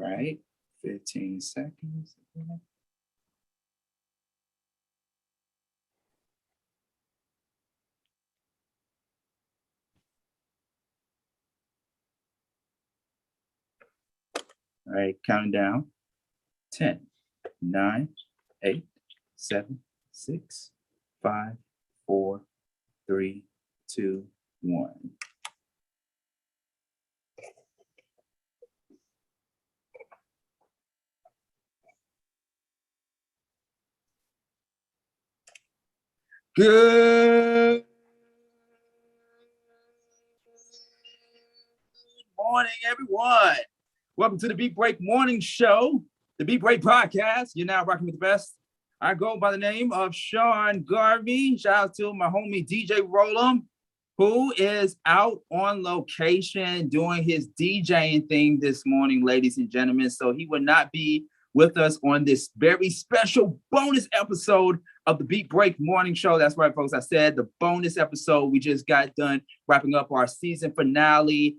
right, 15 seconds. All right, counting down. 10, 9, 8, 7, 6, 5, 4, 3, 2, 1. Good morning, everyone. Welcome to the Beat Break Morning Show, the Beat Break Podcast. You're now rocking with the best. I go by the name of Sean Garvey. Shout out to my homie DJ Rollum, who is out on location doing his DJing thing this morning, ladies and gentlemen. So he will not be with us on this very special bonus episode of the Beat Break Morning Show. That's right, folks. I said the bonus episode. We just got done wrapping up our season finale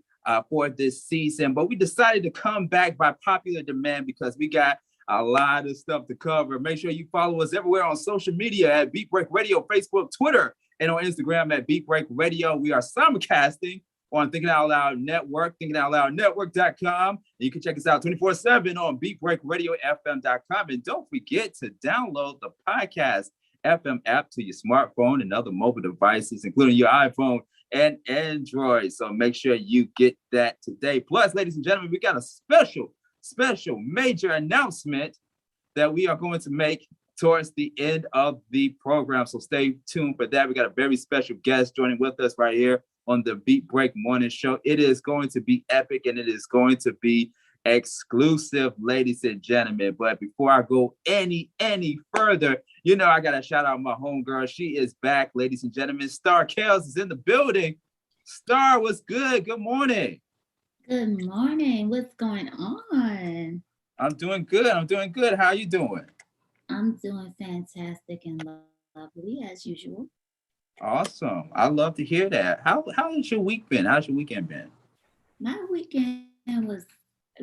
for this season, but we decided to come back by popular demand because we got a lot of stuff to cover. Make sure you follow us everywhere on social media at Beat Break Radio, Facebook, Twitter, and on Instagram at Beat Break Radio. We are simulcasting on Thinking Out Loud Network, thinkingoutloudnetwork.com. You can check us out 24/7 on beatbreakradiofm.com. And don't forget to download the podcast FM app to your smartphone and other mobile devices, including your iPhone and Android. So make sure you get that today. Plus, ladies and gentlemen, we got a special major announcement that we are going to make towards the end of the program. So stay tuned for that. We got a very special guest joining with us right here on the Beat Break Morning Show. It is going to be epic and it is going to be exclusive, ladies and gentlemen. But before I go any further, you know, I got to shout out my homegirl. She is back, ladies and gentlemen. Star Kels is in the building. Star, what's good? Good morning. Good morning. What's going on? I'm doing good. How are you doing? I'm doing fantastic and lovely as usual. Awesome. I love to hear that. How has your week been? How's your weekend been? My weekend was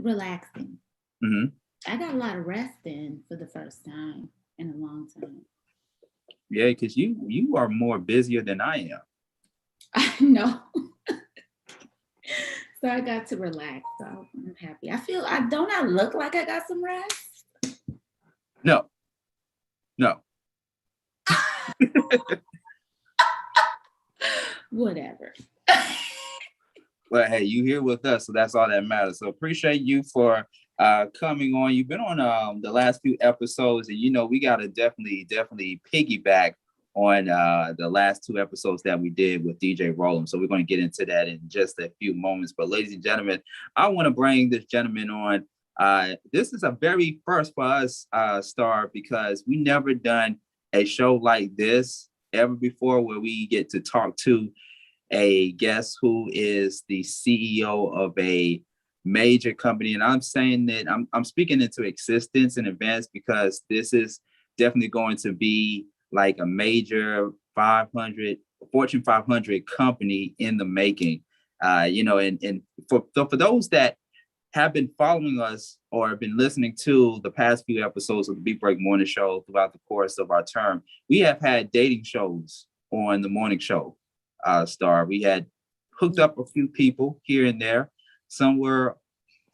relaxing. Mm-hmm. I got a lot of rest in for the first time in a long time. Yeah, because you are more busier than I am. I know. So I got to relax. So I'm happy. Don't I look like I got some rest? No. Whatever. But hey, you here with us, so that's all that matters. So appreciate you for coming on. You've been on the last few episodes, and you know we gotta definitely piggyback on the last two episodes that we did with DJ Rollum. So we're going to get into that in just a few moments. But ladies and gentlemen, I want to bring this gentleman on. This is a very first for us, Star, because we never done a show like this ever before where we get to talk to a guest who is the CEO of a major company. And I'm saying that I'm speaking into existence in advance because this is definitely going to be like a major Fortune 500 company in the making. You know, and for those that have been following us or have been listening to the past few episodes of the Beat Break Morning Show throughout the course of our term, we have had dating shows on the morning show, Star. We had hooked up a few people here and there. Some were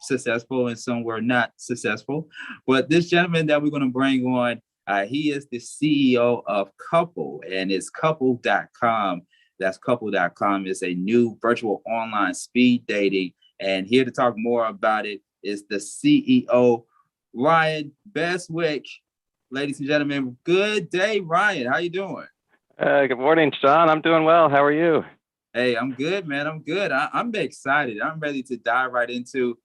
successful and some were not successful. But this gentleman that we're going to bring on, he is the CEO of Couple, and it's couple.com. That's couple.com. It's a new virtual online speed dating. And here to talk more about it is the CEO, Ryan Beswick. Ladies and gentlemen, good day, Ryan. How you doing? Good morning, Sean. I'm doing well. How are you? Hey, I'm good, man. I'm good. I'm excited. I'm ready to dive right into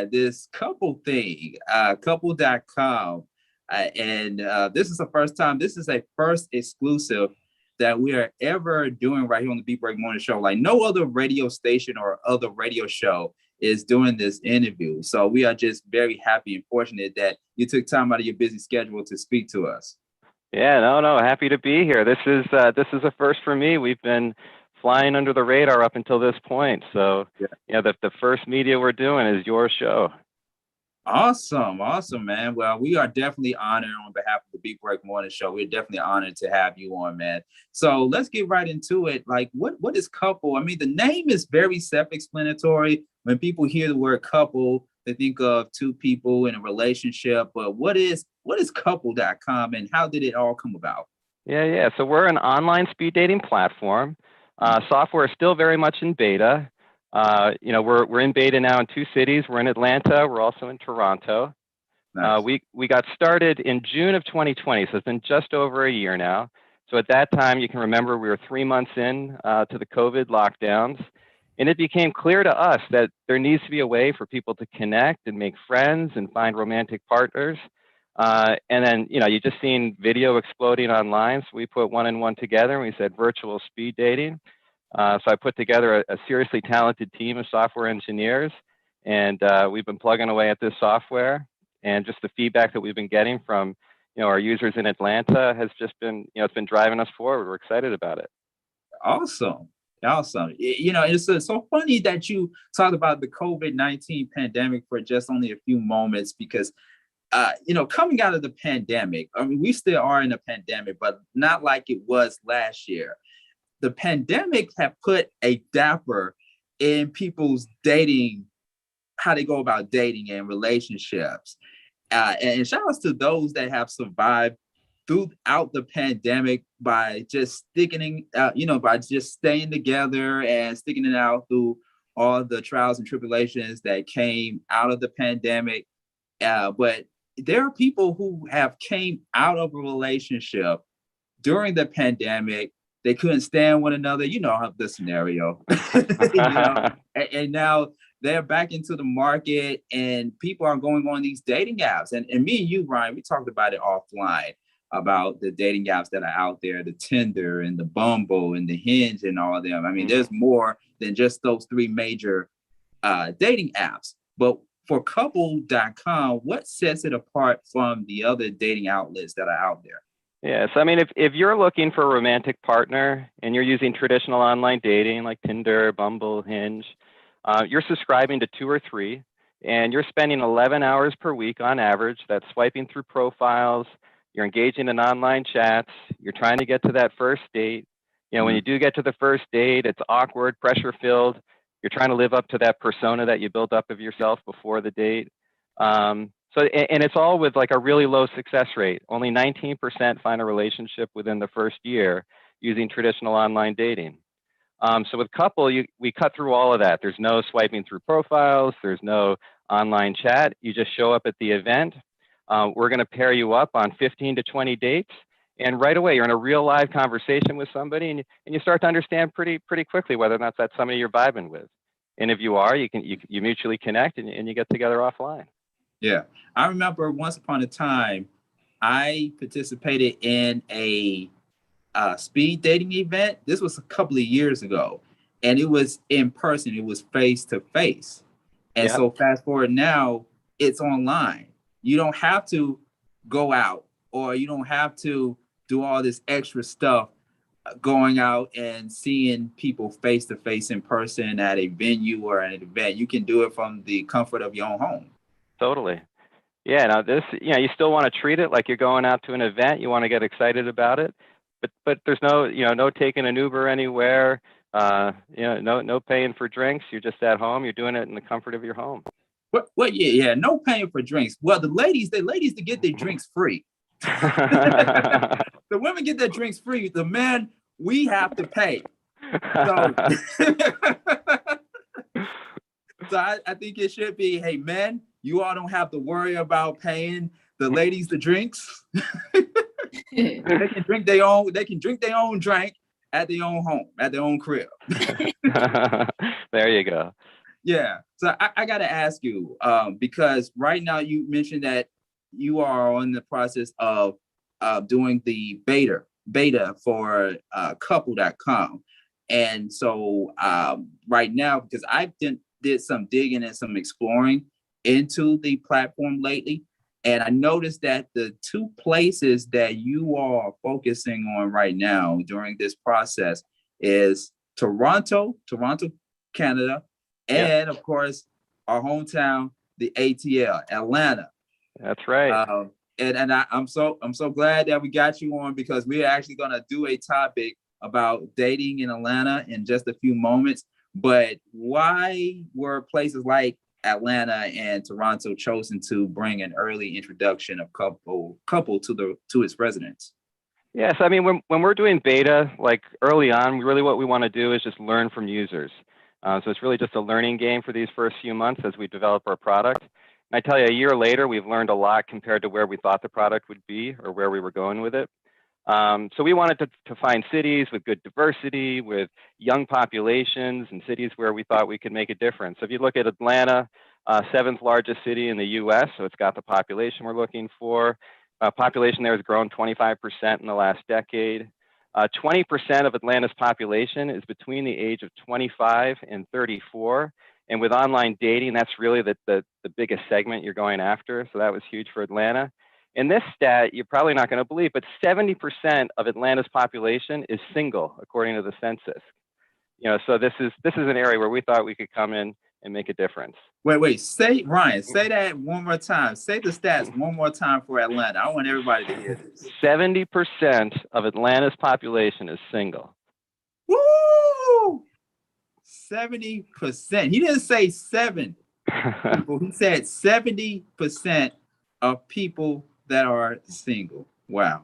this couple thing, couple.com. And this is the first time. This is a first exclusive that we are ever doing right here on the Beat Break Morning Show. Like no other radio station or other radio show is doing this interview. So we are just very happy and fortunate that you took time out of your busy schedule to speak to us. Yeah, no, happy to be here. This is a first for me. We've been flying under the radar up until this point. So yeah, the first media we're doing is your show. Awesome, awesome, man. Well, we are definitely honored on behalf of the Big Break Morning Show. We're definitely honored to have you on, man. So let's get right into it. Like, what is couple? I mean, the name is very self-explanatory. When people hear the word couple, they think of two people in a relationship. But what is couple.com and how did it all come about? Yeah. So we're an online speed dating platform. Software is still very much in beta. We're in beta now in 2 cities. We're in Atlanta. We're also in Toronto. Nice. We got started in June of 2020, so it's been just over a year now. So at that time, you can remember we were 3 months in to the COVID lockdowns, and it became clear to us that there needs to be a way for people to connect and make friends and find romantic partners. And then, you just seen video exploding online, so we put one and one together, and we said virtual speed dating. So I put together a seriously talented team of software engineers, and we've been plugging away at this software. And just the feedback that we've been getting from our users in Atlanta has just been, it's been driving us forward. We're excited about it. Awesome. Awesome. It's so funny that you talked about the COVID-19 pandemic for just only a few moments because, coming out of the pandemic, I mean, we still are in a pandemic, but not like it was last year. The pandemic have put a dapper in people's dating, how they go about dating and relationships. And shout outs to those that have survived throughout the pandemic by just by just staying together and sticking it out through all the trials and tribulations that came out of the pandemic. But there are people who have came out of a relationship during the pandemic. They couldn't stand one another. You know the scenario. And now they're back into the market and people are going on these dating apps. And me and you, Ryan, we talked about it offline about the dating apps that are out there, the Tinder and the Bumble and the Hinge and all of them. I mean, there's more than just those 3 major dating apps. But for couple.com, what sets it apart from the other dating outlets that are out there? Yeah, so I mean, if you're looking for a romantic partner and you're using traditional online dating like Tinder, Bumble, Hinge, you're subscribing to 2 or 3, and you're spending 11 hours per week on average. That's swiping through profiles. You're engaging in online chats. You're trying to get to that first date. When you do get to the first date, it's awkward, pressure-filled. You're trying to live up to that persona that you built up of yourself before the date. And it's all with like a really low success rate. Only 19% find a relationship within the first year using traditional online dating. So with Couple, we cut through all of that. There's no swiping through profiles. There's no online chat. You just show up at the event. We're going to pair you up on 15 to 20 dates. And right away, you're in a real live conversation with somebody, and you start to understand pretty quickly whether or not that's somebody you're vibing with. And if you are, you mutually connect and you get together offline. Yeah, I remember once upon a time, I participated in a speed dating event. This was a couple of years ago, and it was in person. It was face to face. And so fast forward now, it's online. You don't have to go out, or you don't have to do all this extra stuff going out and seeing people face to face in person at a venue or at an event. You can do it from the comfort of your own home. Totally. Yeah. Now this, you still want to treat it like you're going out to an event. You want to get excited about it, but there's no taking an Uber anywhere. No paying for drinks. You're just at home. You're doing it in the comfort of your home. Well, yeah, no paying for drinks. Well, the ladies to get their drinks free. The women get their drinks free. The men, we have to pay. So, I think it should be, hey, men, you all don't have to worry about paying the ladies the drinks. They can drink their own drink at their own home, at their own crib. There you go. Yeah. So I got to ask you, because right now you mentioned that you are in the process of doing the beta for couple.com. And so right now, because I did some digging and some exploring into the platform lately, and I noticed that the 2 places that you are focusing on right now during this process is Toronto, Canada, and of course, our hometown, the ATL, Atlanta. That's right. I'm so glad that we got you on, because we're actually gonna do a topic about dating in Atlanta in just a few moments. But why were places like Atlanta and Toronto chosen to bring an early introduction of couple to its residents? Yes, I mean, when we're doing beta, like early on, really what we want to do is just learn from users. So it's really just a learning game for these first few months as we develop our product. And I tell you, a year later, we've learned a lot compared to where we thought the product would be or where we were going with it. So we wanted to find cities with good diversity, with young populations, and cities where we thought we could make a difference. So if you look at Atlanta, seventh largest city in the US, so it's got the population we're looking for. Population there has grown 25% in the last decade. 20% of Atlanta's population is between the age of 25 and 34. And with online dating, that's really the biggest segment you're going after. So that was huge for Atlanta. And this stat, you're probably not going to believe, but 70% of Atlanta's population is single, according to the census. So this is an area where we thought we could come in and make a difference. Wait, Ryan, say that one more time. Say the stats one more time for Atlanta. I want everybody to hear this. 70% of Atlanta's population is single. Woo! 70%. He didn't say 7 people. He said 70% of people that are single. Wow.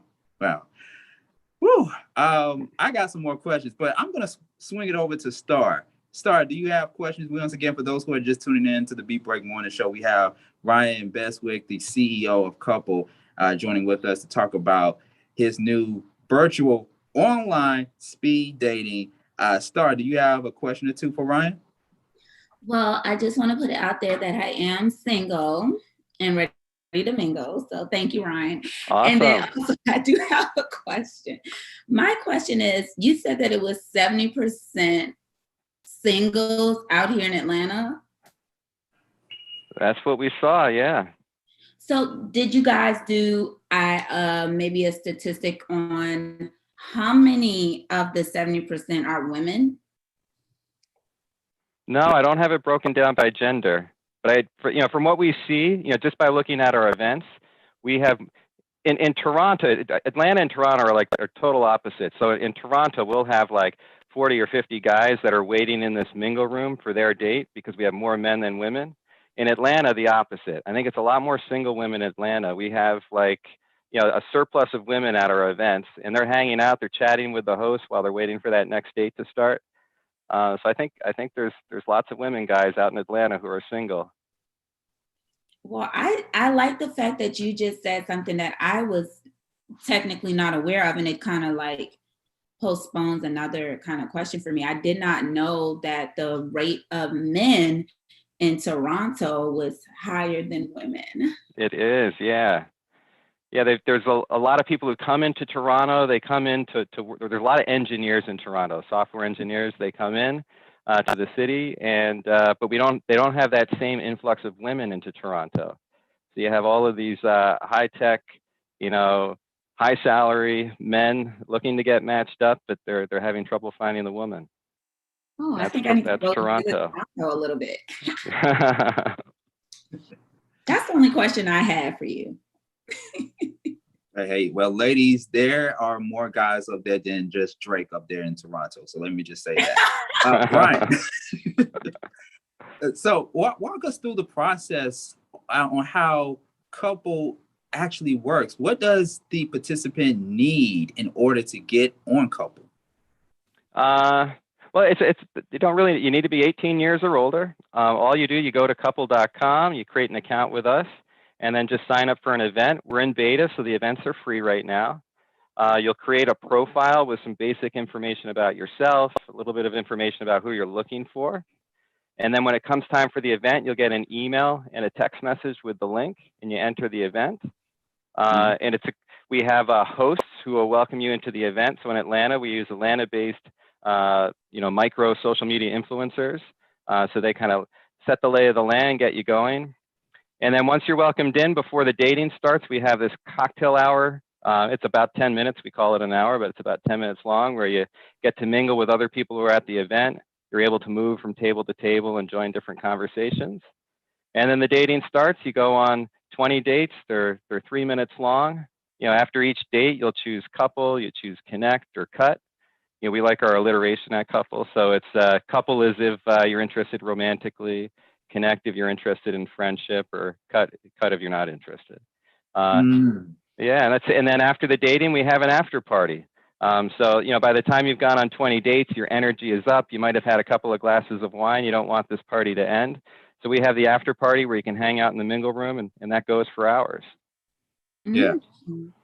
Woo. I got some more questions, but I'm gonna swing it over to Star. Star, do you have questions? Once again, for those who are just tuning in to the Beat Break Morning Show, we have Ryan Beswick, the CEO of Couple, joining with us to talk about his new virtual online speed dating. Star, do you have a question or two for Ryan? Well, I just want to put it out there that I am single and ready to mingle. So thank you, Ryan. Awesome. And then also, I do have a question. My question is, you said that it was 70% singles out here in Atlanta. That's what we saw, yeah. So did you guys do maybe a statistic on how many of the 70% are women? No, I don't have it broken down by gender, but from what we see, just by looking at our events, we have in Toronto, Atlanta and Toronto are total opposites. So in Toronto, we'll have like 40 or 50 guys that are waiting in this mingle room for their date because we have more men than women. In Atlanta, the opposite. I think it's a lot more single women in Atlanta. We have a surplus of women at our events, and they're hanging out, they're chatting with the host while they're waiting for that next date to start. So I think there's lots of women guys out in Atlanta who are single. Well, I like the fact that you just said something that I was technically not aware of, and it kind of postpones another kind of question for me. I did not know that the rate of men in Toronto was higher than women. It is, yeah. Yeah, there's a lot of people who come into Toronto. They come in there's a lot of engineers in Toronto, software engineers. They come in to the city, but they don't have that same influx of women into Toronto. So you have all of these high tech, high salary men looking to get matched up, but they're having trouble finding the woman. Oh, I think I need to go Toronto a little bit. That's the only question I have for you. Hey, well, ladies, there are more guys up there than just Drake up there in Toronto. So let me just say that. Ryan, so walk us through the process on how Couple actually works. What does the participant need in order to get on Couple? Well, you need to be 18 years or older. All you do, you go to couple.com, you create an account with us, and then just sign up for an event. We're in beta, so the events are free right now. You'll create a profile with some basic information about yourself, a little bit of information about who you're looking for. And then when it comes time for the event, you'll get an email and a text message with the link, and you enter the event. And we have hosts who will welcome you into the event. So in Atlanta, we use Atlanta-based micro social media influencers. So they kind of set the lay of the land, get you going. And then once you're welcomed in, before the dating starts, we have this cocktail hour. It's about 10 minutes. We call it an hour, but it's about 10 minutes long, where you get to mingle with other people who are at the event. You're able to move from table to table and join different conversations. And then the dating starts. You go on 20 dates. They're 3 minutes long. After each date, you'll choose couple, you choose connect or cut. We like our alliteration at couple. So it's couple is if you're interested romantically, connect if you're interested in friendship, or cut if you're not interested. Yeah, and then after the dating, we have an after party. So by the time you've gone on 20 dates, your energy is up. You might have had a couple of glasses of wine. You don't want this party to end. So we have the after party where you can hang out in the mingle room, and that goes for hours. Yeah.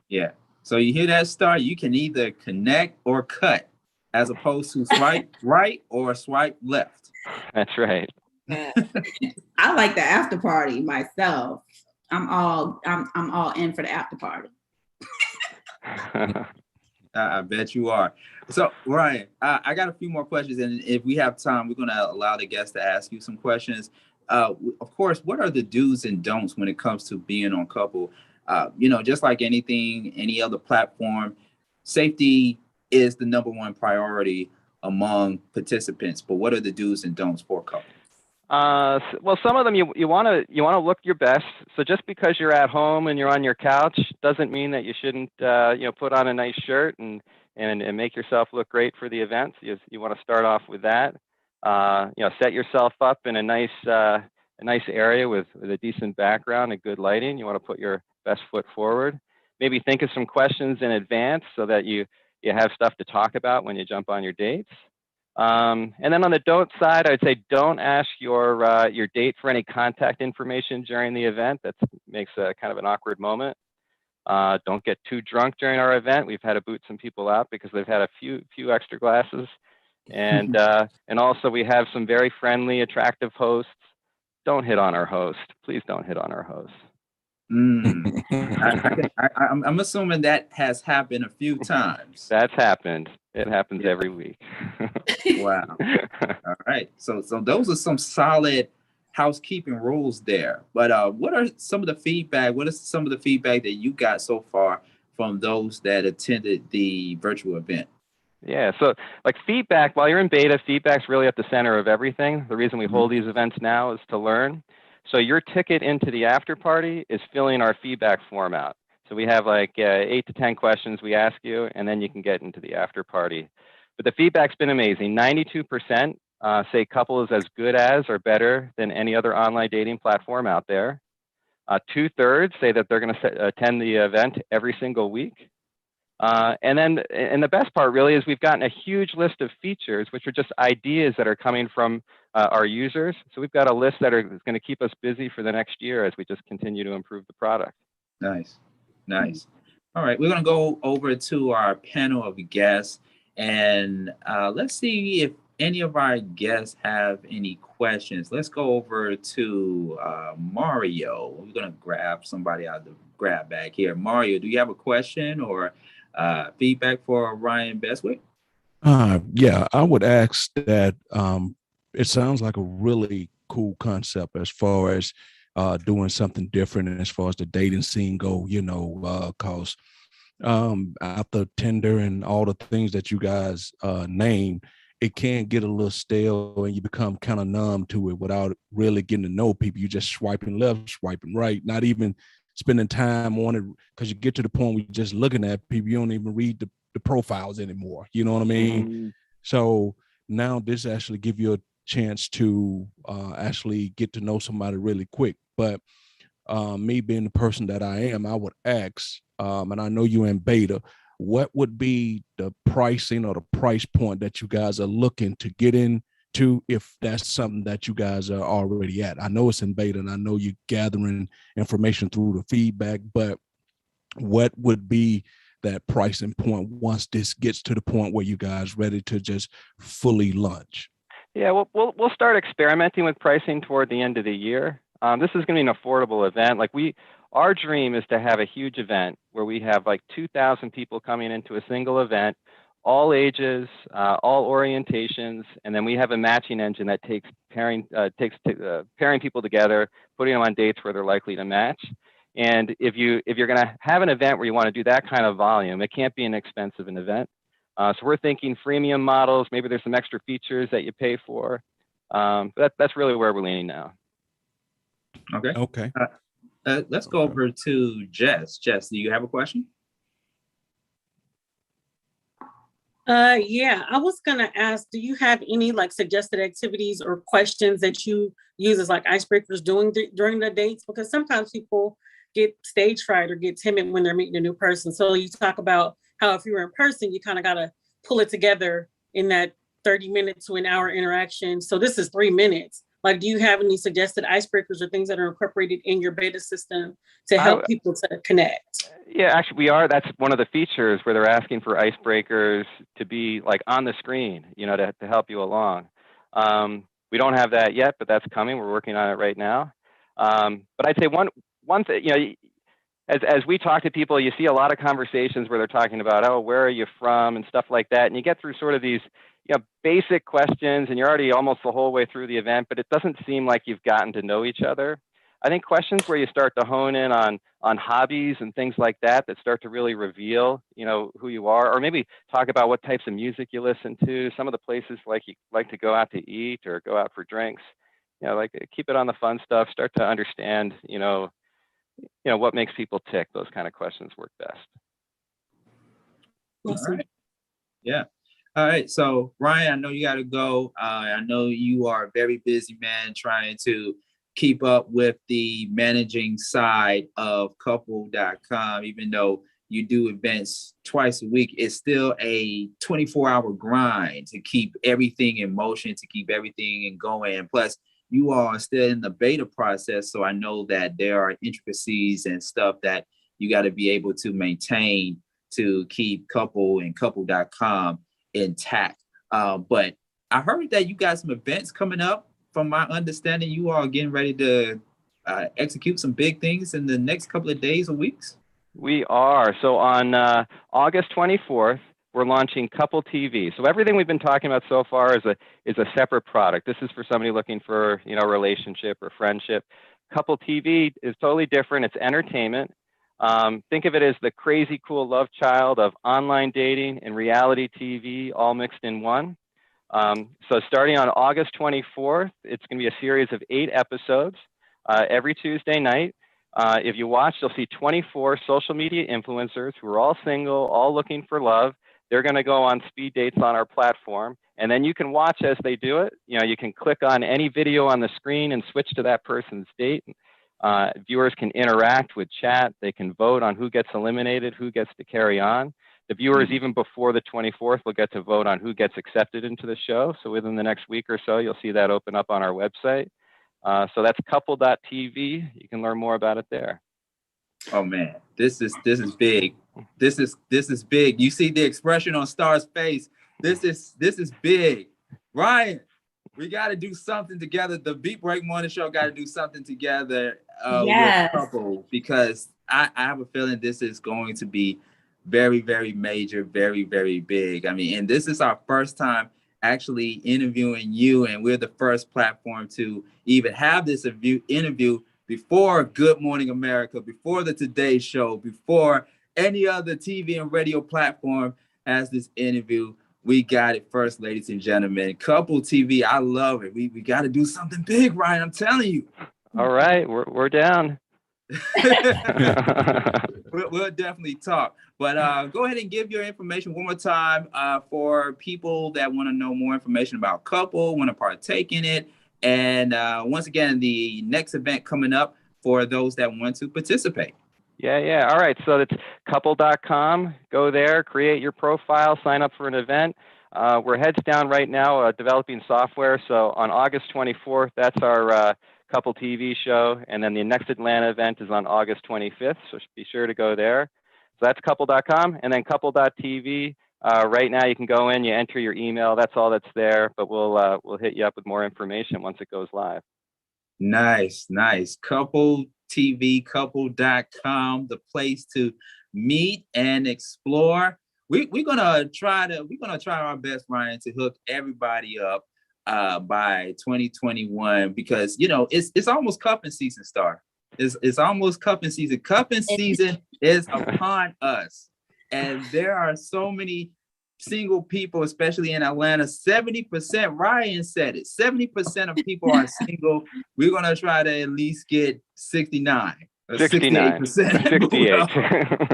Yeah. So you hear that, Star? You can either connect or cut, as opposed to swipe right or swipe left. That's right. I like the after party myself. I'm all in for the after party. I bet you are. So, Ryan, I got a few more questions, and if we have time, we're going to allow the guests to ask you some questions. Of course, what are the do's and don'ts when it comes to being on Couple? Just like anything, any other platform, safety is the number one priority among participants. But what are the do's and don'ts for Couple? Well, some of them you want to look your best. So just because you're at home and you're on your couch doesn't mean that you shouldn't put on a nice shirt and make yourself look great for the event. You want to start off with that. Set yourself up in a nice area with a decent background and good lighting. You want to put your best foot forward. Maybe think of some questions in advance so that you have stuff to talk about when you jump on your dates. And then on the don't side, I'd say don't ask your date for any contact information during the event. That makes a kind of an awkward moment. Don't get too drunk during our event. We've had to boot some people out because they've had a few extra glasses. And also we have some very friendly, attractive hosts. Don't hit on our host. Please don't hit on our host. I'm assuming that has happened a few times. That's happened. It happens every week. Wow. All right. So those are some solid housekeeping rules there. But what are some of the feedback? What is some of the feedback that you got so far from those that attended the virtual event? Yeah. So like feedback, while you're in beta, feedback's really at the center of everything. The reason we hold these events now is to learn. So your ticket into the after party is filling our feedback form out. So we have like 8 to 10 questions we ask you, and then you can get into the after party. But the feedback's been amazing. 92% say Couple is as good as or better than any other online dating platform out there. 2/3 say that they're going to attend the event every single week. And the best part really is we've gotten a huge list of features, which are just ideas that are coming from our users. So we've got a list that is going to keep us busy for the next year as we just continue to improve the product. Nice. All right, we're going to go over to our panel of guests, and let's see if any of our guests have any questions. Let's go over to Mario. We're going to grab somebody out of the grab bag here. Mario, do you have a question or feedback for Ryan Beswick? Yeah, I would ask that it sounds like a really cool concept as far as doing something different as far as the dating scene go, because after Tinder and all the things that you guys name, it can get a little stale and you become kind of numb to it without really getting to know people. You just swiping left, swiping right, not even spending time on it, because you get to the point where you're just looking at people. You don't even read the profiles anymore. You know what I mean? Mm-hmm. So now this actually give you a chance to actually get to know somebody really quick. But me being the person that I am, I would ask, and I know you're in beta, what would be the pricing or the price point that you guys are looking to get into, if that's something that you guys are already at? I know it's in beta and I know you're gathering information through the feedback, but what would be that pricing point once this gets to the point where you guys ready to just fully launch? Yeah, we'll start experimenting with pricing toward the end of the year. This is going to be an affordable event. Our dream is to have a huge event where we have like 2,000 people coming into a single event, all ages, all orientations, and then we have a matching engine that takes pairing people together, putting them on dates where they're likely to match. And if you're going to have an event where you want to do that kind of volume, it can't be an expensive event. So we're thinking freemium models. Maybe there's some extra features that you pay for. But that's really where we're leaning now. Okay. Okay. Let's go over to Jess. Jess, do you have a question? Yeah, I was gonna ask, do you have any like suggested activities or questions that you use as like icebreakers during the dates? Because sometimes people get stage fright or get timid when they're meeting a new person. So you talk about how if you're in person, you kind of gotta pull it together in that 30 minutes to an hour interaction. So this is 3 minutes. Like, do you have any suggested icebreakers or things that are incorporated in your beta system to help people to connect? Yeah, actually, we are. That's one of the features where they're asking for icebreakers to be like on the screen, to help you along. We don't have that yet, but that's coming. We're working on it right now. But I'd say one thing, as we talk to people, you see a lot of conversations where they're talking about, oh, where are you from and stuff like that. And you get through sort of these basic questions and you're already almost the whole way through the event, but it doesn't seem like you've gotten to know each other. I think questions where you start to hone in on hobbies and things like that start to really reveal, who you are, or maybe talk about what types of music you listen to, some of the places like you like to go out to eat or go out for drinks, like keep it on the fun stuff, start to understand, what makes people tick. Those kind of questions work best. Awesome. All right. Yeah. All right. So Ryan, I know you got to go. I know you are a very busy man trying to keep up with the managing side of couple.com. Even though you do events twice a week, it's still a 24-hour grind to keep everything in motion, to keep everything in going. And plus, you are still in the beta process. So I know that there are intricacies and stuff that you got to be able to maintain to keep couple and couple.com intact. But I heard that you got some events coming up. From my understanding, you are getting ready to execute some big things in the next couple of days or weeks. We are. So on August 24th, we're launching Couple TV. So everything we've been talking about so far is a separate product. This is for somebody looking for a relationship or friendship. Couple TV is totally different. It's entertainment. Think of it as the crazy cool love child of online dating and reality TV all mixed in one. So starting on August 24th, it's going to be a series of 8 episodes every Tuesday night. If you watch, you'll see 24 social media influencers who are all single, all looking for love. They're going to go on speed dates on our platform, and then you can watch as they do it. You can click on any video on the screen and switch to that person's date. Viewers can interact with chat. They can vote on who gets eliminated, who gets to carry on. The viewers, even before the 24th, will get to vote on who gets accepted into the show. So within the next week or so, you'll see that open up on our website. So that's couple.tv. You can learn more about it there. Oh man, this is big. This is big. You see the expression on Star's face. This is big. Ryan, we got to do something together. The Beat Break Morning Show got to do something together Yes. with Couple, because I have a feeling this is going to be very, very major, very, very big. I mean, and this is our first time actually interviewing you, and we're the first platform to even have this interview before Good Morning America, before the Today Show, before any other TV and radio platform has this interview. We got it first, ladies and gentlemen. Couple TV, I love it. We got to do something big, Ryan. I'm telling you. All right, we're down. We'll definitely talk. But go ahead and give your information one more time for people that want to know more information about Couple, want to partake in it. And once again, the next event coming up for those that want to participate. Yeah. All right. So it's couple.com. Go there, create your profile, sign up for an event. We're heads down right now developing software. So on August 24th, that's our Couple TV show. And then the next Atlanta event is on August 25th. So be sure to go there. So that's couple.com, and then couple.tv. Right now you can go in, you enter your email. That's all that's there, but we'll hit you up with more information once it goes live. Nice. Couple TV, couple.com, the place to meet and explore. We're gonna try our best, Ryan, to hook everybody up by 2021, because it's almost cupping season, Star. It's almost cupping season. Cupping season is upon us, and there are so many single people, especially in Atlanta. 70%, Ryan said it. 70% of people are single. We're gonna try to at least get 69 or 69. 68% 68.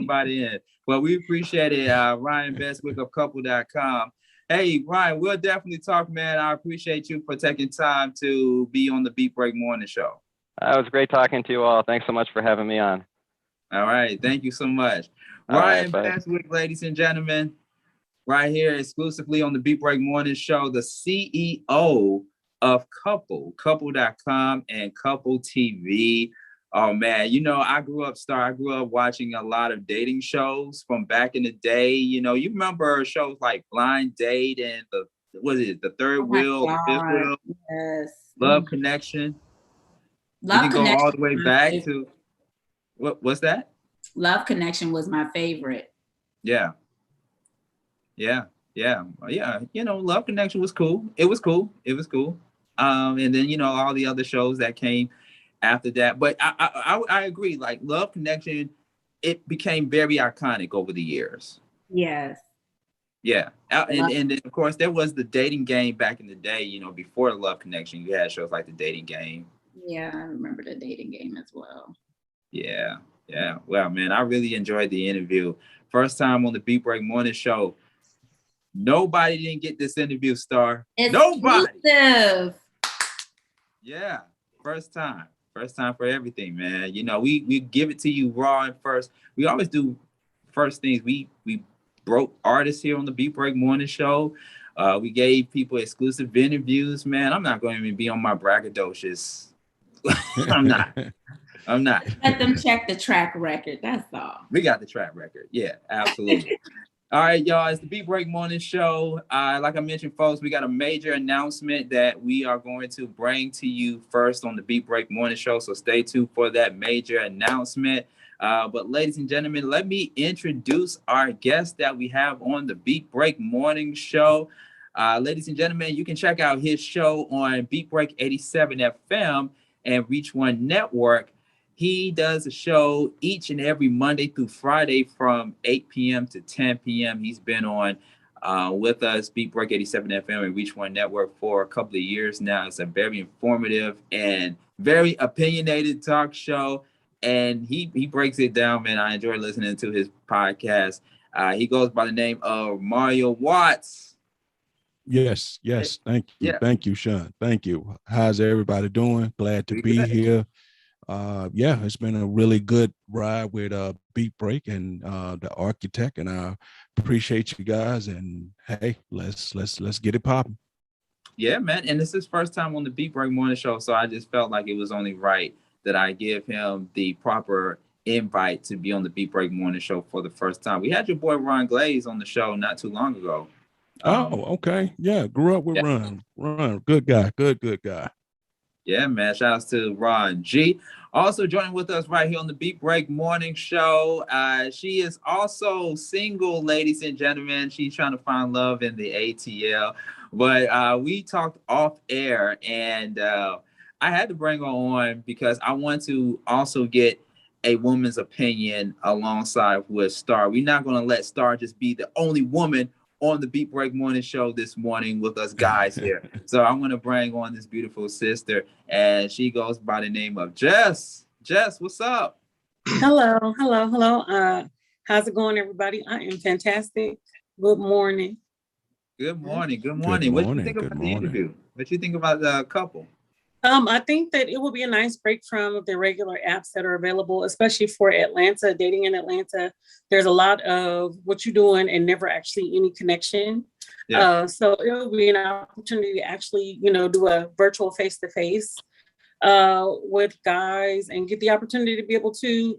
by the end. Well, we appreciate it, Ryan Beswick of couple.com. Hey, Ryan, we'll definitely talk, man. I appreciate you for taking time to be on the Beat Break Morning Show. It was great talking to you all. Thanks so much for having me on. All right. Thank you so much. All Ryan right, Beswick, ladies and gentlemen, right here exclusively on the Beat Break Morning Show, the CEO of couple.com and Couple TV. Oh man, you know, I grew up watching a lot of dating shows from back in the day. You know, you remember shows like Blind Date and the Third Wheel, the Fifth Wheel, Yes. Love Connection. Love we can Connection go all the way back to what's that? Love Connection was my favorite. Yeah. You know, Love Connection was cool. It was cool. And then, you know, all the other shows that came after that. But I agree. Like Love Connection, it became very iconic over the years. Yes. Yeah. And then, of course, there was the Dating Game back in the day. You know, before the Love Connection, you had shows like the Dating Game. Yeah, I remember the Dating Game as well. Yeah. Well, man, I really enjoyed the interview. First time on the Beat Break Morning Show. Nobody didn't get this interview, Star. Nobody. Yeah. First time for everything, man. You know, we give it to you raw and first. We always do first things. We broke artists here on the Beat Break Morning Show. We gave people exclusive interviews, man. I'm not going to even be on my braggadocious. I'm not. Let them check the track record. That's all. We got the track record. Yeah, absolutely. All right, y'all. It's the Beat Break Morning Show. Like I mentioned, folks, we got a major announcement that we are going to bring to you first on the Beat Break Morning Show. So stay tuned for that major announcement. But ladies and gentlemen, let me introduce our guest that we have on the Beat Break Morning Show. Ladies and gentlemen, you can check out his show on Beat Break 87 FM and Reach One Network. He does a show each and every Monday through Friday from 8 p.m. to 10 p.m. He's been on with us, Beat Break 87 FM and Reach One Network for a couple of years now. It's a very informative and very opinionated talk show. And he breaks it down, man. I enjoy listening to his podcast. He goes by the name of Mario Watts. Yes. Thank you. Yeah. Thank you, Sean. Thank you. How's everybody doing? Glad to be here. It's been a really good ride with Beat Break and the architect, and I appreciate you guys. And hey, let's get it popping. Yeah, man. And this is his first time on the Beat Break Morning Show, so I just felt like it was only right that I give him the proper invite to be on the Beat Break Morning Show for the first time. We had your boy Ron Glaze on the show not too long ago. Okay. Yeah, grew up with Ron. Ron, good guy. Good guy. Yeah, man. Shout outs to Ron G. Also joining with us right here on the Beat Break Morning Show. She is also single, ladies and gentlemen. She's trying to find love in the ATL. But we talked off air, and I had to bring her on because I want to also get a woman's opinion alongside with Star. We're not going to let Star just be the only woman on the Beat Break Morning Show this morning with us guys here. So I'm going to bring on this beautiful sister, and she goes by the name of Jess. Jess, what's up? Hello. How's it going, everybody? I am fantastic. Good morning. Good morning. What do you think about the interview? What do you think about the couple? I think that it will be a nice break from the regular apps that are available, especially for Atlanta, dating in Atlanta. There's a lot of what you're doing and never actually any connection. Yeah. So it will be an opportunity to actually, do a virtual face-to-face with guys and get the opportunity to be able to,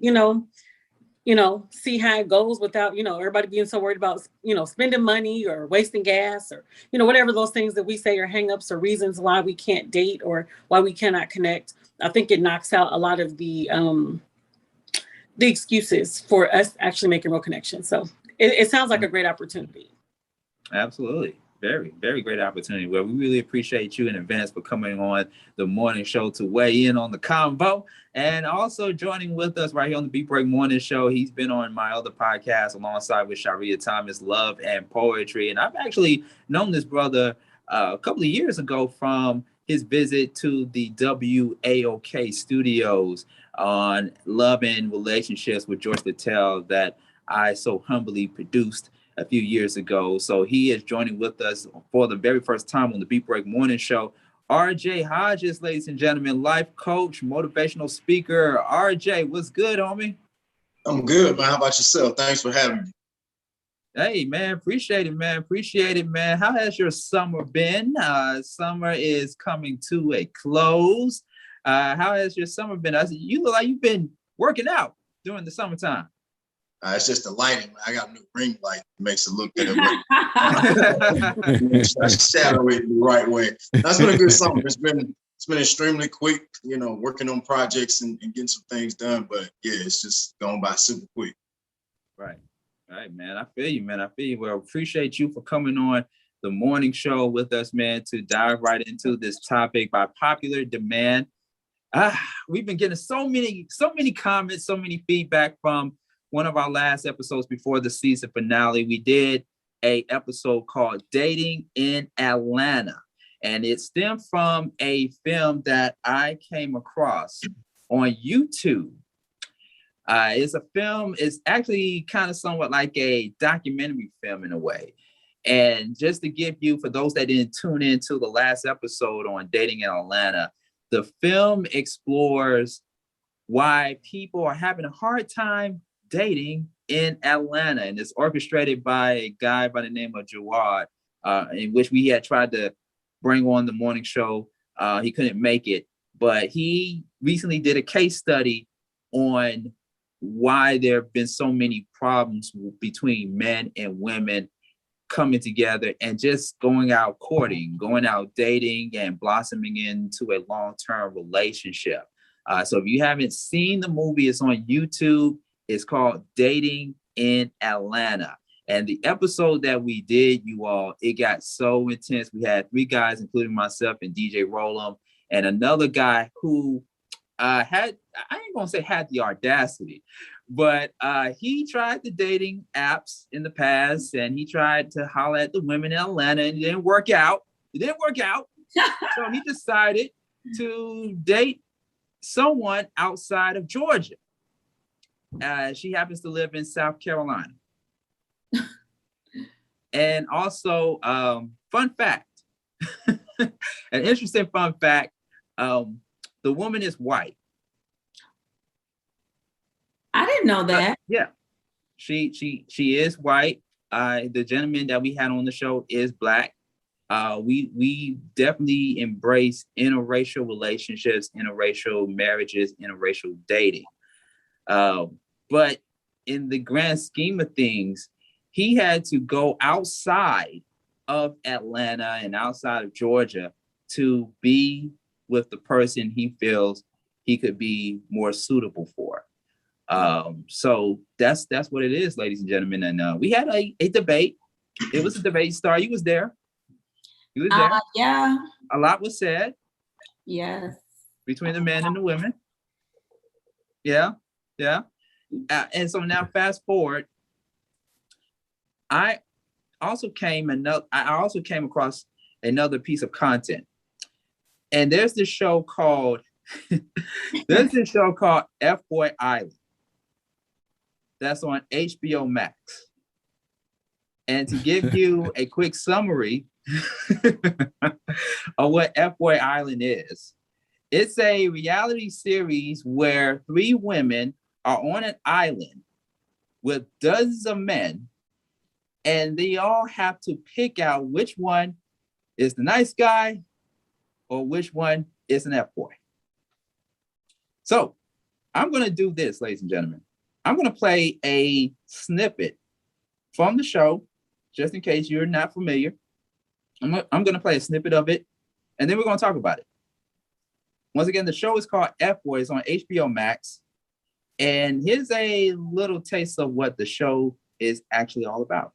see how it goes without, everybody being so worried about, spending money or wasting gas or, whatever those things that we say are hangups or reasons why we can't date or why we cannot connect. I think it knocks out a lot of the excuses for us actually making real connections. So it sounds like a great opportunity. Absolutely. Very, very great opportunity. Well, we really appreciate you in advance for coming on the morning show to weigh in on the convo, and also joining with us right here on the Beat Break Morning Show. He's been on my other podcast alongside with Sharia Thomas, Love and Poetry. And I've actually known this brother a couple of years ago from his visit to the WAOK studios on Love and Relationships with George Littell that I so humbly produced a few years ago. So he is joining with us for the very first time on the Beat Break Morning Show. RJ Hodges, ladies and gentlemen, life coach, motivational speaker. RJ, what's good, homie? I'm good, man. How about yourself? Thanks for having me. Hey, man, appreciate it, man. Appreciate it, man. How has your summer been? Summer is coming to a close. How has your summer been? You look like you've been working out during the summertime. It's just the lighting. I got a new ring light that makes it look that way. I shadow it the right way. That's been a good summer. It's been extremely quick, working on projects and getting some things done. But yeah, it's just going by super quick. Right. All right, man. I feel you, man. I feel you. Well, appreciate you for coming on the morning show with us, man, to dive right into this topic by popular demand. We've been getting so many comments, so many feedback from one of our last episodes before the season finale. We did a episode called Dating in Atlanta, and it stemmed from a film that I came across on YouTube. It's a film, it's actually kind of somewhat like a documentary film in a way. And just to give you, for those that didn't tune into the last episode on Dating in Atlanta, the film explores why people are having a hard time dating in Atlanta, and it's orchestrated by a guy by the name of Jawad, in which we had tried to bring on the morning show. He couldn't make it, but he recently did a case study on why there have been so many problems between men and women coming together and just going out courting, going out dating, and blossoming into a long-term relationship. So if you haven't seen the movie, it's on YouTube. It's called Dating in Atlanta. And the episode that we did, you all, it got so intense. We had 3 guys, including myself and DJ Rollum, and another guy who I ain't gonna say had the audacity, but he tried the dating apps in the past, and he tried to holler at the women in Atlanta, and it didn't work out. So he decided to date someone outside of Georgia. She happens to live in South Carolina. And also, fun fact, an interesting fun fact, the woman is white. I didn't know that. Yeah, she is white. The gentleman that we had on the show is Black. We definitely embrace interracial relationships, interracial marriages, interracial dating. But in the grand scheme of things, he had to go outside of Atlanta and outside of Georgia to be with the person he feels he could be more suitable for. So that's what it is, ladies and gentlemen. And we had a debate. It was a debate. Star, you was there. You was there. Yeah. A lot was said. Yes. Between the men and the women. Yeah. And so now fast forward, I also came across another piece of content. And there's this show called F-Boy Island. That's on HBO Max. And to give you a quick summary of what F-Boy Island is, it's a reality series where 3 women are on an island with dozens of men, and they all have to pick out which one is the nice guy or which one is an F-boy. So I'm going to do this, ladies and gentlemen. I'm going to play a snippet from the show, just in case you're not familiar. I'm going to play a snippet of it, and then we're going to talk about it. Once again, the show is called F-Boys on HBO Max. And here's a little taste of what the show is actually all about.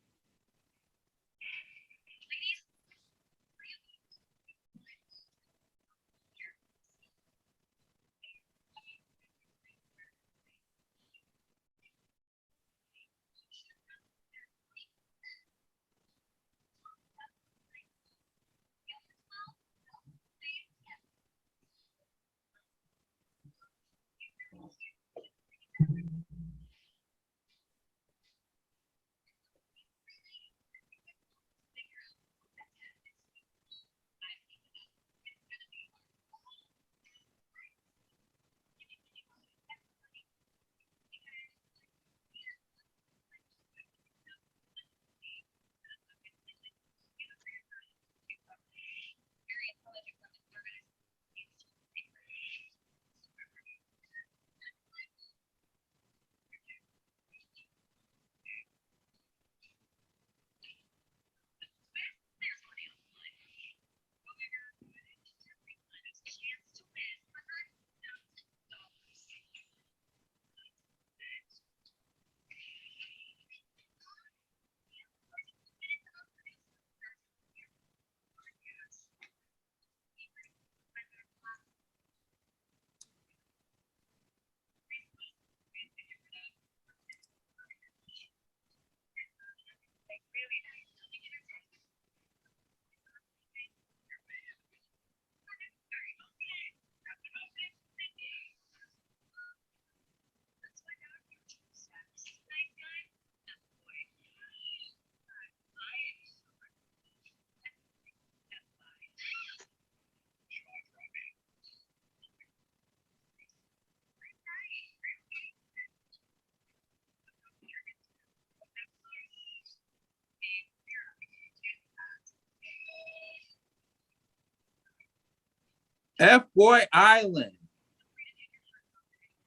F-Boy Island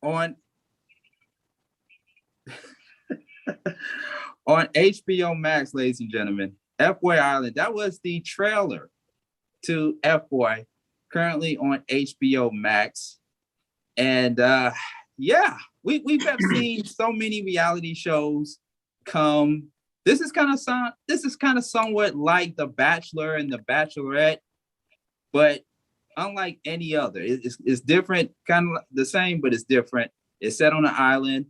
on on HBO Max, ladies and gentlemen. F-Boy Island. That was the trailer to F-Boy, currently on HBO Max. And yeah, we have seen so many reality shows come. This is kind of somewhat like The Bachelor and The Bachelorette, but unlike any other. It's different, kind of the same, but it's different. It's set on an island,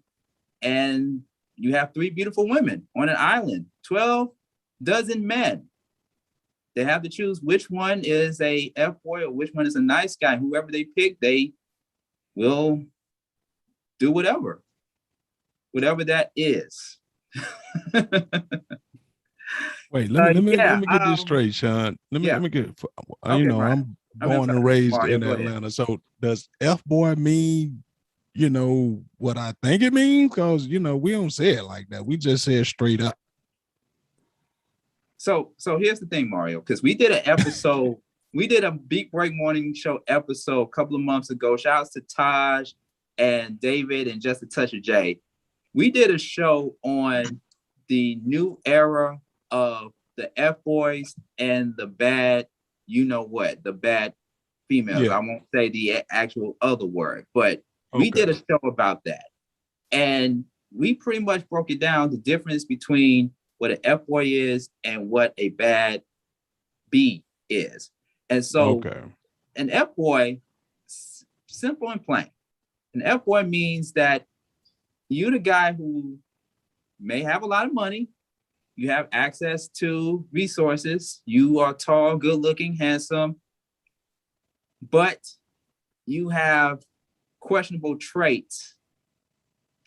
and you have 3 beautiful women on an island, 12 dozen men. They have to choose which one is a F-boy or which one is a nice guy. Whoever they pick, they will do whatever that is. Wait, let me Yeah, get this straight, Sean. Let me get. Okay, I'm born and raised in Atlanta. So does F-boy mean, what I think it means? Because we don't say it like that. We just say it straight up. So here's the thing, Mario, because we did an episode, we did a Beat Break Morning Show episode a couple of months ago. Shout out to Taj and David and Just a Touch of J. We did a show on the new era of the F-boys and the bad, the bad females. Yeah. I won't say the actual other word, but we did a show about that. And we pretty much broke it down, the difference between what an F-boy is and what a bad B is. And so an F-boy, simple and plain, an F-boy means that you're the guy who may have a lot of money, you have access to resources, you are tall, good looking, handsome, but you have questionable traits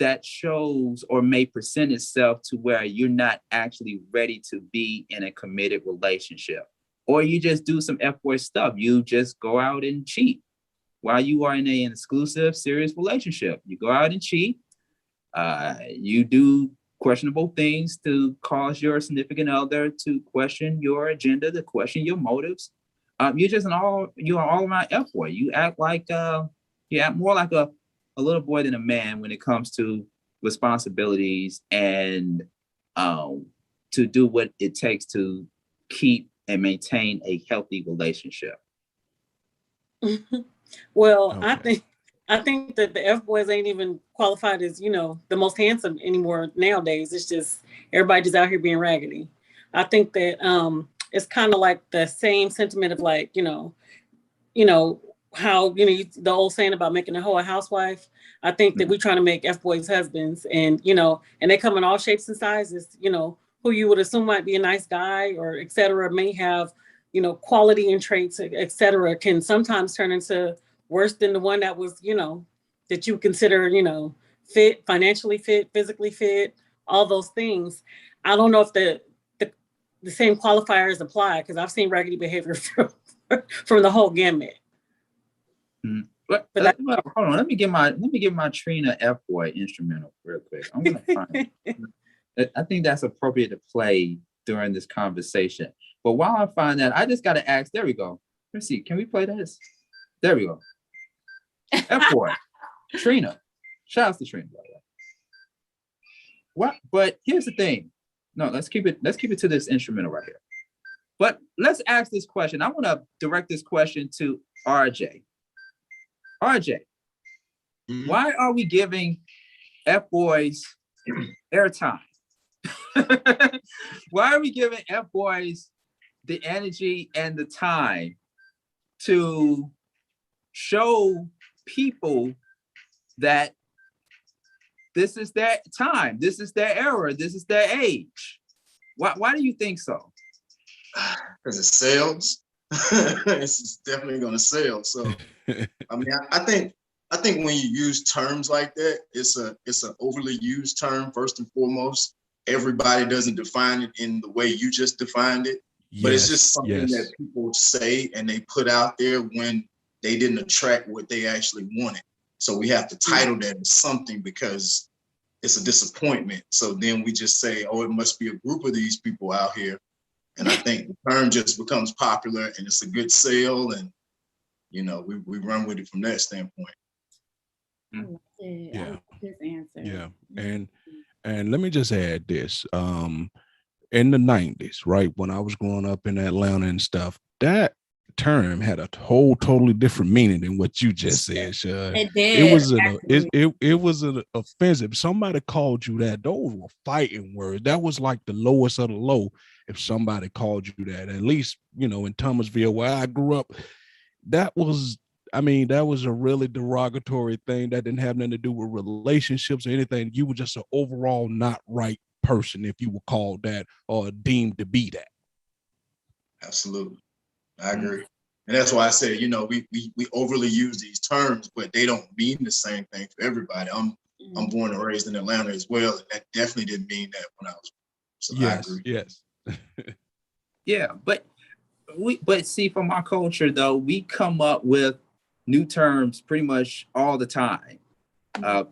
that shows or may present itself to where you're not actually ready to be in a committed relationship. Or you just do some F-boy stuff. You just go out and cheat while you are in an exclusive, serious relationship. You go out and cheat. You do questionable things to cause your significant other to question your agenda, to question your motives. You're all around F-boy. You act more like a little boy than a man when it comes to responsibilities and to do what it takes to keep and maintain a healthy relationship. Well, I think that the F-boys ain't even qualified as, the most handsome anymore nowadays. It's just everybody just out here being raggedy. I think that it's kind of like the same sentiment of like, how, the old saying about making a hoe a housewife. I think that we're trying to make F-boys husbands and, and they come in all shapes and sizes, who you would assume might be a nice guy or et cetera, may have, quality and traits, et cetera, can sometimes turn into worse than the one that was, that you consider, fit, financially fit, physically fit, all those things. I don't know if the same qualifiers apply because I've seen raggedy behavior from the whole gamut. But hold on, let me get my Trina F-boy instrumental real quick. I'm gonna find it. I think that's appropriate to play during this conversation. But while I find that, I just gotta ask. There we go. Let's see. Can we play this? There we go. F-boy, Trina. Shout out to Trina. What? But here's the thing. No, let's keep it to this instrumental right here. But let's ask this question. I want to direct this question to RJ. RJ, why are we giving F-boys airtime? Why are we giving F-boys the energy and the time to show people that this is their time, this is their era, this is their age? Why do you think so? Because it sells. It's definitely going to sell. So, I mean, I think when you use terms like that, it's an overly used term. First and foremost, everybody doesn't define it in the way you just defined it, but it's just something that people say and they put out there when they didn't attract what they actually wanted. So we have to title that as something because it's a disappointment. So then we just say, oh, it must be a group of these people out here. And I think the term just becomes popular and it's a good sale. And we run with it from that standpoint. I like it. I Yeah. like his answer. Yeah. And let me just add this. In the 90s, right, when I was growing up in Atlanta and stuff, that term had a totally different meaning than what you just said, Sean. It It did. was it was an offensive. Somebody called you that. Those were fighting words. That was like the lowest of the low. If somebody called you that, at least in Thomasville where I grew up, that was a really derogatory thing that didn't have nothing to do with relationships or anything. You were just an overall not right person if you were called that or deemed to be that. Absolutely. I agree. And that's why I say, we overly use these terms, but they don't mean the same thing for everybody. I'm born and raised in Atlanta as well. And that definitely didn't mean that when I was. So yes, I agree. Yes. Yeah, but see, from our culture though, we come up with new terms pretty much all the time.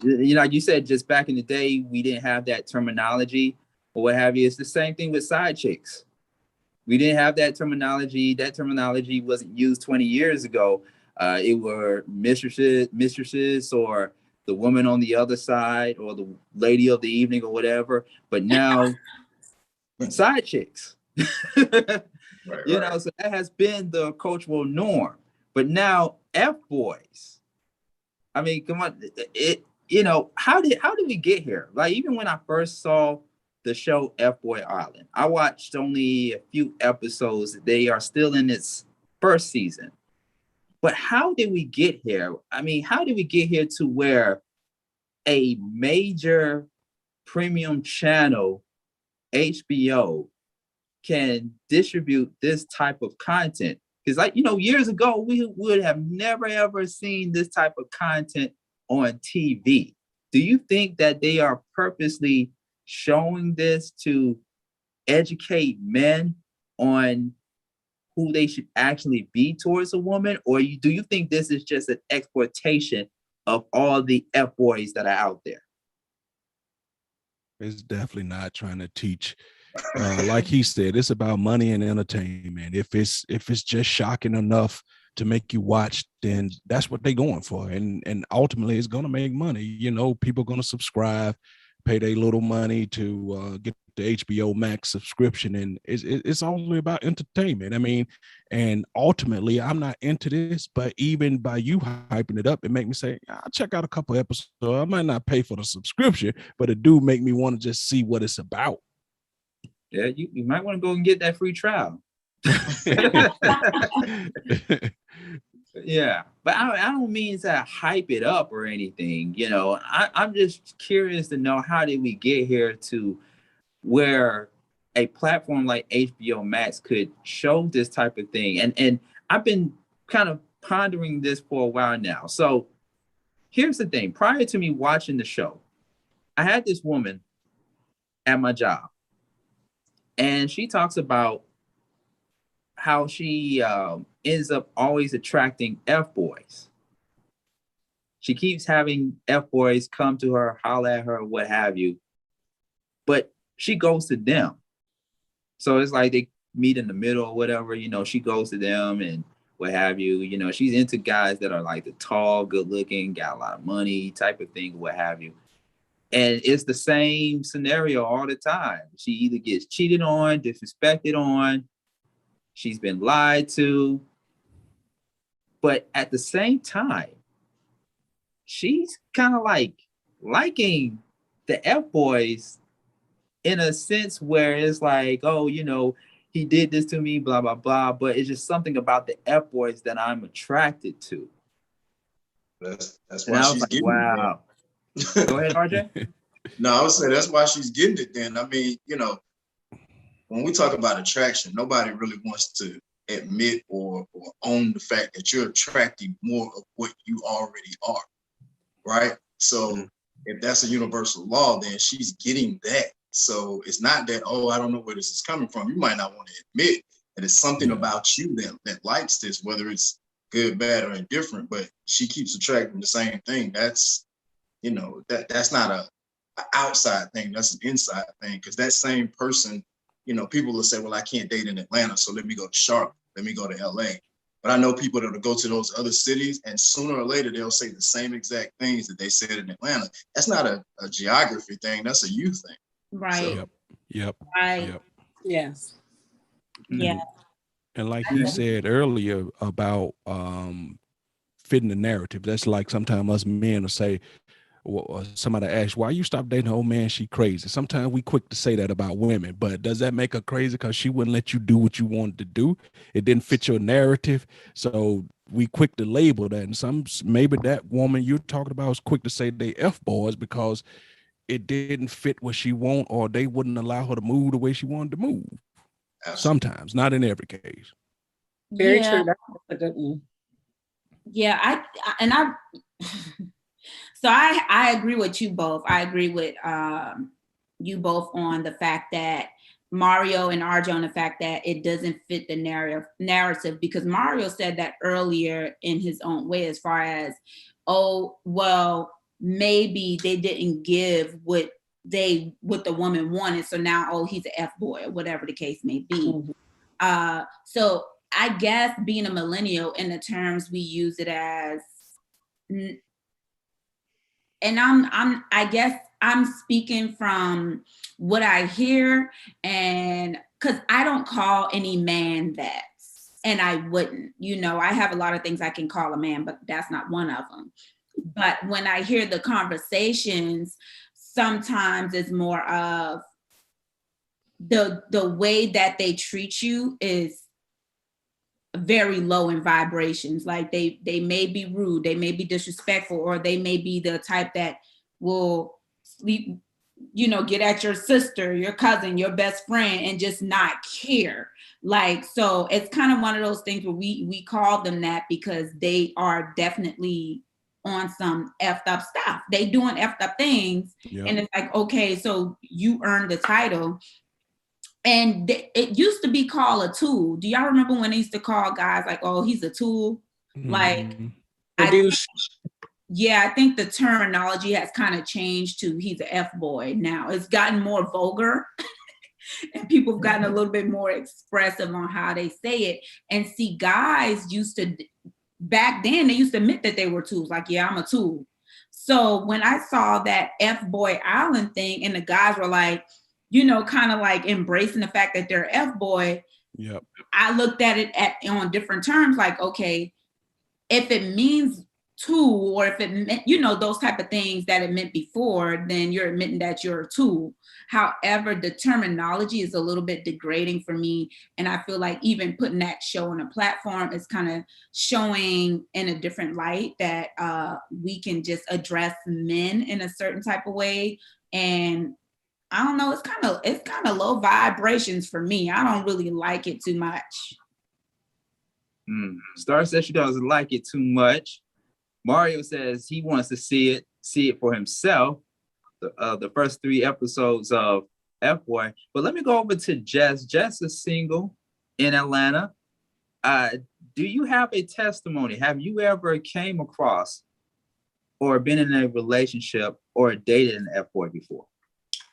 You said just back in the day we didn't have that terminology or what have you. It's the same thing with side chicks. We didn't have that terminology. That terminology wasn't used 20 years ago. It were mistresses or the woman on the other side or the lady of the evening or whatever. But now side chicks. Right. So that has been the cultural norm. But now F-boys. I mean, come on. How did we get here? Like, even when I first saw the show F-Boy Island, I watched only a few episodes. They are still in its first season. But how did we get here? I mean, how did we get here to where a major premium channel, HBO, can distribute this type of content? Because years ago, we would have never, ever seen this type of content on TV. Do you think that they are purposely showing this to educate men on who they should actually be towards a woman? Or do you think this is just an exploitation of all the F-boys that are out there? It's definitely not trying to teach. Like he said, it's about money and entertainment. If it's just shocking enough to make you watch, then that's what they're going for. And ultimately it's going to make money. People are going to subscribe, pay their little money to get the HBO Max subscription. And it's only about entertainment. I mean, and ultimately I'm not into this, but even by you hyping it up, it make me say, I'll check out a couple episodes. I might not pay for the subscription, but it do make me want to just see what it's about. Yeah, you might want to go and get that free trial. Yeah, but I don't mean to hype it up or anything. I'm just curious to know, how did we get here to where a platform like HBO Max could show this type of thing? And I've been kind of pondering this for a while now. So here's the thing. Prior to me watching the show, I had this woman at my job. And she talks about how she ends up always attracting F-boys. She keeps having F-boys come to her, holler at her, what have you. But she goes to them. So it's like they meet in the middle or whatever. She goes to them and what have you. She's into guys that are like the tall, good looking, got a lot of money type of thing, what have you. And it's the same scenario all the time. She either gets cheated on, disrespected on, she's been lied to. But at the same time, she's kind of like liking the F-boys in a sense where it's like, oh, he did this to me, blah, blah, blah. But it's just something about the F-boys that I'm attracted to. That's and why I was she's like, getting wow. Go ahead, RJ. No, I would say that's why she's getting it then. I mean, when we talk about attraction, nobody really wants to admit or own the fact that you're attracting more of what you already are, right? So if that's a universal law, then she's getting that. So it's not that, oh, I don't know where this is coming from. You might not want to admit that it's something about you that likes this, whether it's good, bad, or indifferent, but she keeps attracting the same thing. That's, that's not a outside thing, that's an inside thing. Because that same person, people will say, well, I can't date in Atlanta, so let me go to Charlotte, let me go to LA. But I know people that'll go to those other cities, and sooner or later they'll say the same exact things that they said in Atlanta. That's not a geography thing. That's a you thing. Right. So, Yep. Right. Yep. Yes. Yeah. And like he said earlier about fitting the narrative, that's like sometimes us men will say, or somebody asks, why you stop dating an old man? She crazy. Sometimes we quick to say that about women, but does that make her crazy because she wouldn't let you do what you wanted to do? It didn't fit your narrative. So we quick to label that. And maybe that woman you're talking about was quick to say they F-boys because it didn't fit what she want, or they wouldn't allow her to move the way she wanted to move. absolutely. Sometimes, not in every case. Very Yeah. true. That's a good one. Yeah, so I agree with you both. I agree with you both on the fact that Mario and RJ on the fact that it doesn't fit the narrative, because Mario said that earlier in his own way, as far as, oh, well, maybe they didn't give what the woman wanted, so now, oh, he's an F-boy, or whatever the case may be. Mhm. So I guess being a millennial, in the terms we use it as, and I guess I'm speaking from what I hear, and because I don't call any man that, and I wouldn't, I have a lot of things I can call a man, but that's not one of them. But when I hear the conversations, sometimes it's more of the way that they treat you is very low in vibrations. Like they may be rude, they may be disrespectful, or they may be the type that will sleep, get at your sister, your cousin, your best friend, and just not care. Like, so it's kind of one of those things where we call them that because they are definitely on some effed up stuff. They doing effed up things. Yep. And it's like, okay, so you earned the title. And it used to be called a tool. Do y'all remember when they used to call guys like, oh, he's a tool? Like, I think the terminology has kind of changed to he's an F-boy now. It's gotten more vulgar and people have gotten a little bit more expressive on how they say it. And see, guys used to, back then, they used to admit that they were tools. Like, yeah, I'm a tool. So when I saw that F-boy island thing and the guys were like, kind of like embracing the fact that they're F-boy. Yep. I looked at it on different terms, like, okay, if it means tool, or if it meant, those type of things that it meant before, then you're admitting that you're a tool. However, the terminology is a little bit degrading for me. And I feel like even putting that show on a platform is kind of showing in a different light that we can just address men in a certain type of way. And I don't know, it's kind of low vibrations for me. I don't really like it too much. Star says she doesn't like it too much. Mario says he wants to see it for himself. The first 3 episodes of F-Boy. But let me go over to Jess. Jess is single in Atlanta. Do you have a testimony? Have you ever came across or been in a relationship or dated an F-Boy before?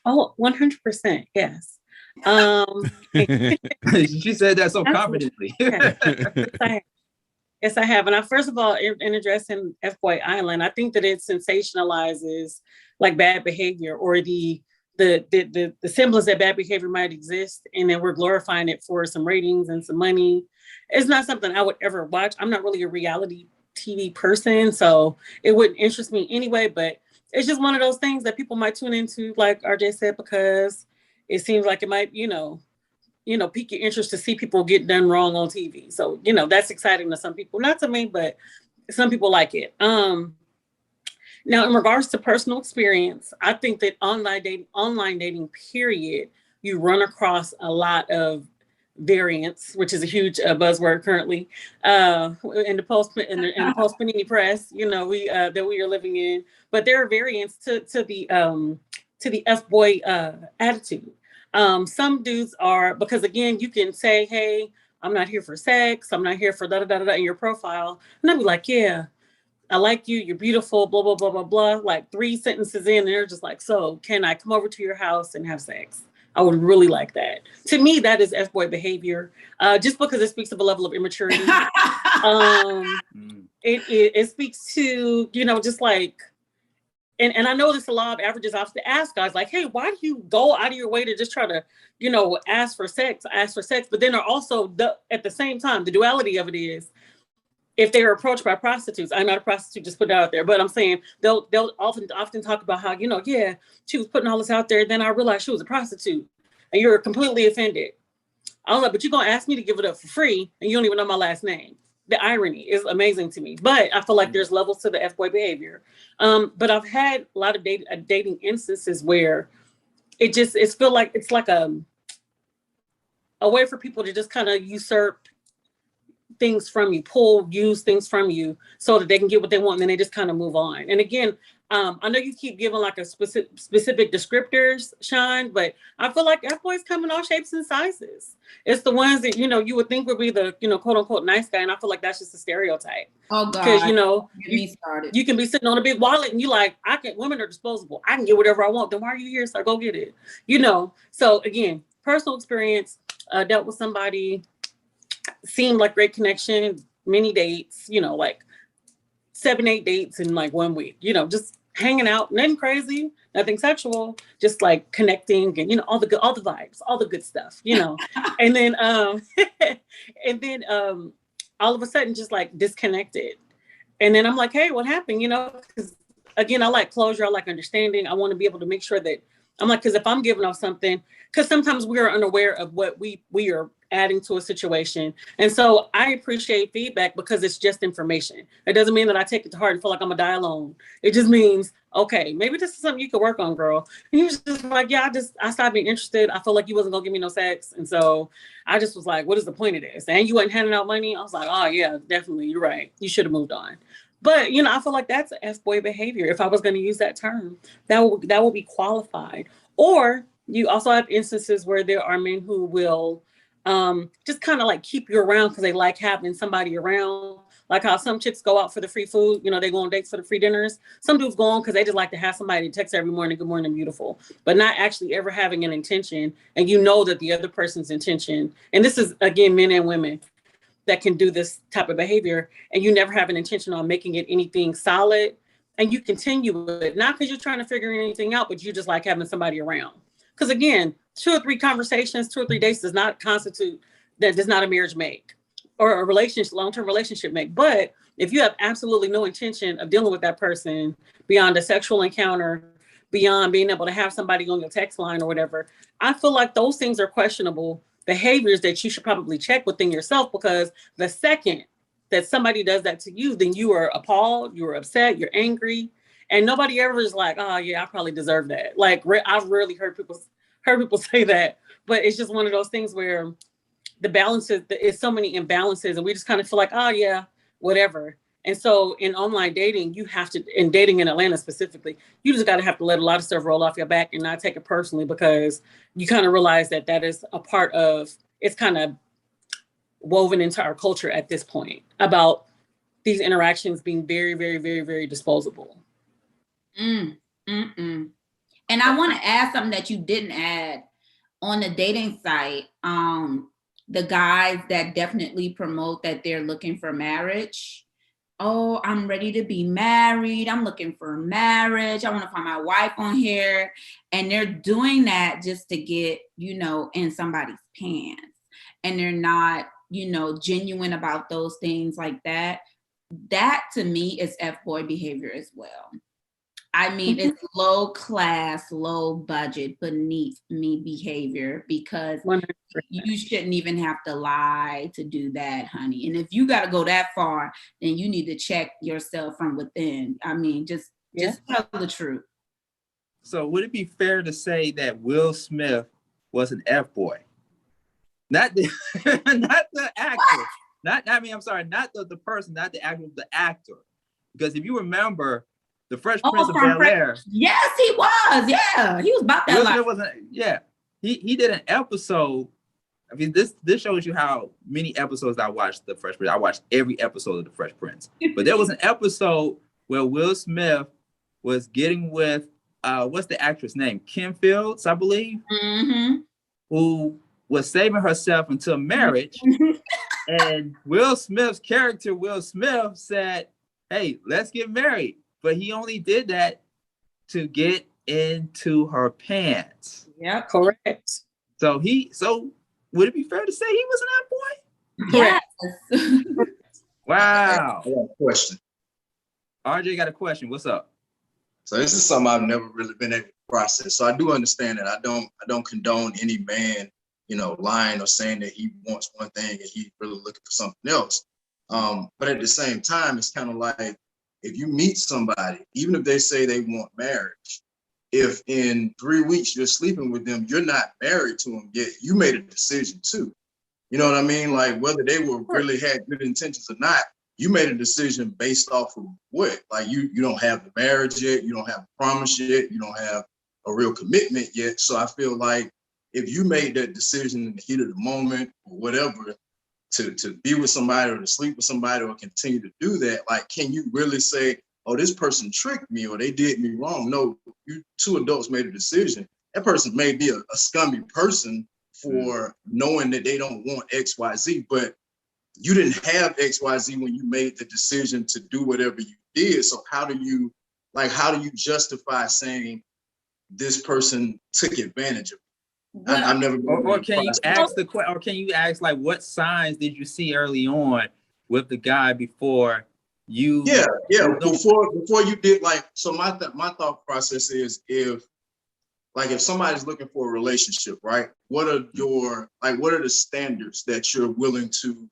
Oh, 100%. Yes. She said that so confidently. Yes, I have. And first of all, in addressing F-Boy Island, I think that it sensationalizes like bad behavior, or the semblance that bad behavior might exist, and then we're glorifying it for some ratings and some money. It's not something I would ever watch. I'm not really a reality TV person, so it wouldn't interest me anyway, but it's just one of those things that people might tune into, like RJ said, because it seems like it might, pique your interest to see people get done wrong on TV. So, that's exciting to some people, not to me, but some people like it. Now, in regards to personal experience, I think that online dating, period, you run across a lot of variance, which is a huge buzzword currently in the post Panini press, that we are living in. But there are variants to the F-boy attitude. Some dudes are, because again, you can say, hey, I'm not here for sex, I'm not here for da-da-da-da in your profile. And I'd be like, yeah, I like you, you're beautiful, blah, blah, blah, blah, blah. Like 3 sentences in, and they're just like, so can I come over to your house and have sex? I would really like that. To me, that is F-boy behavior, just because it speaks of a level of immaturity. It speaks to, just like, and I know this a lot of averages I have to ask guys like, hey, why do you go out of your way to just try to, ask for sex? But then are also at the same time, the duality of it is, if they are approached by prostitutes, I'm not a prostitute, just put it out there, but I'm saying they'll often talk about how, yeah, she was putting all this out there. Then I realized she was a prostitute and you're completely offended. I was like, but you're going to ask me to give it up for free and you don't even know my last name. The irony is amazing to me, but I feel like there's levels to the F-boy behavior. But I've had a lot of dating instances where it's feel like it's like a way for people to just kind of usurp things from you, use things from you so that they can get what they want, and then they just kind of move on. And again, I know you keep giving like a specific descriptors, Sean, but I feel like F-boys come in all shapes and sizes. It's the ones that, you would think would be the, quote unquote nice guy. And I feel like that's just a stereotype. Oh God. Because, you can be sitting on a big wallet and you like, women are disposable. I can get whatever I want. Then why are you here? So go get it. So again, personal experience, dealt with somebody, seemed like great connection, many dates, like 7-8 dates in like 1 week, just hanging out, nothing crazy, nothing sexual, just like connecting and all the vibes, all the good stuff, and then all of a sudden just like disconnected. And then I'm like, hey, what happened? Because again, I like closure, I like understanding. I want to be able to make sure that I'm like, because if I'm giving off something, because sometimes we are unaware of what we are adding to a situation. And so I appreciate feedback because it's just information. It doesn't mean that I take it to heart and feel like I'm gonna die alone. It just means, okay, maybe this is something you could work on, girl. And he was just like, yeah, I stopped being interested. I felt like you wasn't gonna give me no sex. And so I just was like, what is the point of this? And you wasn't handing out money. I was like, oh yeah, definitely. You're right. You should have moved on. But, I feel like that's F-boy behavior. If I was going to use that term, that will be qualified. Or you also have instances where there are men who will just kind of like keep you around because they like having somebody around. Like how some chicks go out for the free food, they go on dates for the free dinners. Some dudes go on because they just like to have somebody to text every morning, good morning, beautiful, but not actually ever having an intention. And that the other person's intention, and this is again, men and women that can do this type of behavior, and you never have an intention on making it anything solid, and you continue it, not because you're trying to figure anything out, but you just like having somebody around. Because again, 2 or 3 conversations, 2 or 3 dates does not a marriage make, or a relationship, long-term relationship make. But if you have absolutely no intention of dealing with that person beyond a sexual encounter, beyond being able to have somebody on your text line or whatever, I feel like those things are questionable behaviors that you should probably check within yourself, because the second that somebody does that to you, then you are appalled, you're upset, you're angry, and nobody ever is like, oh yeah, I probably deserve that. Like I've rarely heard people say that, but it's just one of those things where the balances, it's so many imbalances, and we just kind of feel like, oh yeah, whatever. And so in online dating, you have to, in dating in Atlanta specifically, you just got to have to let a lot of stuff roll off your back and not take it personally, because you kind of realize that is a part of, it's kind of woven into our culture at this point about these interactions being very, very, very, very disposable. And I want to add something that you didn't add on the dating site. The guys that definitely promote that they're looking for marriage. Oh, I'm ready to be married. I'm looking for marriage. I want to find my wife on here. And they're doing that just to get, in somebody's pants. And they're not, genuine about those things like that. That to me is F-boy behavior as well. I mean, it's low class, low budget, beneath me behavior, because 100%. You shouldn't even have to lie to do that, honey. And if you got to go that far, then you need to check yourself from within. I mean, just tell the truth. So would it be fair to say that Will Smith was an F-boy? Not the actor. Not the person, not the actor, the actor. Because if you remember, the Fresh Prince of Bel-Air. Yes, he was. Yeah, he was about that life. He did an episode. I mean, this shows you how many episodes I watched the Fresh Prince. I watched every episode of the Fresh Prince. But there was an episode where Will Smith was getting with what's the actress name? Kim Fields, I believe. Mm-hmm. who was saving herself until marriage. And Will Smith's character, Will Smith, said, hey, let's get married. But he only did that to get into her pants. Yep. Correct. So would it be fair to say he was an Yes. Wow. I got a question. RJ got a question. What's up? So this is something I've never really been able to process. So I do understand that I don't condone any man, lying or saying that he wants one thing and he's really looking for something else. But at the same time, it's kind of like if you meet somebody, even if they say they want marriage, if in 3 weeks you're sleeping with them, you're not married to them yet, you made a decision too. You know what I mean? Like whether they were really had good intentions or not, you made a decision based off of what? Like you don't have the marriage yet, you don't have a promise yet, you don't have a real commitment yet. So I feel like if you made that decision in the heat of the moment or whatever, to be with somebody or to sleep with somebody or continue to do that, like, can you really say, oh, this person tricked me or they did me wrong? No, you two adults made a decision. That person may be a scummy person for knowing that they don't want XYZ, but you didn't have XYZ when you made the decision to do whatever you did. So how do you justify saying this person took advantage of you? I've never been or can you ask or can you ask like what signs did you see early on with the guy before you? Yeah. Before you did, like, so my thought process is if somebody's looking for a relationship, right? What are the standards that you're willing to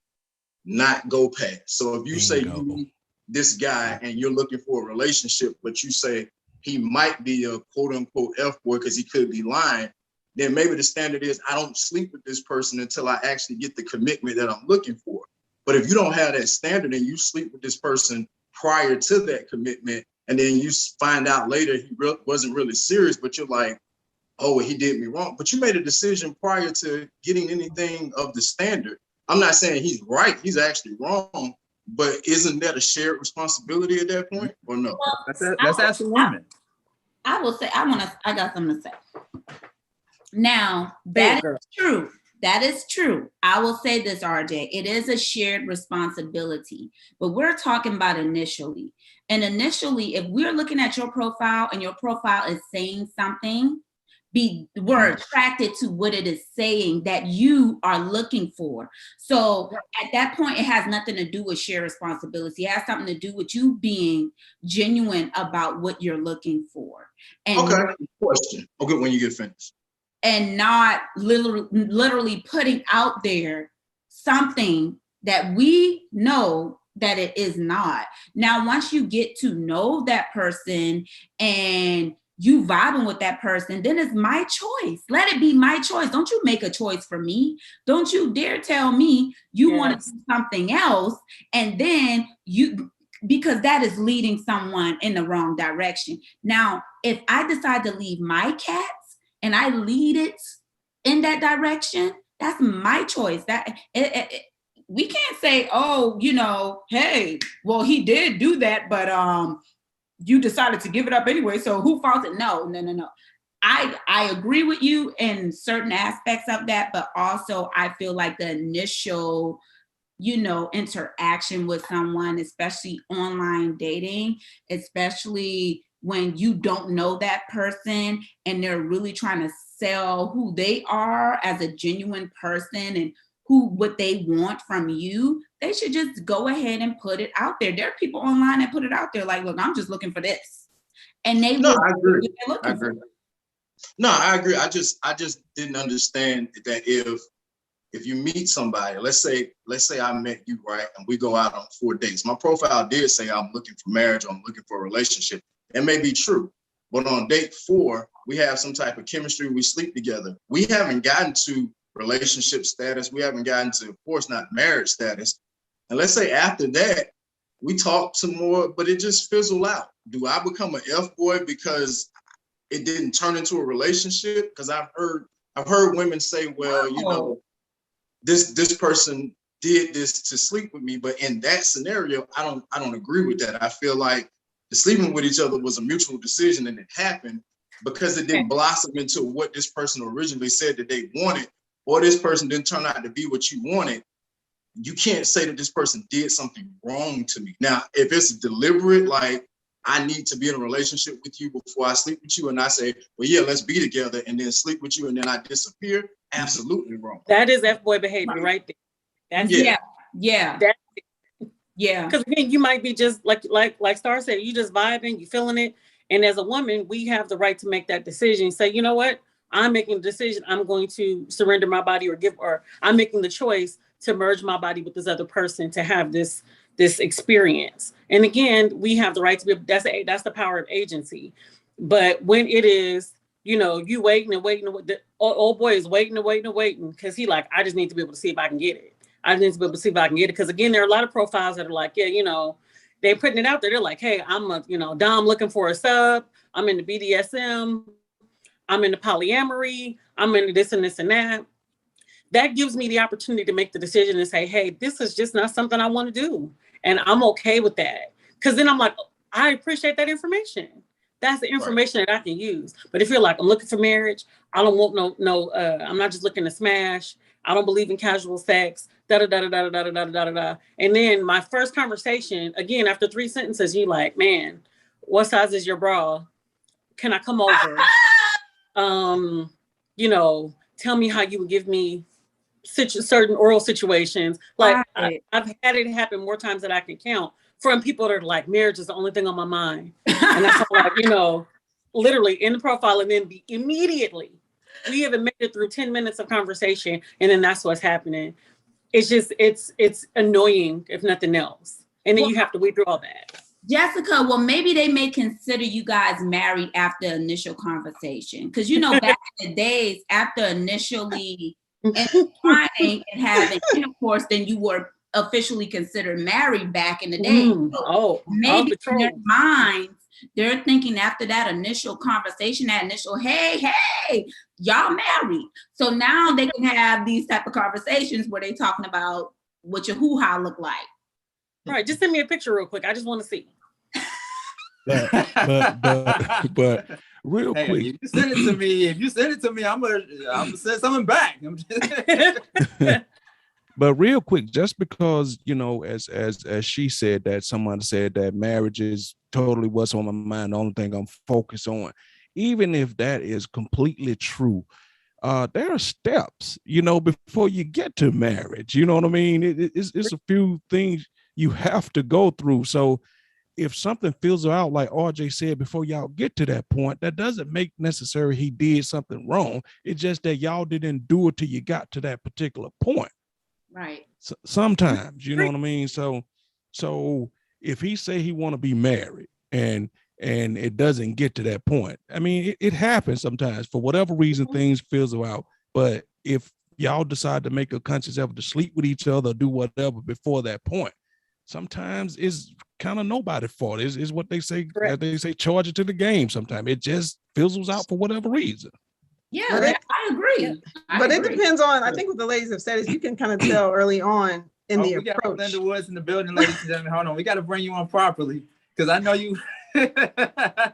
not go past? So if you say you meet this guy and you're looking for a relationship, but you say he might be a quote unquote F-boy because he could be lying, then maybe the standard is I don't sleep with this person until I actually get the commitment that I'm looking for. But if you don't have that standard and you sleep with this person prior to that commitment, and then you find out later he wasn't really serious, but you're like, oh, he did me wrong. But you made a decision prior to getting anything of the standard. I'm not saying he's right, he's actually wrong, but isn't that a shared responsibility at that point or no? Well, let's ask the woman. I will say, I got something to say. Now, that is true. That is true. I will say this, RJ, it is a shared responsibility, but we're talking about initially. And initially, if we're looking at your profile and your profile is saying something, we're attracted to what it is saying that you are looking for. So at that point, it has nothing to do with shared responsibility. It has something to do with you being genuine about what you're looking for. And question. Okay, when you get finished. And not literally putting out there something that we know that it is not. Now, once you get to know that person and you vibing with that person, then it's my choice. Let it be my choice. Don't you make a choice for me. Don't you dare tell me you want to do something else. And then because that is leading someone in the wrong direction. Now, if I decide to leave my cats and I lead it in that direction, that's my choice. We can't say, oh, hey, well, he did do that, but you decided to give it up anyway, so who faults it? No. I agree with you in certain aspects of that, but also I feel like the initial, interaction with someone, especially online dating, especially when you don't know that person and they're really trying to sell who they are as a genuine person and what they want from you, they should just go ahead and put it out there. There are people online that put it out there like, look, I'm just looking for this. And they I agree. No, I agree. I just didn't understand that if you meet somebody, let's say I met you, right? And we go out on 4 dates. My profile did say I'm looking for marriage or I'm looking for a relationship. It may be true. But on date 4, we have some type of chemistry. We sleep together. We haven't gotten to relationship status. We haven't gotten to, of course, not marriage status. And let's say after that, we talk some more, but it just fizzle out. Do I become an F-boy because it didn't turn into a relationship? Because I've heard women say, well, this person did this to sleep with me. But in that scenario, I don't agree with that. I feel like the sleeping with each other was a mutual decision and it happened. because it didn't blossom into what this person originally said that they wanted, or this person didn't turn out to be what you wanted, you can't say that this person did something wrong to me. Now, if it's deliberate, like I need to be in a relationship with you before I sleep with you, and I say, well, yeah, let's be together, and then sleep with you, and then I disappear, absolutely wrong. That is F-boy behavior right there. That's Yeah. That's Yeah. Because again, you might be just like Star said, you just vibing, you feeling it. And as a woman, we have the right to make that decision. Say, you know what? I'm making a decision. I'm going to surrender my body or I'm making the choice to merge my body with this other person to have this experience. And again, we have the right to be, that's the power of agency. But when it is, you waiting and waiting, the old boy is waiting and waiting and waiting because he like, I just need to be able to see if I can get it. I just need to be able to see if I can get it. Because again, there are a lot of profiles that are like, yeah, they're putting it out there. They're like, hey, I'm a, Dom looking for a sub. I'm into BDSM. I'm into polyamory. I'm into this and this and that. That gives me the opportunity to make the decision and say, hey, this is just not something I want to do. And I'm okay with that. Because then I'm like, I appreciate that information. That's the information that I can use. But if you're like, I'm looking for marriage, I don't want I'm not just looking to smash. I don't believe in casual sex, da da da da da da da da da da. And then my first conversation, again, after 3 sentences, you like, man, what size is your bra? Can I come over? Tell me how you would give me certain oral situations. Like I've had it happen more times than I can count from people that are like, marriage is the only thing on my mind. And that's like, literally in the profile, and then immediately we haven't made it through 10 minutes of conversation, and then that's what's happening. It's just it's annoying if nothing else, and then you have to wait through all that. Jessica, well, maybe they may consider you guys married after initial conversation, because back in the days, after initially entwining and having intercourse, then you were officially considered married back in the day. So maybe in their minds, they're thinking after that initial conversation, that initial, hey, y'all married. So now they can have these type of conversations where they're talking about what your hoo-ha look like. Right, just send me a picture real quick. I just want to see. But real quick, if you send it to me, I'm gonna send something back. But real quick, just because as she said that someone said that marriage is totally what's on my mind, the only thing I'm focused on, even if that is completely true, there are steps, before you get to marriage. You know what I mean? It's a few things you have to go through. So if something fizzles out, like RJ said, before y'all get to that point, that doesn't make necessary he did something wrong. It's just that y'all didn't do it till you got to that particular point. Right. So, sometimes, you know what I mean? So if he say he want to be married and it doesn't get to that point, I mean, it happens sometimes for whatever reason, things fizzle out. But if y'all decide to make a conscious effort to sleep with each other, do whatever before that point, sometimes it's kind of nobody's fault. Is what they say. They say charge it to the game. Sometimes it just fizzles out for whatever reason. Yeah, I agree. But it depends on, I think what the ladies have said is you can kind of tell early on in the approach. We got Linda Woods in the building, ladies and gentlemen. Hold on, we got to bring you on properly because I know you. I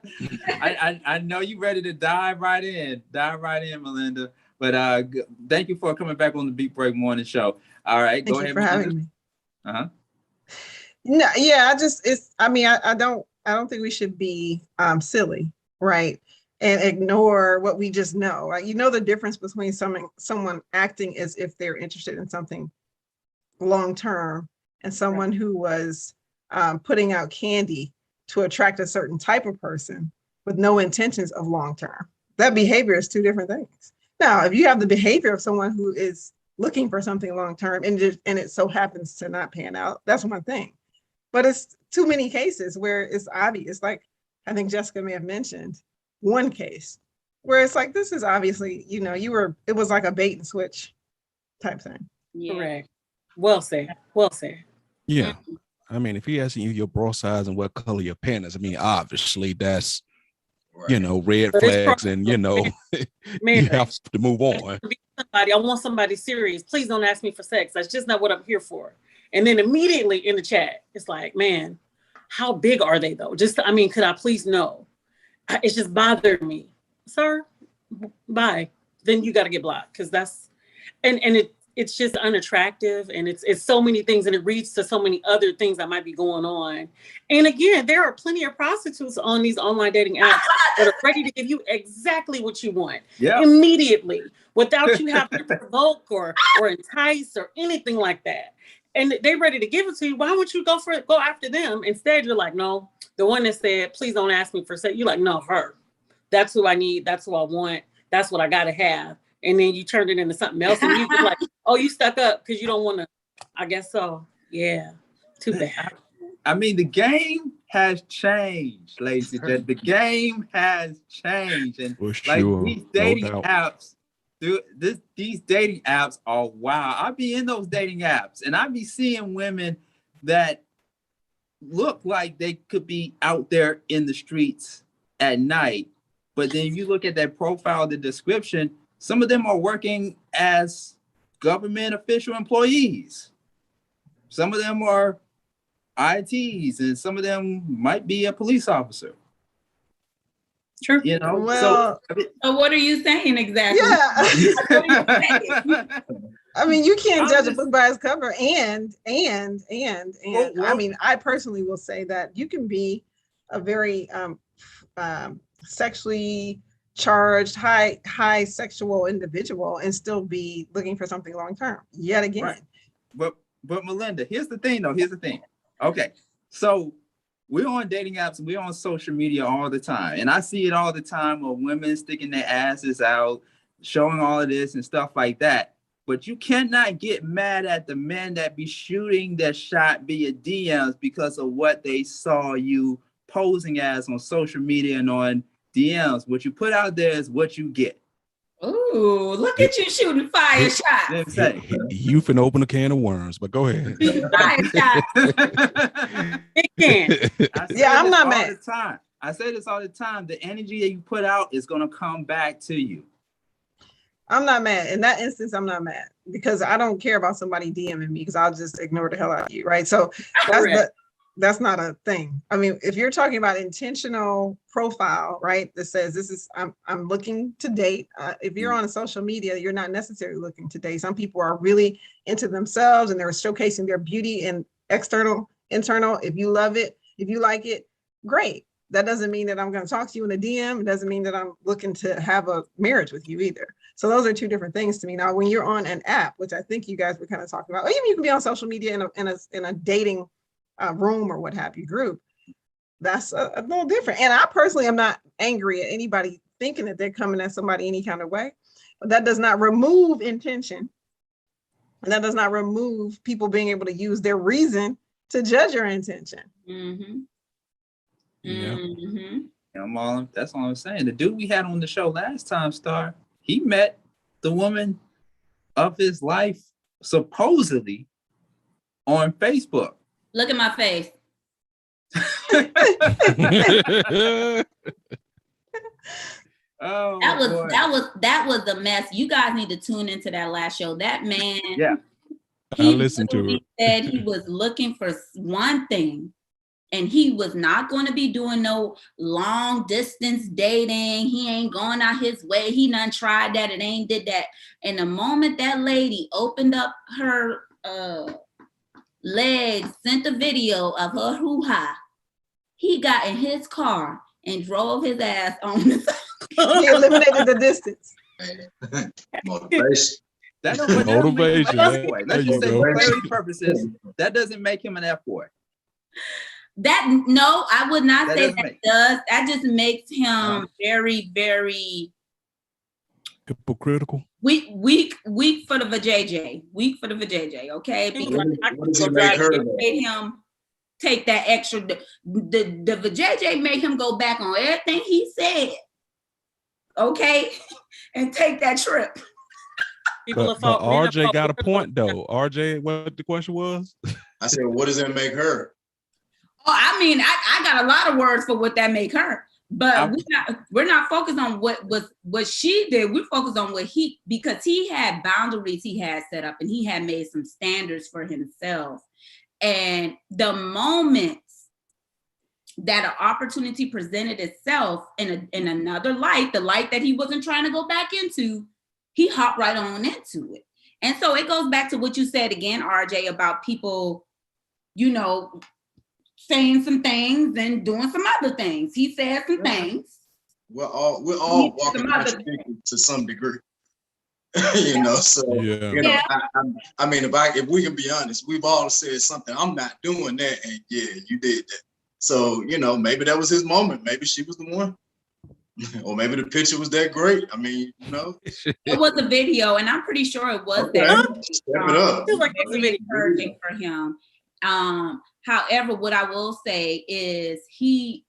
know you ready to dive right in, Melinda. But thank you for coming back on the Beat Break Morning Show. All right, go ahead. Thank you for having me. No, yeah, I don't think we should be silly, right? And ignore what we just know. Like, the difference between someone acting as if they're interested in something long-term and someone who was putting out candy to attract a certain type of person with no intentions of long-term. That behavior is 2 different things. Now, if you have the behavior of someone who is looking for something long-term and it so happens to not pan out, that's one thing. But it's too many cases where it's obvious. Like I think Jessica may have mentioned one case where it's like, this is obviously, it was like a bait and switch type thing. Yeah. Correct. Well said. Yeah. I mean, if he asking you your bra size and what color your pants is, I mean, obviously that's, red flags and, you have to move on. I want somebody serious. Please don't ask me for sex. That's just not what I'm here for. And then immediately in the chat, it's like, man, how big are they though? Could I please know? It's just bothered me. sir, bye. Then you got to get blocked because that's and it's just unattractive and it's so many things and it leads to so many other things that might be going on. And again, there are plenty of prostitutes on these online dating apps that are ready to give you exactly what you want immediately without you having to provoke or entice or anything like that. And they're ready to give it to you. Why would you go after them? Instead, you're like, no, the one that said, please don't ask me for sex. You're like, no, her. That's who I need. That's who I want. That's what I got to have. And then you turned it into something else. And you just like, oh, you stuck up because you don't want to. I guess so. Yeah. Too bad. I mean, the game has changed, ladies and gentlemen. The game has changed. And For like sure, these dating no doubt. apps, these dating apps are wild. I be in those dating apps and I be seeing women that look like they could be out there in the streets at night. But then if you look at that profile, the description, some of them are working as government official employees. Some of them are ITs, and some of them might be a police officer. True. You know, Well, So what are you saying exactly? yeah. I mean, you can't I'm judge a just- book by its cover. And Well, I mean, I personally will say that you can be a very sexually charged, high sexual individual and still be looking for something long term. Yet again. Right. But Melinda, here's the thing though. Here's the thing. Okay, so we're on dating apps and we're on social media all the time, and I see it all the time with women sticking their asses out, showing all of this and stuff like that. But you cannot get mad at the men that be shooting their shot via DMs because of what they saw you posing as on social media and on DMs. What you put out there is what you get. Ooh, look at you shooting fire You know shots. what I'm saying? You finna open a can of worms, but go ahead. Shooting fire shots. It can. I say Yeah, I'm this not all mad. the time. I say this all the time. The energy that you put out is gonna come back to you. I'm not mad. In that instance, I'm not mad because I don't care about somebody DMing me because I'll just ignore the hell out of you, right? So that's not a thing. I mean, if you're talking about intentional profile, right, that says this is I'm looking to date. If you're on a social media, you're not necessarily looking to date. Some people are really into themselves and they're showcasing their beauty and external, internal. If you love it, if you like it, great. That doesn't mean that I'm going to talk to you in a DM. It doesn't mean that I'm looking to have a marriage with you either. So those are two different things to me. Now, when you're on an app, which I think you guys were kind of talking about, or even you can be on social media in a dating room or what have you group, that's a little different. And I personally am not angry at anybody thinking that they're coming at somebody any kind of way. But that does not remove intention. And that does not remove people being able to use their reason to judge your intention. Mm-hmm. Yeah. Mm-hmm. That's all I'm saying. The dude we had on the show last time, Star, he met the woman of his life supposedly on Facebook. Look at my face. Oh, that was a mess. You guys need to tune into that last show. That man, yeah. I listened to it. He said he was looking for one thing, and he was not going to be doing no long distance dating. He ain't going out his way. He done tried that and ain't did that. And the moment that lady opened up her legs, sent a video of her hoo-ha, he got in his car and drove his ass on the side. He eliminated the distance. Motivation. That don't make him an Motivation. F-boy. There Let's you just say go. for clarity purposes, that doesn't make him an F-boy. No, I would not That say doesn't that make- does. That just makes him very, very Hypocritical. weak for the vajayjay. Weak for the vajayjay, okay? Because What does he make her? it made him take that extra. The vajayjay made him go back on everything he said, okay, and take that trip. People But RJ got a point though. RJ, what the question was? I said, what does it make her? Oh, I mean, I got a lot of words for what that make her, but we're not focused on what she did. We focus on what because he had boundaries he had set up and he had made some standards for himself. And the moment that an opportunity presented itself in another light, the light that he wasn't trying to go back into, he hopped right on into it. And so it goes back to what you said again, RJ, about people, you know, saying some things and doing some other things. He said some things. We're all walking contradictory to some degree. You know, so you know, I mean, if we can be honest, we've all said something. I'm not doing that, and yeah, you did that. So you know, maybe that was his moment. Maybe she was the one, or maybe the picture was that great. I mean, you know, it was a video, and I'm pretty sure it was okay. that. Step it up. Feels like it's Very encouraging for him. However, what I will say is he,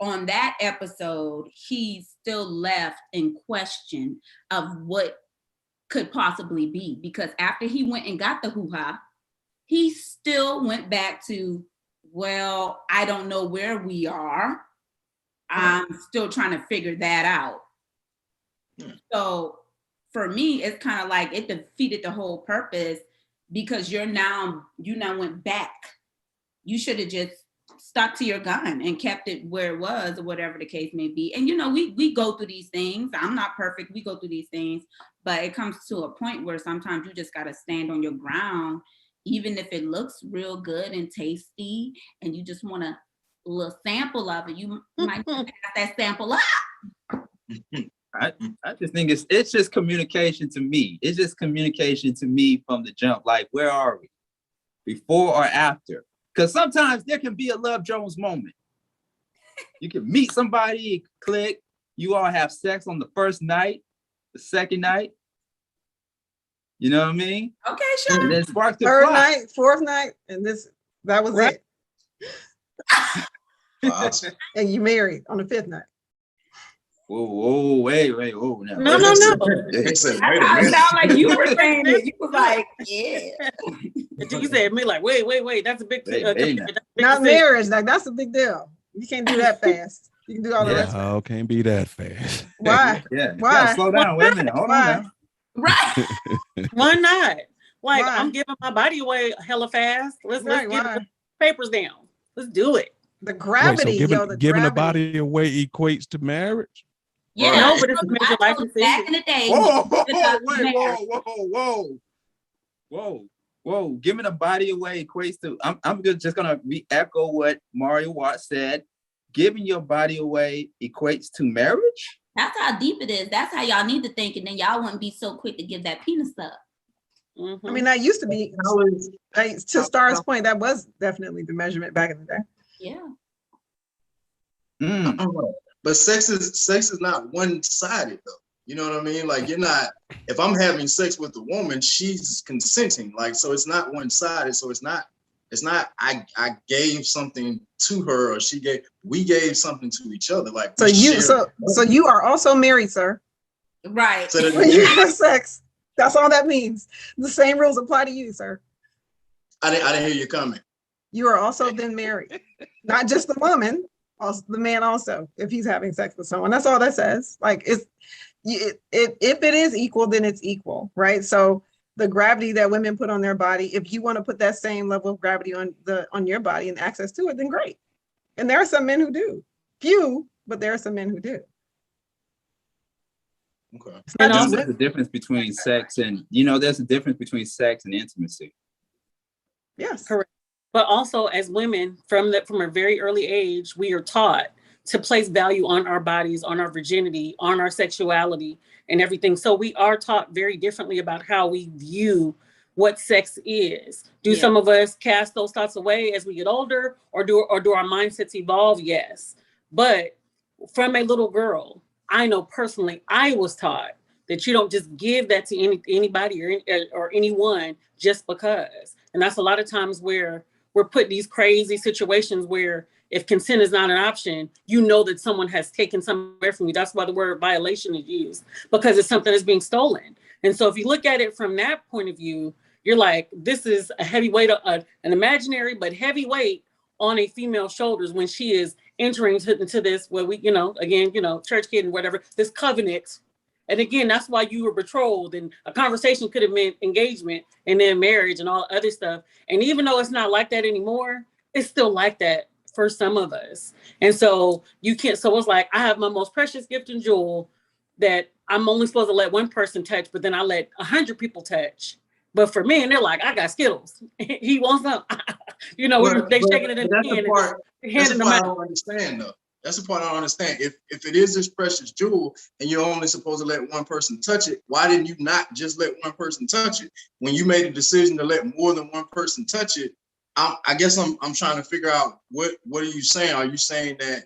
on that episode, he still left in question of what could possibly be, because after he went and got the hoo-ha, he still went back to, well, I don't know where we are. I'm still trying to figure that out. So for me, it's kind of like it defeated the whole purpose, because you now went back. You should have just stuck to your gun and kept it where it was, or whatever the case may be. And you know, we go through these things. I'm not perfect. We go through these things, but it comes to a point where sometimes you just got to stand on your ground, even if it looks real good and tasty, and you just want a little sample of it. You might pass that sample up. I just think it's just communication to me. It's just communication to me from the jump. Like, where are we? Before or after? Because sometimes there can be a Love Jones moment. You can meet somebody, click, you all have sex on the first night, the second night. You know what I mean? Okay, sure. And then sparks the Third fly. night, fourth night, and that was Right. it. Awesome. And you married on the fifth night. Whoa, wait, whoa. No. He said, That's wait a how it minute. sounded like you were saying it. You was like, yeah. You said me like, wait, that's a big Wait, commitment. That's a big Not decision. marriage, like that's a big deal. You can't do that fast. You can do all the rest. Oh, can't be that fast. Why? Yeah, Why? gotta slow down. Wait a minute. Hold Why? on now. Right. Why not? Like, Why? I'm giving my body away hella fast. Let's Right, get why? the papers down. Let's do it. The Wait, gravity, so yo, the giving a gravity. body away equates to marriage? Yeah. No, but it's a major I life told you back decision. in the day. Whoa, marriage. whoa. Giving a body away equates to, I'm just gonna re-echo what Mario Watts said. Giving your body away equates to marriage? That's how deep it is. That's how y'all need to think, and then y'all wouldn't be so quick to give that penis up. Mhm. I mean, that used to be, to Star's point, that was definitely the measurement back in the day. Yeah. But sex is not one-sided though. You know what I mean? Like, you're not, if I'm having sex with a woman, she's consenting. Like, so it's not one-sided. So it's not I gave something to her, or we gave something to each other. Like, So you are also married, sir. Right. So When you have sex, that's all that means. The same rules apply to you, sir. I didn't hear your comment. You are also then married, not just the woman, also the man also, if he's having sex with someone. That's all that says. Like, if it is equal, then it's equal, right? So the gravity that women put on their body, if you want to put that same level of gravity on your body and access to it, then great. And there are some men who do. Few, but there are some men who do. Okay. It's not just There's a difference between sex and, there's a difference between sex and intimacy. yes. Correct. But also, as women, from a very early age, we are taught to place value on our bodies, on our virginity, on our sexuality, and everything. So we are taught very differently about how we view what sex is. Do some of us cast those thoughts away as we get older, or do our mindsets evolve? Yes. But from a little girl, I know personally, I was taught that you don't just give that to anybody or anyone just because. And that's a lot of times where we're put in these crazy situations where if consent is not an option, you know that someone has taken something away from you. That's why the word violation is used, because it's something that's being stolen. And so if you look at it from that point of view, you're like, this is a heavy weight, an imaginary but heavy weight on a female's shoulders when she is entering into this, where we, again, church kid and whatever, this covenant. And again, that's why you were betrothed, and a conversation could have meant engagement and then marriage and all other stuff. And even though it's not like that anymore, it's still like that for some of us. And so you can't, so it's like, I have my most precious gift and jewel that I'm only supposed to let one person touch, but then I let 100 people touch. But for men, they're like, I got Skittles. He wants some. You know, they shaking it in the hand and handing them I out. don't understand though. That's the part I don't understand. If it is this precious jewel and you're only supposed to let one person touch it, why didn't you not just let one person touch it? When you made a decision to let more than one person touch it, I guess I'm trying to figure out what are you saying? Are you saying that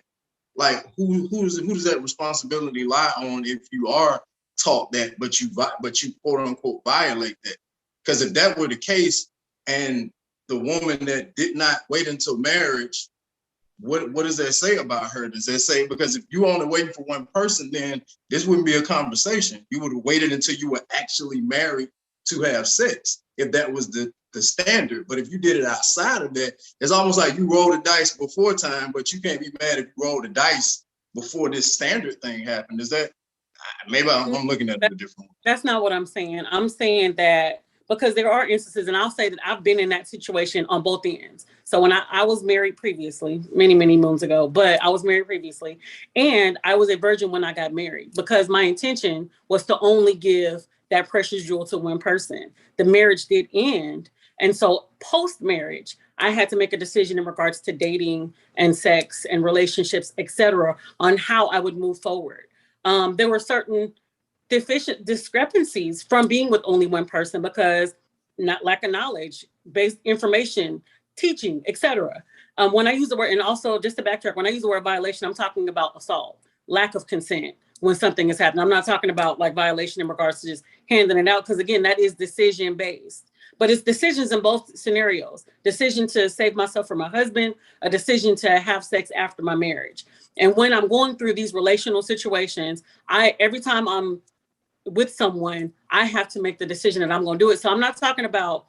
like who does that responsibility lie on if you are taught that, but you quote unquote violate that? Because if that were the case, and the woman that did not wait until marriage, what does that say about her? Does that say, because if you only waiting for one person, then this wouldn't be a conversation. You would have waited until you were actually married to have sex, if that was the standard. But if you did it outside of that, it's almost like you rolled the dice before time, but you can't be mad if you rolled the dice before this standard thing happened. Is that, maybe I'm looking at it a different way. That's not what I'm saying. I'm saying that because there are instances, and I'll say that I've been in that situation on both ends. So when I was married previously, many, many moons ago, but I was married previously, and I was a virgin when I got married because my intention was to only give that precious jewel to one person. The marriage did end. And so post-marriage, I had to make a decision in regards to dating and sex and relationships, et cetera, on how I would move forward. There were certain deficient discrepancies from being with only one person because not lack of knowledge, based information, teaching, etc. When I use the word, and also just to backtrack, when I use the word violation, I'm talking about assault, lack of consent when something is happening. I'm not talking about like violation in regards to just handing it out, because again, that is decision based. But it's decisions in both scenarios. Decision to save myself from my husband, a decision to have sex after my marriage. And when I'm going through these relational situations, every time I'm with someone, I have to make the decision that I'm going to do it. So I'm not talking about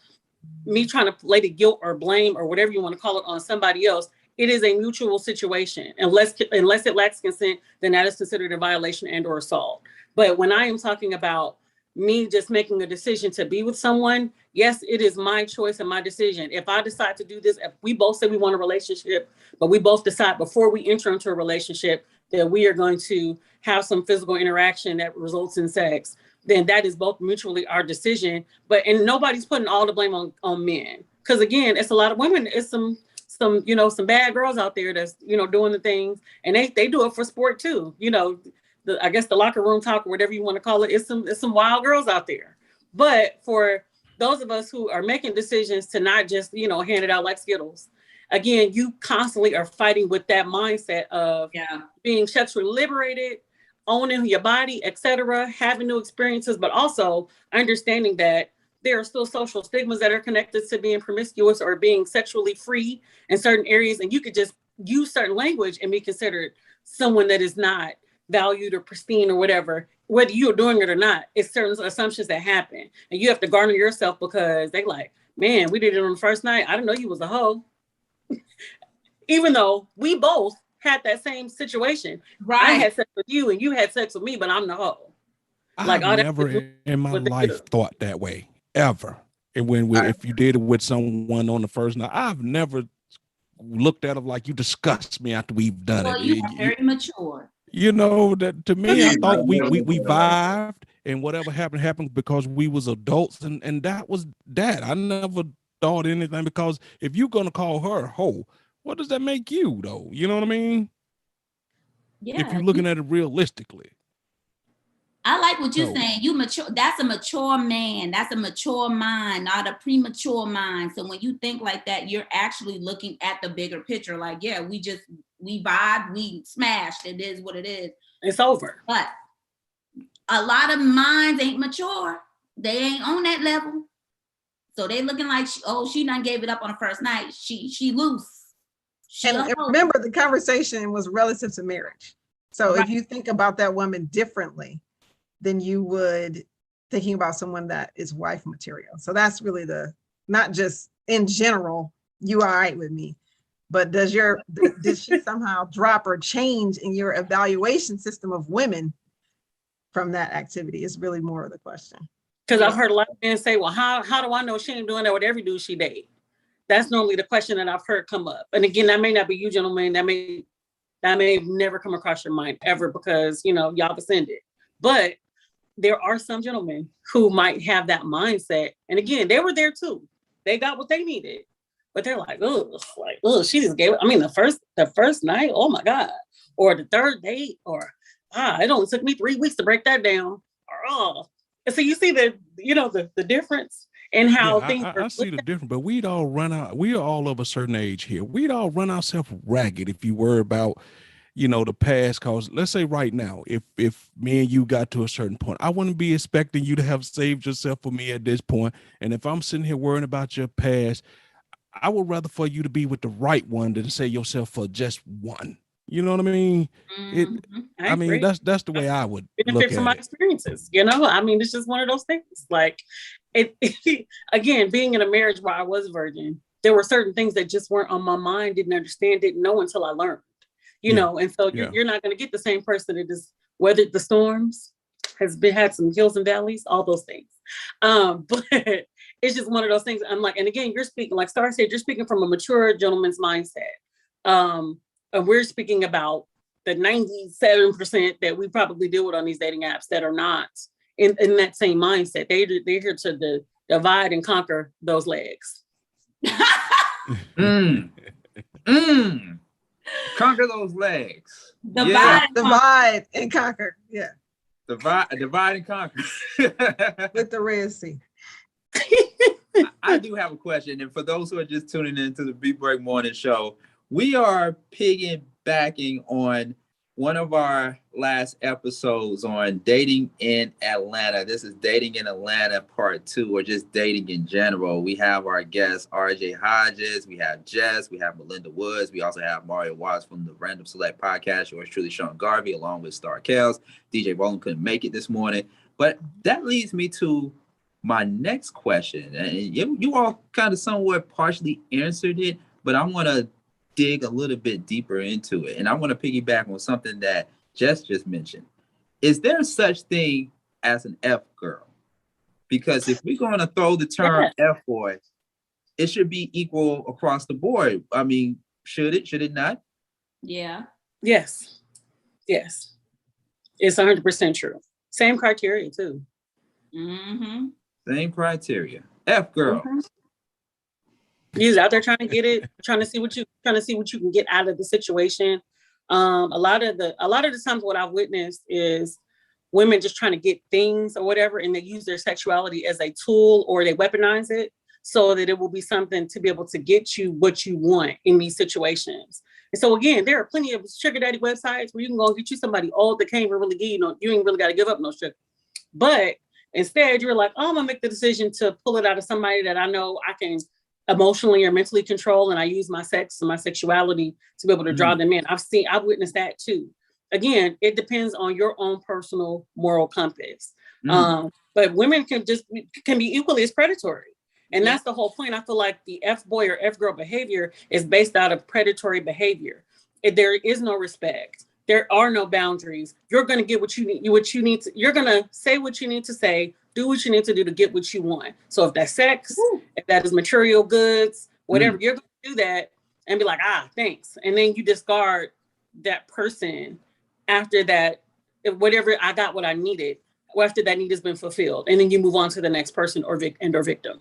me trying to lay the guilt or blame or whatever you want to call it on somebody else. It is a mutual situation. Unless it lacks consent, then that is considered a violation and or assault. But when I am talking about me just making a decision to be with someone, yes, it is my choice and my decision. If I decide to do this, if we both say we want a relationship, but we both decide before we enter into a relationship that we are going to have some physical interaction that results in sex, then that is both mutually our decision. And nobody's putting all the blame on men. Because again, it's a lot of women, it's some bad girls out there that's, doing the things, and they do it for sport too. I guess the locker room talk or whatever you want to call it, it's some wild girls out there. But for those of us who are making decisions to not just, hand it out like Skittles, again, you constantly are fighting with that mindset of being sexually liberated, owning your body, etc., having new experiences, but also understanding that there are still social stigmas that are connected to being promiscuous or being sexually free in certain areas. And you could just use certain language and be considered someone that is not valued or pristine or whatever, whether you're doing it or not. It's certain assumptions that happen. And you have to garner yourself because they like, man, we did it on the first night. I didn't know you was a hoe. Even though we both had that same situation. Right. I had sex with you and you had sex with me, but I'm the hoe. I've never in my life thought that way, ever. And if you did it with someone on the first night, I've never looked at them like you disgust me after we've done it. You are very mature. That to me, I thought we vibed, and whatever happened because we was adults, and that was that. I never thought anything, because if you're gonna call her a hoe, what does that make you though? You know what I mean? Yeah. If you're looking at it realistically. I like what you're saying. You mature. That's a mature man. That's a mature mind, not a premature mind. So when you think like that, you're actually looking at the bigger picture. Like, yeah, we vibed, we smashed. It is what it is. It's over. But a lot of minds ain't mature. They ain't on that level. So they looking like, she done gave it up on the first night. She loose. And remember, the conversation was relative to marriage. So if you think about that woman differently than you would thinking about someone that is wife material. So that's really not just in general, you all right with me, but did she somehow drop or change in your evaluation system of women from that activity is really more of the question. Because I've heard a lot of men say, well, how do I know she ain't doing that with every dude she date? That's normally the question that I've heard come up. And again, that may not be you, gentlemen. That may have never come across your mind ever because, you know, y'all ascended. But there are some gentlemen who might have that mindset. And again, they were there too. They got what they needed. But they're like, oh, she just gave it. I mean, the first night, oh my God. Or the third date, or it only took me 3 weeks to break that down. Or and so you see the difference in how things I see the difference, but we'd all run out. We are all of a certain age here. We'd all run ourselves ragged if you worry about, you know, the past. Cause let's say right now, if me and you got to a certain point, I wouldn't be expecting you to have saved yourself for me at this point. And if I'm sitting here worrying about your past, I would rather for you to be with the right one than save yourself for just one. You know what I mean? I mean, that's the way I would benefit from my experiences. You know, I mean, it's just one of those things. Like, again, being in a marriage where I was a virgin, there were certain things that just weren't on my mind, didn't understand, didn't know until I learned. You know, and so you're not going to get the same person that has weathered the storms, had some hills and valleys, all those things. But it's just one of those things. I'm like, and again, you're speaking, like Star said, you're speaking from a mature gentleman's mindset. And we're speaking about the 97% that we probably deal with on these dating apps that are not in that same mindset. They're here to divide and conquer those legs. Conquer those legs. Divide and conquer. Yeah. Divide and conquer. With the Red Sea. I do have a question. And for those who are just tuning into the Beat Break Morning Show, we are piggybacking on one of our last episodes on dating in Atlanta. This is Dating in Atlanta Part 2, or just dating in general. We have our guests, RJ Hodges, we have Jess, we have Melinda Woods, we also have Mario Watts from the Random Select Podcast, yours truly, Sean Garvey, along with Star Kells. DJ Roland couldn't make it this morning. But that leads me to my next question. And you all kind of somewhat partially answered it, but I want to dig a little bit deeper into it. And I want to piggyback on something that Jess just mentioned. Is there such thing as an F girl? Because if we're going to throw the term F boy, it should be equal across the board. I mean, should it not? Yeah. Yes. It's 100% true. Same criteria too. Same criteria. F girl. You're out there trying to get it, trying to see what you can get out of the situation. A lot of the times what I've witnessed is women just trying to get things or whatever, and they use their sexuality as a tool, or they weaponize it so that it will be something to be able to get you what you want in these situations. And so again, there are plenty of sugar daddy websites where you can go and get you somebody old that can't even really give you, you ain't really got to give up no sugar. But instead you're like, oh, I'm gonna make the decision to pull it out of somebody that I know I can emotionally or mentally control, and I use my sex and my sexuality to be able to draw them in. I've witnessed that too. Again, it depends on your own personal moral compass. But women can be equally as predatory. And that's the whole point. I feel like the F boy or F girl behavior is based out of predatory behavior. There is no respect. There are no boundaries. You're going to get what you need to, you're going to say what you need to say, do what you need to do to get what you want. So if that's sex, if that is material goods, whatever, you're going to do that and be like, thanks. And then you discard that person after that, whatever, I got what I needed, or after that need has been fulfilled. And then you move on to the next person or victim.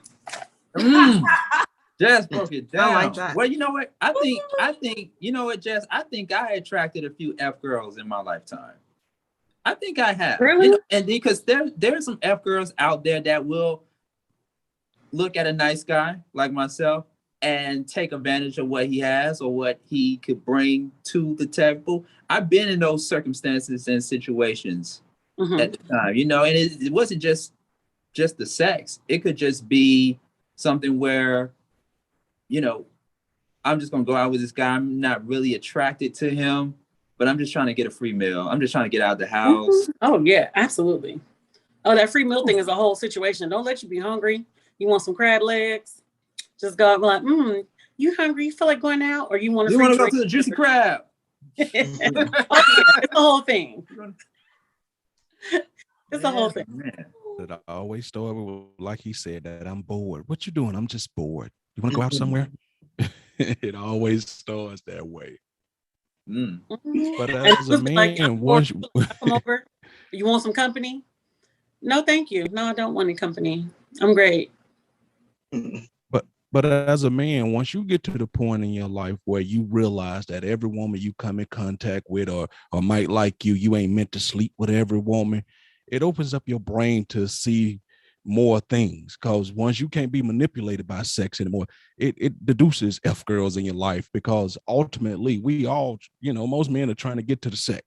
Jess broke it down. I like that. Well, you know what? I think, you know what, Jess? I think I attracted a few F girls in my lifetime. I think I have. Really? You know, and because there's some F girls out there that will look at a nice guy like myself and take advantage of what he has or what he could bring to the table. I've been in those circumstances and situations at the time, you know, and it wasn't just the sex. It could just be something where, you know, I'm just going to go out with this guy. I'm not really attracted to him, but I'm just trying to get a free meal. I'm just trying to get out of the house. Oh, yeah, absolutely. Oh, that free meal thing is a whole situation. Don't let you be hungry. You want some crab legs? Just go like, you hungry? You feel like going out? Or you want to go to the Juicy Crab? Oh, yeah, it's the whole thing. It's the whole thing. Man. it always start with, like he said, that I'm bored. What you doing? I'm just bored. You want to go out somewhere? It always starts that way. Mm. But And as a it's like, man, once I come over, you want some company? No, thank you. No, I don't want any company. I'm great. but as a man, once you get to the point in your life where you realize that every woman you come in contact with or might like you, you ain't meant to sleep with every woman, it opens up your brain to see more things. Because once you can't be manipulated by sex anymore, it deduces F girls in your life, because ultimately we all, most men are trying to get to the sex.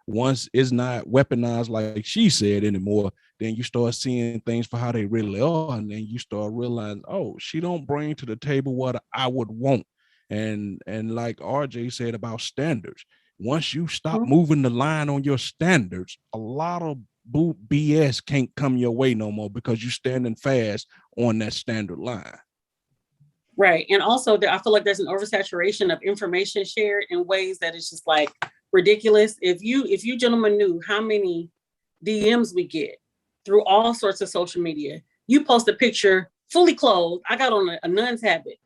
Once it's not weaponized, like she said, anymore, then you start seeing things for how they really are, and then you start realizing, oh, she don't bring to the table what I would want. And like RJ said about standards, once you stop moving the line on your standards, a lot of BS can't come your way no more, because you're standing fast on that standard line. Right. And also I feel like there's an oversaturation of information shared in ways that it's just like ridiculous. If you gentlemen knew how many DMs we get through all sorts of social media, you post a picture fully clothed. I got on a nun's habit,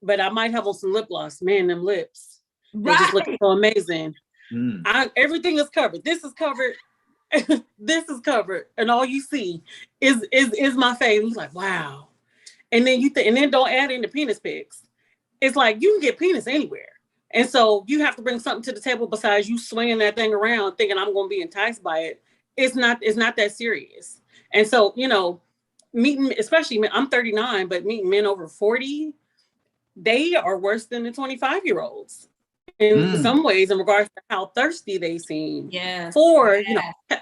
but I might have on some lip gloss. Man, them lips, they just look so amazing. Everything is covered. This is covered. This is covered, and all you see is my face. He's like, wow. And then and then don't add in the penis pics. It's like you can get penis anywhere, and so you have to bring something to the table besides you swinging that thing around, thinking I'm going to be enticed by it. It's not that serious. And so meeting, especially men, I'm 39, but meeting men over 40, they are worse than the 25-year-olds. In some ways, in regards to how thirsty they seem for,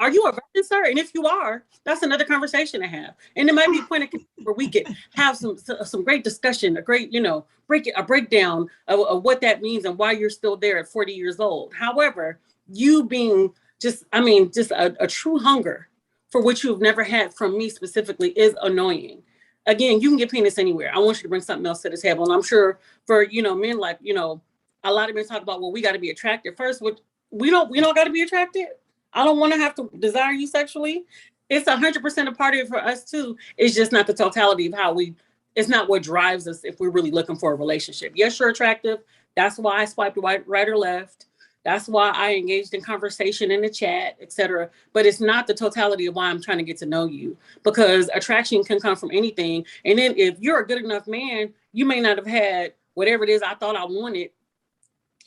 are you a virgin, sir? And if you are, that's another conversation to have. And there might be a point where we could have some great discussion, a great, a breakdown of what that means and why you're still there at 40 years old. However, you being just a true hunger for what you've never had from me specifically is annoying. Again, you can get penis anywhere. I want you to bring something else to the table. And I'm sure for, men like, a lot of men talk about, well, we got to be attracted first. We don't got to be attracted. I don't want to have to desire you sexually. It's 100% a part of it for us too. It's just not the totality of it's not what drives us if we're really looking for a relationship. Yes, you're attractive. That's why I swiped right or left. That's why I engaged in conversation in the chat, etc. But it's not the totality of why I'm trying to get to know you, because attraction can come from anything. And then if you're a good enough man, you may not have had whatever it is I thought I wanted,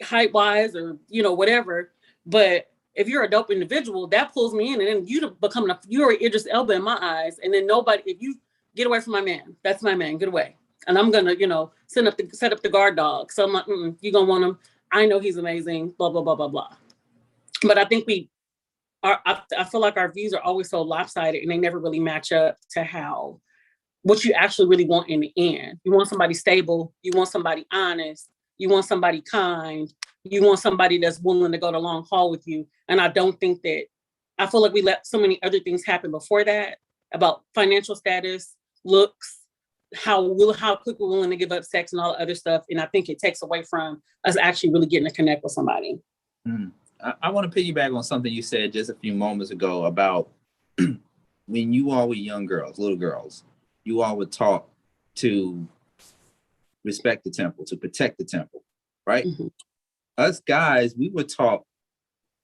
height wise or whatever, but if you're a dope individual, that pulls me in, and then you're Idris Elba in my eyes. And then if you get away from my man, that's my man, get away. And I'm gonna set up the guard dog. So I'm like, you gonna want him, I know he's amazing, blah blah blah blah blah. But I think I feel like our views are always so lopsided, and they never really match up to what you actually really want in the end. You want somebody stable, you want somebody honest, you want somebody kind, you want somebody that's willing to go the long haul with you. And I feel like we let so many other things happen before that, about financial status, looks, how quick we're willing to give up sex and all the other stuff. And I think it takes away from us actually really getting to connect with somebody. I want to piggyback on something you said just a few moments ago about when you all were young girls, little girls, you all were taught to respect the temple, to protect the temple, right? Us guys, we were taught,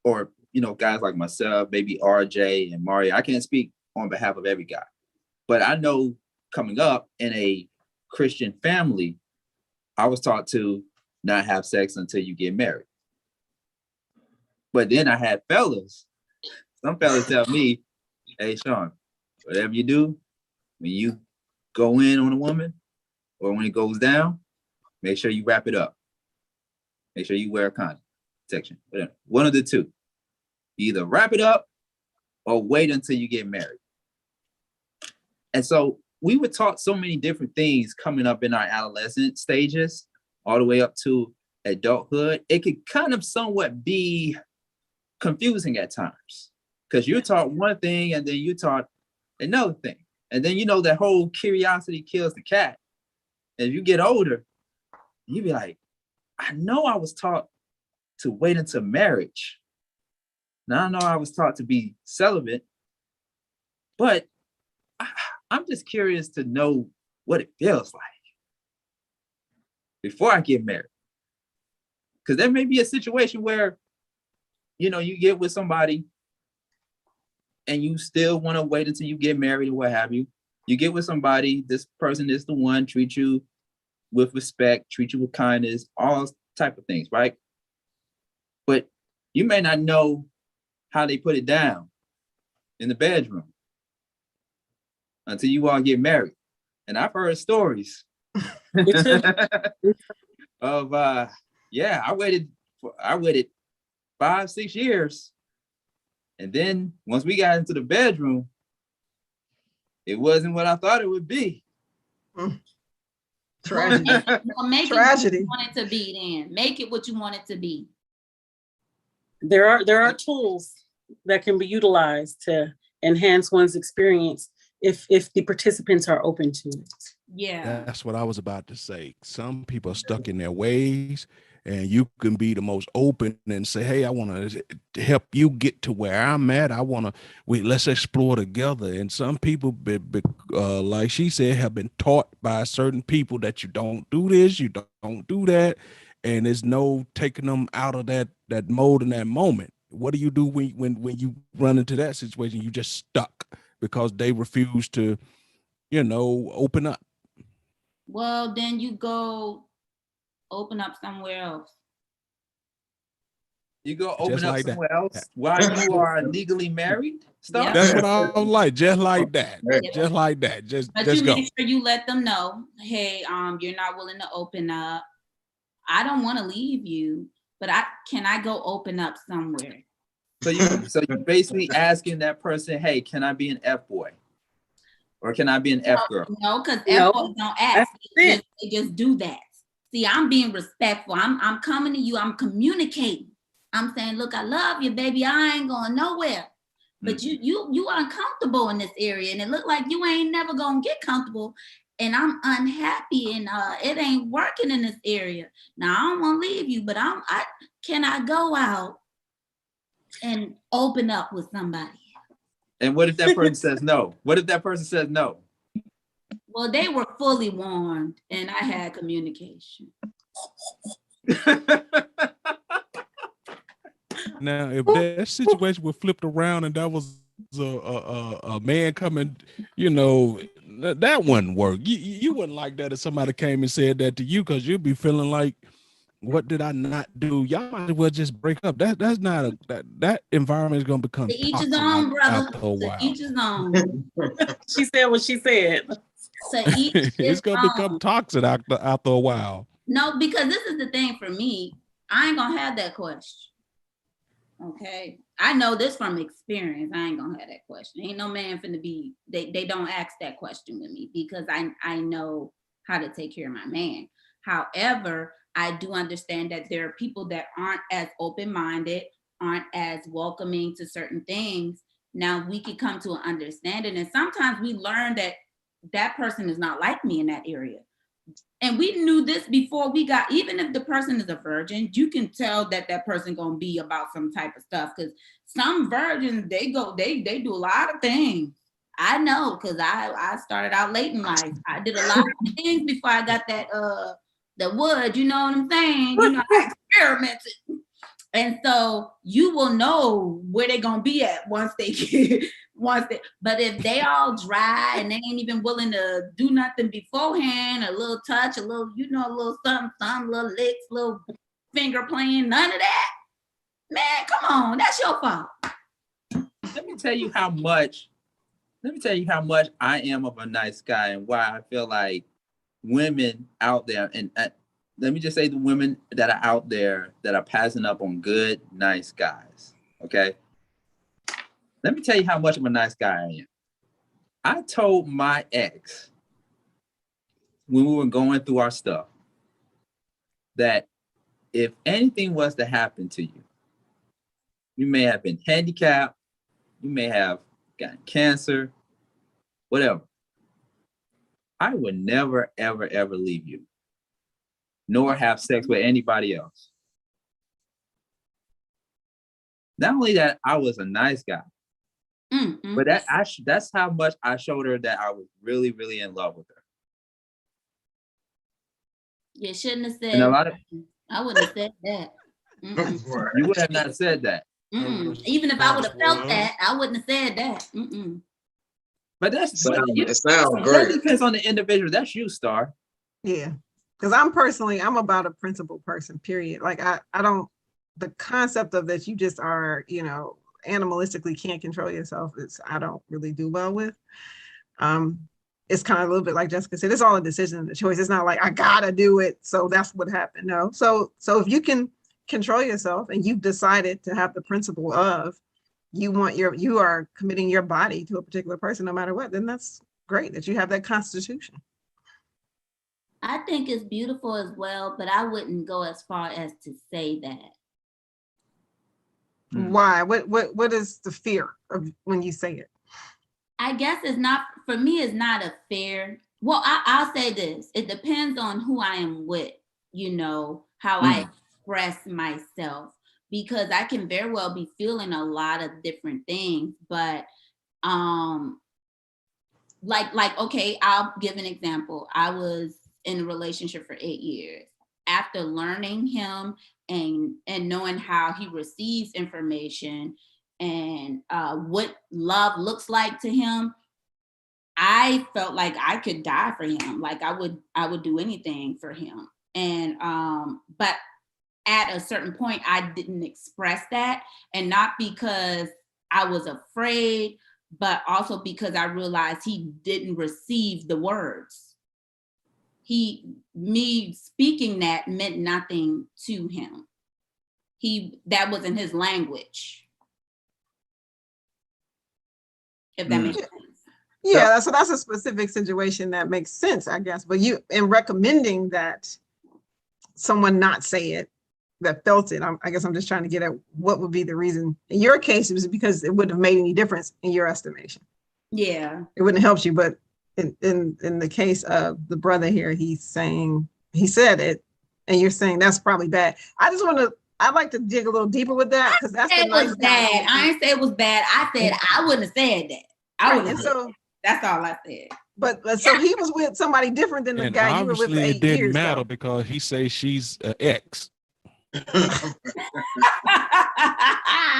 or guys like myself, maybe RJ and Mario, I can't speak on behalf of every guy, but I know coming up in a Christian family, I was taught to not have sex until you get married. But then I had some fellas tell me, hey Sean, whatever you do, when you go in on a woman, or when it goes down, make sure you wrap it up. Make sure you wear a condom, protection, whatever. One of the two. Either wrap it up or wait until you get married. And so we were taught so many different things coming up in our adolescent stages, all the way up to adulthood. It could kind of somewhat be confusing at times, because you're taught one thing and then you're taught another thing. And then that whole curiosity kills the cat. As you get older, you be like, I know I was taught to wait until marriage. Now I know I was taught to be celibate. But I'm just curious to know what it feels like before I get married. Because there may be a situation where, you know, you get with somebody and you still want to wait until you get married or what have you. You get with somebody, this person is the one, treat you with respect, treat you with kindness, all type of things, right? But you may not know how they put it down in the bedroom until you all get married. And I've heard stories of I waited 5-6 years. And then once we got into the bedroom, it wasn't what I thought it would be. Tragedy. Make Tragedy. it what you want it to be then. Make it what you want it to be. There are tools that can be utilized to enhance one's experience if the participants are open to it. Yeah. That's what I was about to say. Some people are stuck in their ways, and you can be the most open and say, hey, I want to help you get to where I'm at. Let's explore together. And some people, like she said, have been taught by certain people that you don't do this, you don't do that. And there's no taking them out of that mode in that moment. What do you do when you run into that situation? You just stuck because they refuse to, open up. Well, then you go open up somewhere else. You go open Just up like somewhere that. else while you are legally married. Stuff. Yeah. That's what I was like, just like that. Yeah. Just like that. Just But just you go. make sure you let them know, hey, you're not willing to open up. I don't want to leave you, but can I go open up somewhere? So you basically asking that person, hey, can I be an F boy? Or can I be an F girl? No, because No, F boys don't ask. that's it. They just do that. See, I'm being respectful. I'm coming to you. I'm communicating. I'm saying, look, I love you, baby. I ain't going nowhere. But you uncomfortable in this area, and it look like you ain't never gonna get comfortable. And I'm unhappy, and it ain't working in this area. Now I don't want to leave you, but can I go out and open up with somebody? And what if that person says no? What if that person says no? Well, they were fully warned, and I had communication. Now, if that situation was flipped around and that was a man coming, that wouldn't work. You wouldn't like that if somebody came and said that to you, because you'd be feeling like, what did I not do? Y'all might as well just break up. That's not that environment is gonna become To each his toxic own, brother. after a while. To each his own. She said what she said. To each his It's gonna own. become toxic after a while. No, because this is the thing for me. I ain't gonna have that question. Okay, I know this from experience. I ain't gonna have that question. Ain't no man finna be. They don't ask that question with me, because I know how to take care of my man. However, I do understand that there are people that aren't as open-minded, aren't as welcoming to certain things. Now we can come to an understanding, and sometimes we learn that person is not like me in that area. And we knew this before we got, even if the person is a virgin, you can tell that person gonna be about some type of stuff, because some virgins, they do a lot of things. I know, because I started out late in life. I did a lot of things before I got the wood, you know what I'm saying? I experimented. And so you will know where they're gonna be at once they but if they all dry and they ain't even willing to do nothing beforehand, a little touch, a little, a little something, little licks, little finger playing, none of that, man, come on, that's your fault. Let me tell you how much I am of a nice guy, and why I feel like women out there, and let me just say the women that are out there that are passing up on good, nice guys, okay? Let me tell you how much of a nice guy I am. I told my ex when we were going through our stuff that if anything was to happen to you, you may have been handicapped, you may have gotten cancer, whatever, I would never, ever, ever leave you, nor have sex with anybody else. Not only that, I was a nice guy. But that's how much I showed her that I was really, really in love with her. You shouldn't have said And a lot of I wouldn't have said that. you would have not said that. Even if I would have felt that, I wouldn't have said that. But It sounds that great. depends on the individual. That's you, Star. Yeah. Because I'm about a principled person, period. Like I don't, the concept of that you just are, animalistically can't control yourself I don't really do well with. It's kind of a little bit like Jessica said, it's all a decision and a choice. It's not like I gotta do it, so that's what happened. No. So if you can control yourself and you've decided to have the principle of you are committing your body to a particular person no matter what, then that's great that you have that constitution. I think it's beautiful as well, but I wouldn't go as far as to say that. Why? What is the fear of when you say it? I guess it's not, for me, it's not a fear. Well, I'll say this. It depends on who I am with, how I express myself, because I can very well be feeling a lot of different things, but okay, I'll give an example. I was in a relationship for 8 years. After learning him and knowing how he receives information and what love looks like to him, I felt like I could die for him. Like I would do anything for him. And but at a certain point, I didn't express that, and not because I was afraid, but also because I realized he didn't receive the words. Me speaking that meant nothing to him. That wasn't his language. If that makes sense. Yeah, so that's a specific situation that makes sense, I guess. But you, in recommending that someone not say it, that felt it, I guess I'm just trying to get at what would be the reason. In your case, it was because it wouldn't have made any difference in your estimation. Yeah. It wouldn't have helped you, but in the case of the brother here, he's saying, he said it, and you're saying that's probably bad. I'd like to dig a little deeper with that, because that's the nice guy. I didn't say it was bad. I said I wouldn't have said that. I wouldn't have said that. That's all I said. But so he was with somebody different than the guy you were with for 8 years. Obviously, it didn't matter because he says she's an ex.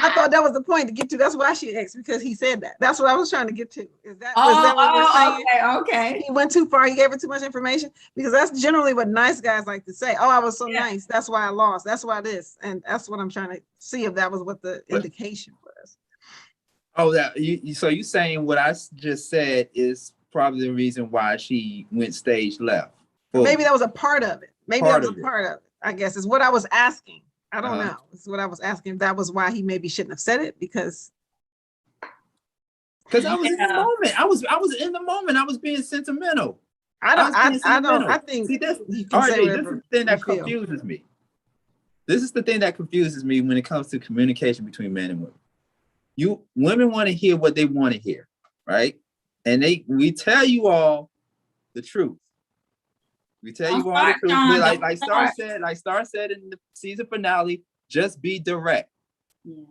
I thought that was the point to get to. That's why she ex, because he said that. That's what I was trying to get to. Is that what you're saying? Okay. He went too far. He gave her too much information, because that's generally what nice guys like to say. Oh, I was so nice. That's why I lost. That's why this. And that's what I'm trying to see if that was what the indication was. Oh, so you saying what I just said is probably the reason why she went stage left. Maybe that was a part of it. Maybe that was a part of it. I guess is what I was asking. I don't know. It's what I was asking. If that was why he maybe shouldn't have said it, because I was in the moment. I was in the moment. I was being sentimental. I think see, this is the thing that confuses me. This is the thing that confuses me when it comes to communication between men and women. Women want to hear what they want to hear, right? And we tell you all the truth. We tell you all the truth. Like Star said in the season finale, just be direct. Yeah.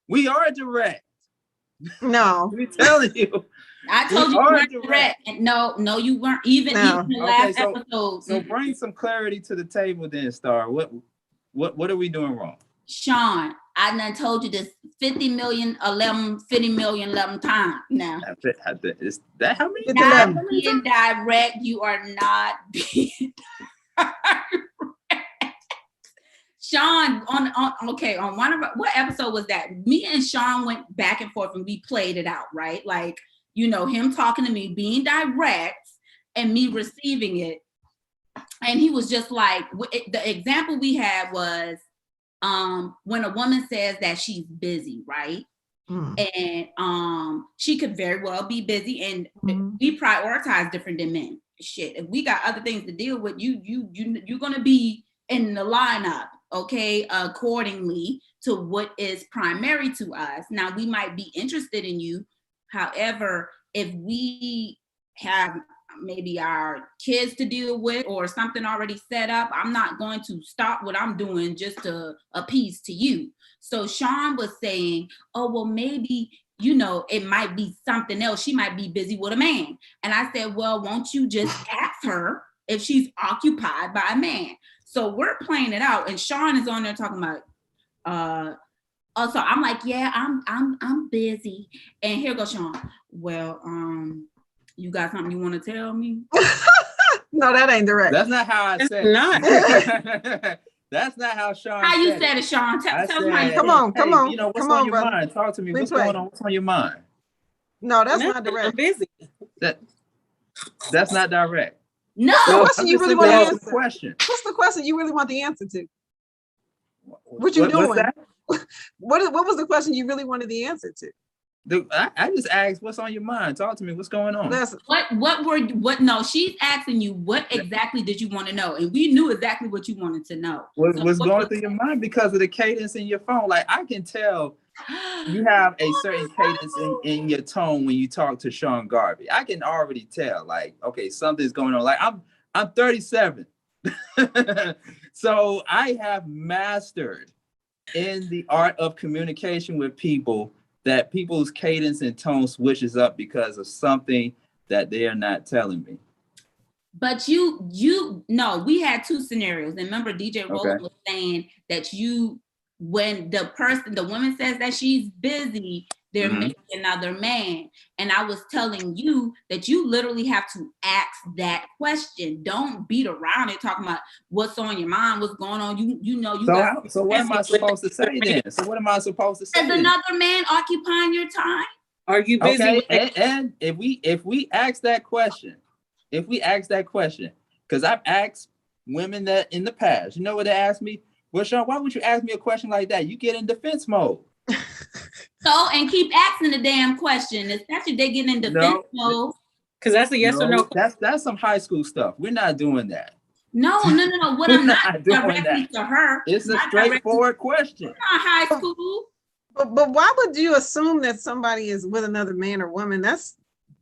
We are direct. No. We telling you. I told you weren't direct. And no, you weren't. Even in the last episode. So bring some clarity to the table then, Star. What are we doing wrong? Sean, I done told you this 50 million times now. Is that how many? Not being direct. You are not being direct. Sean, on one of what episode was that? Me and Sean went back and forth and we played it out, right? Like, him talking to me, being direct, and me receiving it. And he was just like, the example we had was, when a woman says that she's busy, right? And she could very well be busy, and we prioritize different than men. Shit, if we got other things to deal with, you're gonna be in the lineup, okay, accordingly to what is primary to us. Now, we might be interested in you. However, if we have maybe our kids to deal with or something already set up, I'm not going to stop what I'm doing just to appease to you. So Sean was saying, oh, well, maybe you know, it might be something else. She might be busy with a man. And I said, well, won't you just ask her if she's occupied by a man? So we're playing it out. And Sean is on there talking about, so I'm like, yeah, I'm busy. And here goes Sean. Well, you got something you want to tell me? No, that ain't direct. That's not how I said It's not. it. That's not how Sean How you said said it, Sean? Tell us how you said, said Come it. on, come on, you know, what's come on on, your brother. mind? Talk to me. Big What's play. going on? What's on your mind? No, that's not I'm direct. busy. That's not direct. No. What's the I'm question you just really simply want to asking answer? the question. What's the question you really want the answer to? What you What's doing? that? What was the question you really wanted the answer to? I just asked, what's on your mind? Talk to me. What's going on? That's No, she's asking you, what exactly did you want to know? And we knew exactly what you wanted to know. What's going through your mind because of the cadence in your phone? Like, I can tell you have a certain cadence in your tone when you talk to Sean Garvey. I can already tell, like, okay, something's going on. Like, I'm 37. So I have mastered in the art of communication with people that people's cadence and tone switches up because of something that they are not telling me. But no, we had two scenarios. And remember, DJ Roland was saying that when the woman says that she's busy, they're making another man. And I was telling you that you literally have to ask that question. Don't beat around it talking about what's on your mind, what's going on. So what am I supposed to say then? So what am I supposed to say? Is another man occupying your time? Are you busy? Okay, and if we ask that question, because I've asked women that in the past, you know what they asked me? Well, Sean, why would you ask me a question like that? You get in defense mode. So, and keep asking the damn question, especially if they get in defense mode. Because that's a yes or no. That's some high school stuff. We're not doing that. No. What I'm not directly to her. It's a straightforward question. Not high school. but why would you assume that somebody is with another man or woman? That's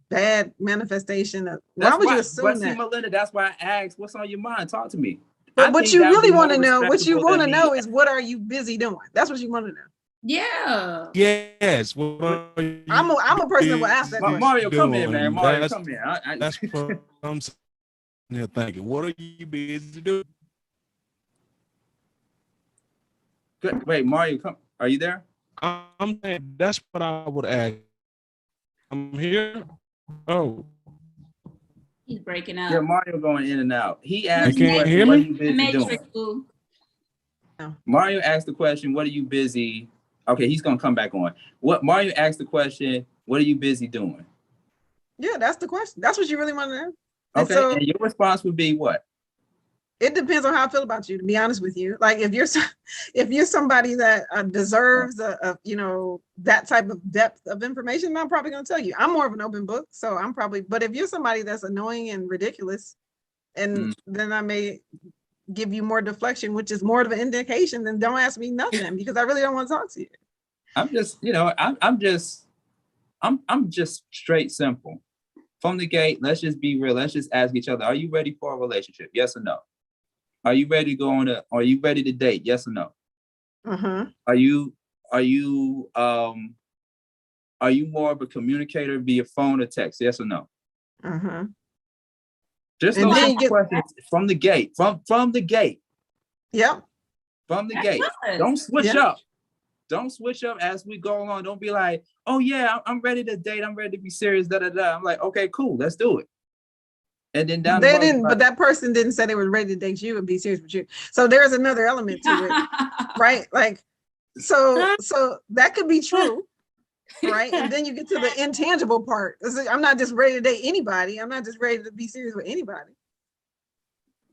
bad manifestation of. Why would you assume that? See, Melinda, that's why I asked, what's on your mind? Talk to me. But what you really want to know, is what are you busy doing? That's what you want to know. Yeah. Yes. I'm a person that will ask that question. Mario, come here, man. Mario, come here. That's what I'm sitting here thinking. What are you busy doing? Good. Wait, Mario, come. Are you there? I'm saying that's what I would ask. I'm here. Oh. He's breaking up. Yeah, Mario going in and out. He asked You can't hear me? what are you busy doing? Mario asked the question, what are you busy? Okay, he's gonna come back on. Mario asked the question, what are you busy doing? Yeah, that's the question. That's what you really want to know. Okay, and your response would be what? It depends on how I feel about you, to be honest with you. Like if you're somebody that deserves that type of depth of information, I'm probably going to tell you. I'm more of an open book, so I'm probably. But if you're somebody that's annoying and ridiculous, and then I may give you more deflection, which is more of an indication. Then don't ask me nothing because I really don't want to talk to you. I'm just straight simple. From the gate, let's just be real. Let's just ask each other, are you ready for a relationship? Yes or no? Are you ready to are you ready to date? Yes or no? Are you more of a communicator via phone or text? Yes or no? Just those questions from the gate. From the gate. Yep. From the gate. Don't switch up. Don't switch up as we go along. Don't be like, oh yeah, I'm ready to date. I'm ready to be serious. I'm like, okay, cool, let's do it. And then but that person didn't say they were ready to date you and be serious with you. So there's another element to it, right? Like, so that could be true, right? And then you get to the intangible part. I'm not just ready to date anybody. I'm not just ready to be serious with anybody.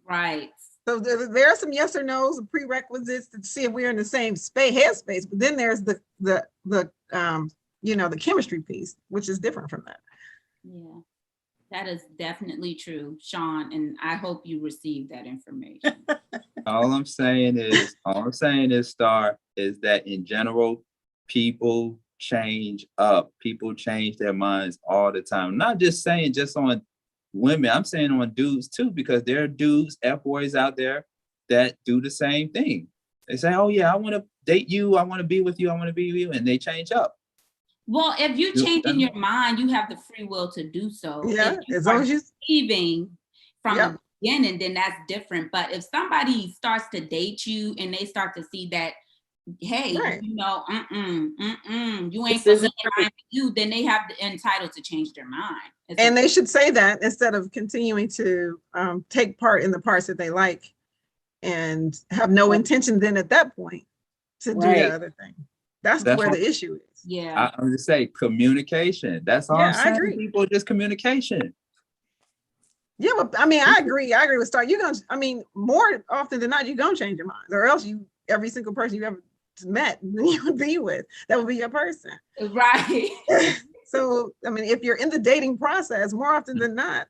Right. So there are some yes or no's and prerequisites to see if we're in the same headspace. But then there's the chemistry piece, which is different from that. Yeah, that is definitely true, Sean. And I hope you received that information. All I'm saying is, Star, is that in general, people change up. People change their minds all the time. I'm not just saying just on women, I'm saying on dudes too, because there are dudes, F-boys out there that do the same thing. They say, oh yeah, I want to date you, I want to be with you, I want to be with you, and they change up. Well, if you Do- change in your mind, you have the free will to do so. Yeah, If you as long are as you, leaving from Yep. the beginning, then that's different. But if somebody starts to date you and they start to see that, hey, Right. you know, you ain't This for isn't me, for I ain't for you, then they have the entitled to change their mind. It's and okay. they should say that instead of continuing to take part in the parts that they like and have no intention then at that point to do Right. the other thing. That's That's where what- the issue is. Yeah. I'm just saying communication. That's all Yeah, I'm I saying. agree. People, just communication. Yeah, but I mean, I agree with Star. You're gonna, I mean, more often than not, you're gonna change your mind, or else every single person you ever met, you would be with, that would be your person. Right. So, I mean, if you're in the dating process, more often than not,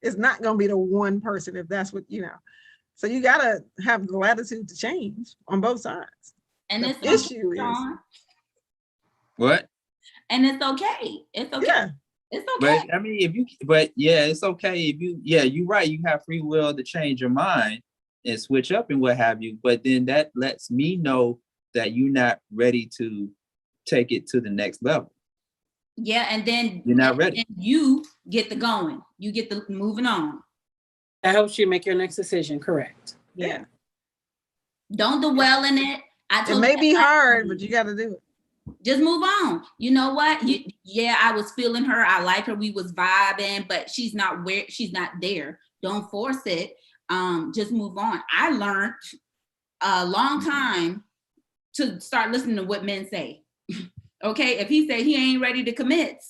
it's not gonna be the one person if that's what you know. So you gotta have the latitude to change on both sides. And The it's issue okay, is, Sean. What? And it's okay. It's okay. yeah, It's okay. But I mean, it's okay if you're right. You have free will to change your mind and switch up and what have you. But then that lets me know that you're not ready to take it to the next level. Yeah, and then You're not ready. and you get the going. You get the moving on. That helps you make your next decision. Correct. Yeah. Don't dwell in it. I it told may you be that last hard, week. but you gotta do it. Just move on. You know what? Yeah, I was feeling her. I like her. We was vibing, but she's not there. Don't force it. Just move on. I learned a long time to start listening to what men say. Okay, if he said he ain't ready to commit,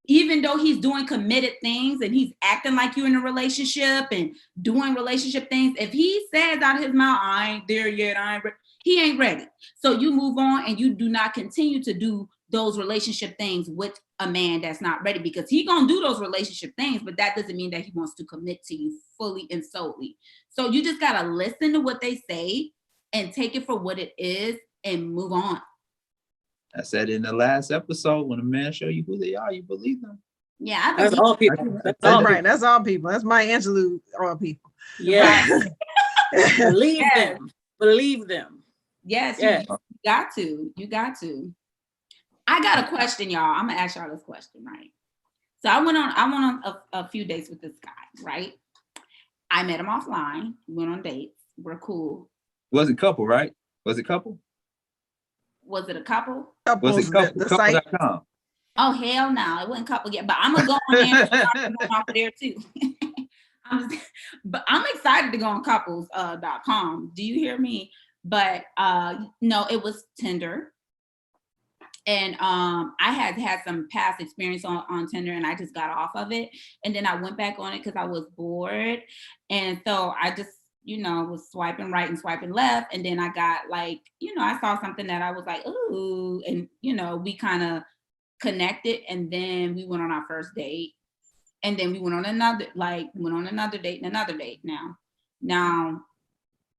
even though he's doing committed things and he's acting like you're in a relationship and doing relationship things, if he says out of his mouth, I ain't there yet, he ain't ready. So you move on and you do not continue to do those relationship things with a man that's not ready, because he gonna do those relationship things, but that doesn't mean that he wants to commit to you fully and solely. So you just gotta listen to what they say and take it for what it is and move on. I said in the last episode, when a man show you who they are, you believe them. Yeah, I That's believe all people. That's That's all right. people. That's all people. That's my Angelou, all people. Yeah. Believe Yes. them. Believe them. Yes, Yes. you got to. You got to. I got a question, y'all. I'm gonna ask y'all this question, right? So I went on a few dates with this guy, right? I met him offline. We went on dates. We're cool. Was it couple, right? Was it couple? Was it a couple? Was it Couples, couple? the site. Couple.com. Oh hell no, it wasn't couple yet. But I'm gonna go on there and start going off of there too. But I'm excited to go on couples.com. Do you hear me? But no, it was Tinder. And I had some past experience on Tinder and I just got off of it. And then I went back on it because I was bored. And so I just, was swiping right and swiping left. And then I got like, I saw something that I was like, ooh. And, we kind of connected. And then we went on our first date. And then we went on another date and another date Now,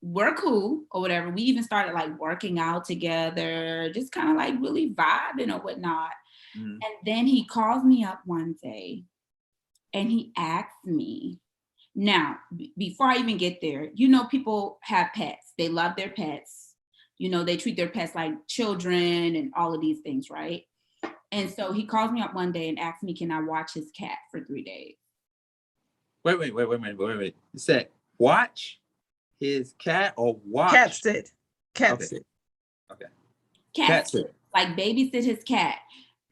we're cool or whatever. We even started like working out together, just kind of like really vibing or whatnot. Mm-hmm. And then he calls me up one day and he asked me, now, before I even get there, people have pets. They love their pets. They treat their pets like children and all of these things, right? And so he calls me up one day and asks me, can I watch his cat for 3 days? Wait. You said watch his cat or watch? Cat sit. Cat Okay. sit. Okay. Cat sit. Like babysit his cat.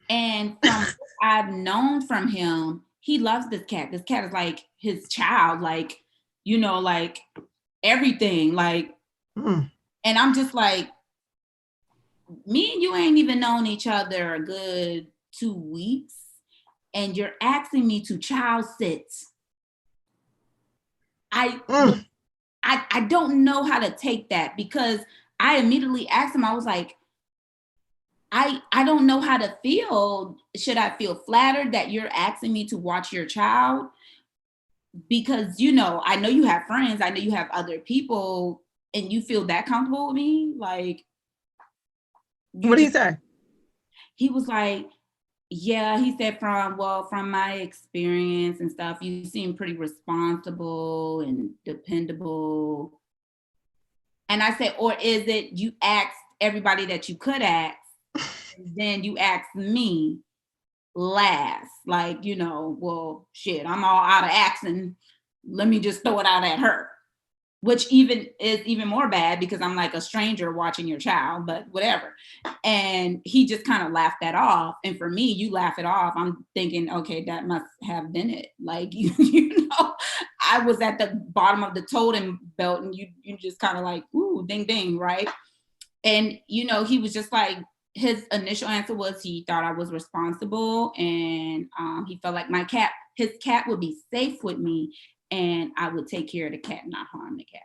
And from what I've known from him, he loves this cat. This cat is like his child, like, like everything. Like, and I'm just like, me and you ain't even known each other a good 2 weeks. And you're asking me to child sit. I don't know how to take that, because I immediately asked him, I was like, I don't know how to feel. Should I feel flattered that you're asking me to watch your child? Because, I know you have friends. I know you have other people and you feel that comfortable with me. Like, What did he say? He was like, yeah, he said from my experience and stuff, you seem pretty responsible and dependable. And I said, or is it you asked everybody that you could ask then you ask me last, like, you know, well, shit, I'm all out of accent. Let me just throw it out at her, which is even more bad because I'm like a stranger watching your child, but whatever. And he just kind of laughed that off. And for me, you laugh it off. I'm thinking, okay, that must have been it. Like, you know, I was at the bottom of the totem belt and you just kind of like, ooh, ding, ding, right? And, you know, he was just like, his initial answer was he thought I was responsible and he felt like his cat would be safe with me and I would take care of the cat, not harm the cat.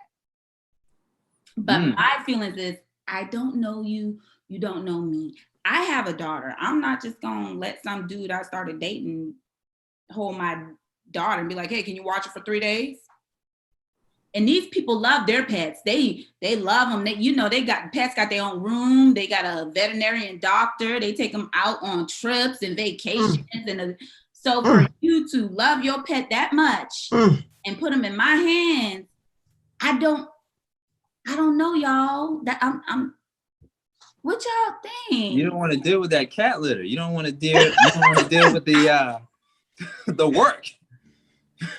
But my feelings is, I don't know you, you don't know me. I have a daughter. I'm not just gonna let some dude I started dating hold my daughter and be like, hey, can you watch it for 3 days? And these people love their pets. They love them. Pets got their own room. They got a veterinarian doctor. They take them out on trips and vacations. So for you to love your pet that much and put them in my hands, I don't know, y'all. That I'm. What y'all think? You don't want to deal with that cat litter. You don't want to deal with the work.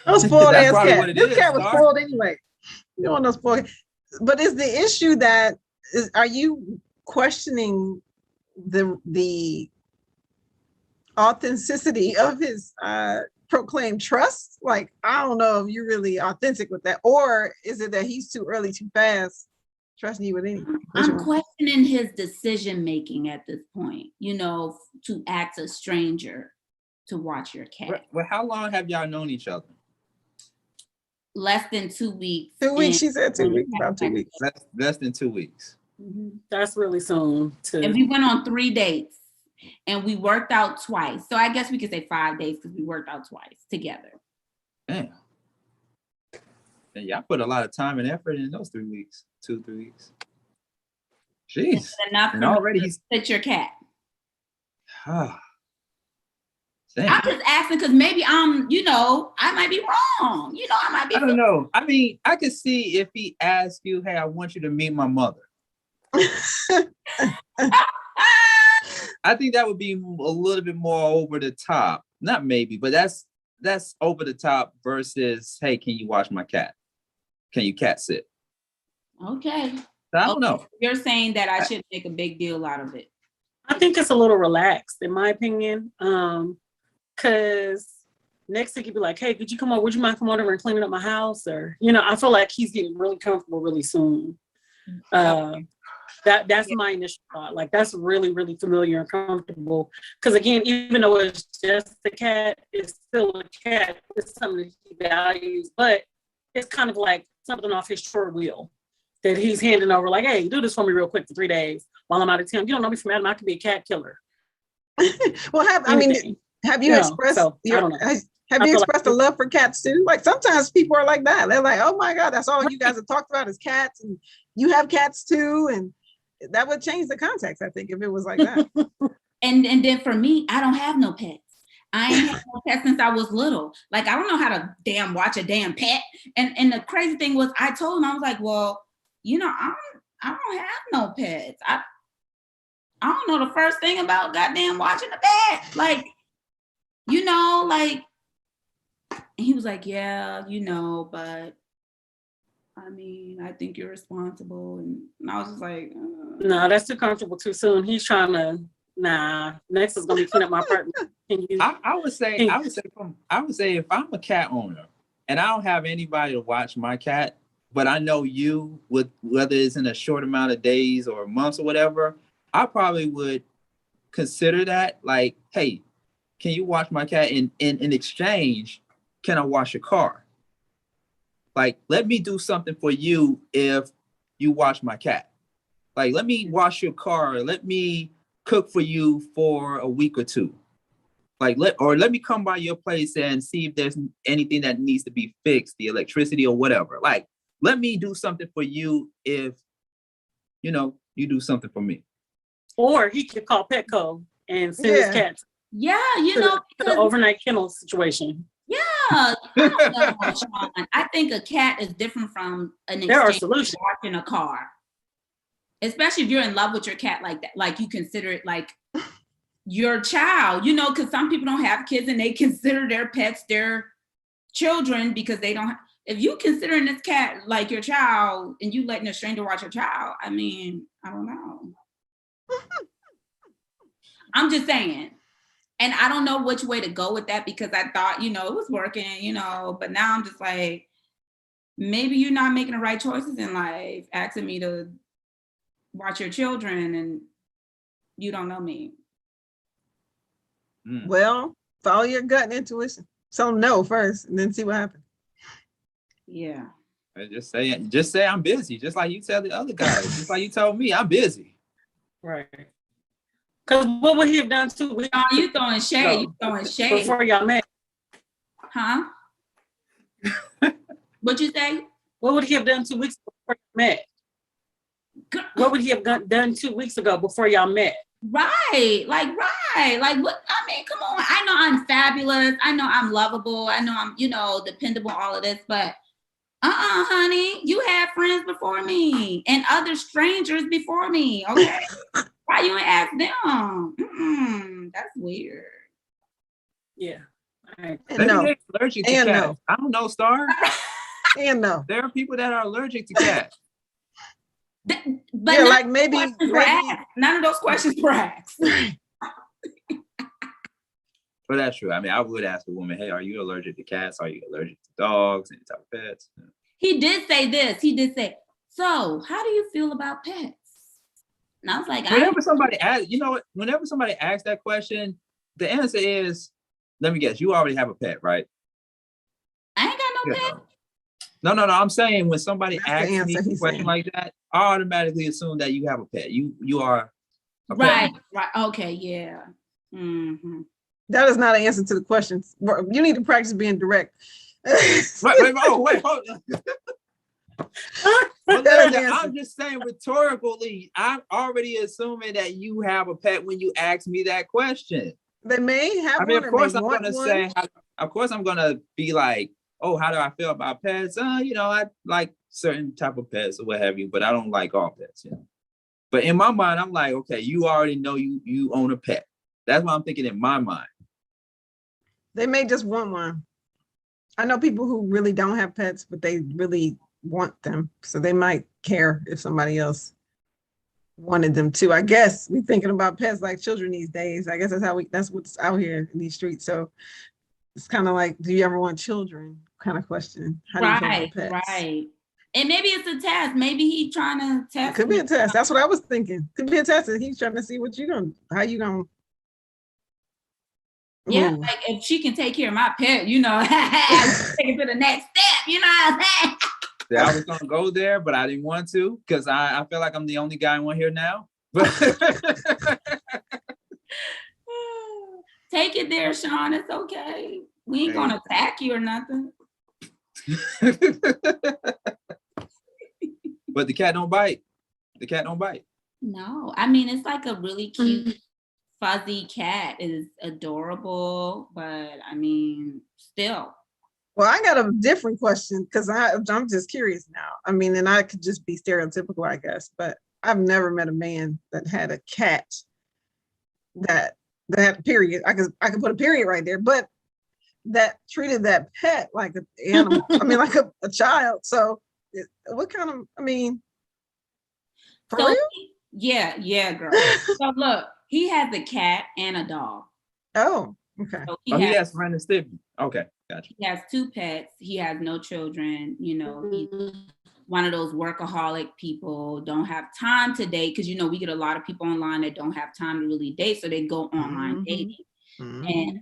Those spoiled ass cat. This is, cat was spoiled anyway. You don't want no spoiled. But is the issue are you questioning the authenticity of his proclaimed trust? Like, I don't know if you're really authentic with that, or is it that he's too early, too fast, trusting you with anything? I'm questioning his decision making at this point, you know, to ask a stranger to watch your cat. Well, how long have y'all known each other? Less than 2 weeks. 2 weeks, she said 2 weeks, about 2 weeks. Less than 2 weeks. Mm-hmm. That's really soon too. And we went on 3 dates and we worked out twice. So I guess we could say 5 days because we worked out twice together. Damn. And y'all put a lot of time and effort in those 3 weeks, 2-3 weeks. Jeez. Enough and already he's sit your cat. Damn. I'm just asking because maybe you know, I might be wrong. You know, I might be. I don't know. I mean, I could see if he asked you, hey, I want you to meet my mother. I think that would be a little bit more over the top. Not maybe, but that's over the top versus, hey, can you watch my cat? Can you cat sit? Okay. I don't know. You're saying that I shouldn't make a big deal out of it. I think it's a little relaxed, in my opinion. Because next thing you'd be like, hey, could you come over? Would you mind coming over and cleaning up my house? Or, you know, I feel like he's getting really comfortable really soon. That's my initial thought. Like, that's really, really familiar and comfortable. Because again, even though it's just a cat, it's still a cat. It's something that he values, but it's kind of like something off his chore wheel that he's handing over. Like, hey, do this for me real quick for 3 days while I'm out of town. You don't know me from Adam. I could be a cat killer. Well, have you expressed have you expressed a love for cats too? Like, sometimes people are like that. They're like, oh my God, that's all you guys have talked about is cats, and you have cats too. And that would change the context, I think, if it was like that. And then for me, I don't have no pets. I ain't had no pets since I was little. Like, I don't know how to watch a damn pet. And the crazy thing was, I told him, I was like, well, you know, I don't have no pets. I don't know the first thing about goddamn watching a pet. Like, you know, like, and he was like, yeah, you know, but I mean, I think you're responsible. And I was just like, no, that's too comfortable too soon. He's trying to, next is gonna be clean up my apartment. I would say if I'm a cat owner and I don't have anybody to watch my cat, but I know you, with whether it's in a short amount of days or months or whatever, I probably would consider that. Like, hey, can you watch my cat? In exchange, can I wash your car? Like, let me do something for you if you watch my cat. Like, let me wash your car. Let me cook for you for a week or two. Like, let me come by your place and see if there's anything that needs to be fixed, the electricity or whatever. Like, let me do something for you if, you know, you do something for me. Or he could call Petco and send his cats. Yeah, you know, the overnight kennel situation. Yeah, I don't know, Sean. I think a cat is different from an exchange watching a car. Especially if you're in love with your cat like that, like you consider it like your child, you know, because some people don't have kids and they consider their pets their children because they don't. If you considering this cat like your child and you letting a stranger watch your child, I mean, I don't know. I'm just saying. And I don't know which way to go with that because I thought, you know, it was working, you know, but now I'm just like, maybe you're not making the right choices in life, asking me to watch your children and you don't know me. Well, follow your gut and intuition. So no first and then see what happens. Yeah. Just say I'm busy, just like you tell the other guys, just like you told me, I'm busy. Right. Because what would he have done 2 weeks Oh, you throwing shade. You throwing shade. before y'all met? Huh? What'd you say? What would he have done 2 weeks before you met? What would he have done 2 weeks ago before y'all met? Right. Like what? I mean, come on. I know I'm fabulous. I know I'm lovable. I know I'm, you know, dependable, all of this, but honey, you had friends before me and other strangers before me. Okay. Why you ain't ask them? That's weird. Yeah. And Maybe no. they're allergic to And cats. no. I don't know, Star. And no. There are people that are allergic to cats. But Yeah, like maybe none of those questions were asked. But that's true. I mean, I would ask a woman, hey, are you allergic to cats? Are you allergic to dogs? Any type of pets? He did say this. He did say, so how do you feel about pets? And I was like, whenever somebody asks, you know what? Whenever somebody asks that question, the answer is, let me guess, you already have a pet, right? I ain't got no pet. No. I'm saying when somebody asks me a question saying. like that, I automatically assume that you have a pet. You are a Right. pet. Right. Okay. Yeah. Mm-hmm. That is not an answer to the question. You need to practice being direct. Wait, hold on. But listen, I'm just saying rhetorically, I'm already assuming that you have a pet when you ask me that question. They may have one. Of course, I'm gonna say, of course, I'm gonna be like, oh, how do I feel about pets? You know, I like certain type of pets or what have you, but I don't like all pets, you know. But in my mind, I'm like, okay, you already know you own a pet. That's what I'm thinking in my mind. They may just want one. I know people who really don't have pets, but they really want them. So they might care if somebody else wanted them too. I guess we're thinking about pets like children these days. I guess that's what's out here in these streets. So it's kind of like, do you ever want children kind of question. How do you feel about pets? Right. And maybe it's a test. Maybe he's trying to test. It could be a test. That's what I was thinking. Could be a test. And he's trying to see how you gonna. Yeah, like if she can take care of my pet, you know, take it to the next step, you know what I'm saying? Yeah, I was gonna go there, but I didn't want to because I feel like I'm the only guy on here now. But take it there, Sean. It's okay. We ain't gonna attack you or nothing. But the cat don't bite. The cat don't bite. No, I mean it's like a really cute fuzzy cat. Is adorable, but I mean still. Well, I got a different question because I'm just curious now. I mean, and I could just be stereotypical, I guess, but I've never met a man that had a cat that had a period. I could put a period right there, but that treated that pet like an animal. I mean, like a child. So what kind of, I mean, for real? Yeah, girl. So look, he has a cat and a dog. Oh, okay. So he has Ren and Stimpy. Okay, gotcha. He has 2 pets. He has no children. You know, he's one of those workaholic people, don't have time to date because, you know, we get a lot of people online that don't have time to really date. So they go online dating. And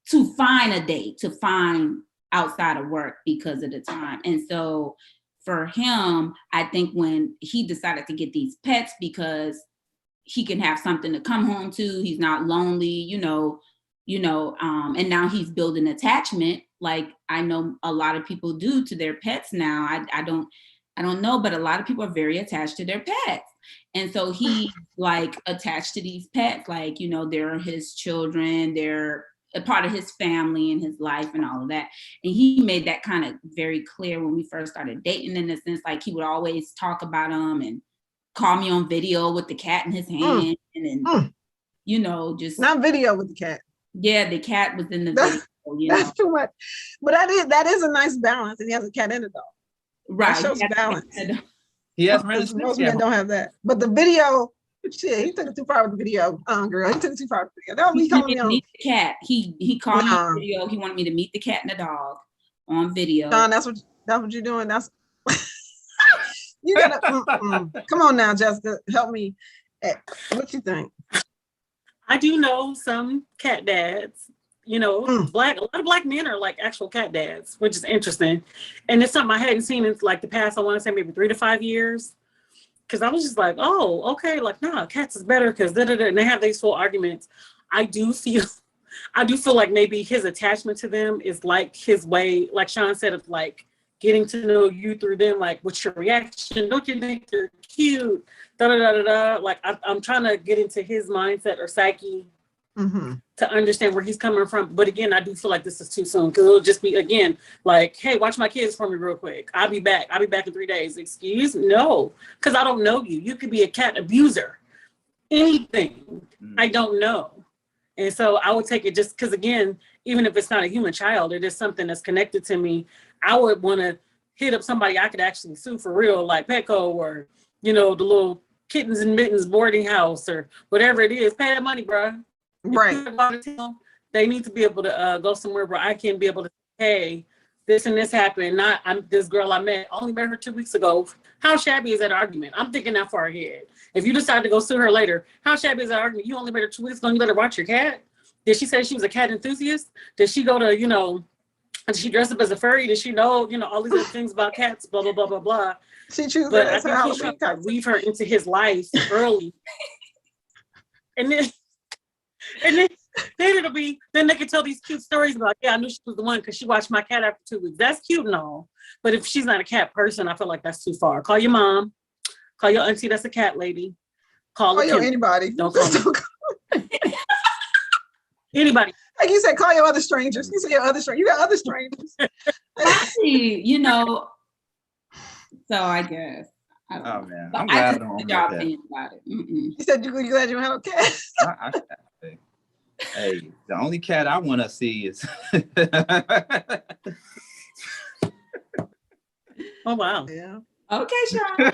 to find a date, to find outside of work because of the time. And so for him, I think when he decided to get these pets because he can have something to come home to, he's not lonely, and now he's building attachment like I know a lot of people do to their pets now. I don't know, but a lot of people are very attached to their pets. And so he like attached to these pets, like, you know, they're his children, they're a part of his family and his life and all of that. And he made that kind of very clear when we first started dating, in a sense, like he would always talk about them and call me on video with the cat in his hand. And just Not video with the cat. yeah, the cat was in the That's- video, That's too much. But that is a nice balance. And he has a cat and a dog. right. That shows balance. He has Because Brandon most Smith. men don't have that. But the video, shit, he took it too far with the video, girl. He took it too far with the video. That was He me calling wanted me to on. meet the cat. He called me Nah. on video. He wanted me to meet the cat and the dog on video. John, that's what you're doing. That's you gotta come on now, Jessica. Help me. What you think? I do know some cat dads. A lot of black men are like actual cat dads, which is interesting. And it's something I hadn't seen in like the past, I want to say maybe 3 to 5 years. Cause I was just like, oh, okay, like, nah, cats is better because and they have these full arguments. I do feel like maybe his attachment to them is like his way, like Sean said, of like getting to know you through them, like what's your reaction? Don't you think they're cute? Da da da da da. Like I'm trying to get into his mindset or psyche to understand where he's coming from. But again, I do feel like this is too soon because it'll just be again like, hey, watch my kids for me real quick. I'll be back in 3 days. Excuse? No, because I don't know you. You could be a cat abuser. Anything. I don't know. And so I would take it just because, again, even if it's not a human child, it is something that's connected to me. I would want to hit up somebody I could actually sue for real, like Petco or, the little kittens and mittens boarding house or whatever it is. Pay that money, bro. Right. They need to be able to go somewhere where I can be able to, hey, this and this happened. This girl I only met her 2 weeks ago. How shabby is that argument? I'm thinking that far ahead. If you decide to go sue her later, how shabby is that argument? You only met her 2 weeks ago, you let her watch your cat? Did she say she was a cat enthusiast? Did she go to, did she dress up as a furry? Did she know, all these other things about cats, blah, blah, blah, blah, blah. She chooses But that I as think her he's trying Halloween to weave her into his life early. And then then they can tell these cute stories about, yeah, I knew she was the one because she watched my cat after 2 weeks. That's cute and all. But if she's not a cat person, I feel like that's too far. Call your mom. Call your auntie that's a cat lady. Call anybody. Don't call me. Anybody. Like you said, call your other strangers. You say your other strangers. You got other strangers. So I guess. Oh man, But I'm I glad I just don't the own job a cat. thinking about it. You said you're glad you don't have a cat. Hey, the only cat I want to see is. Oh wow. Yeah. Okay, Sean.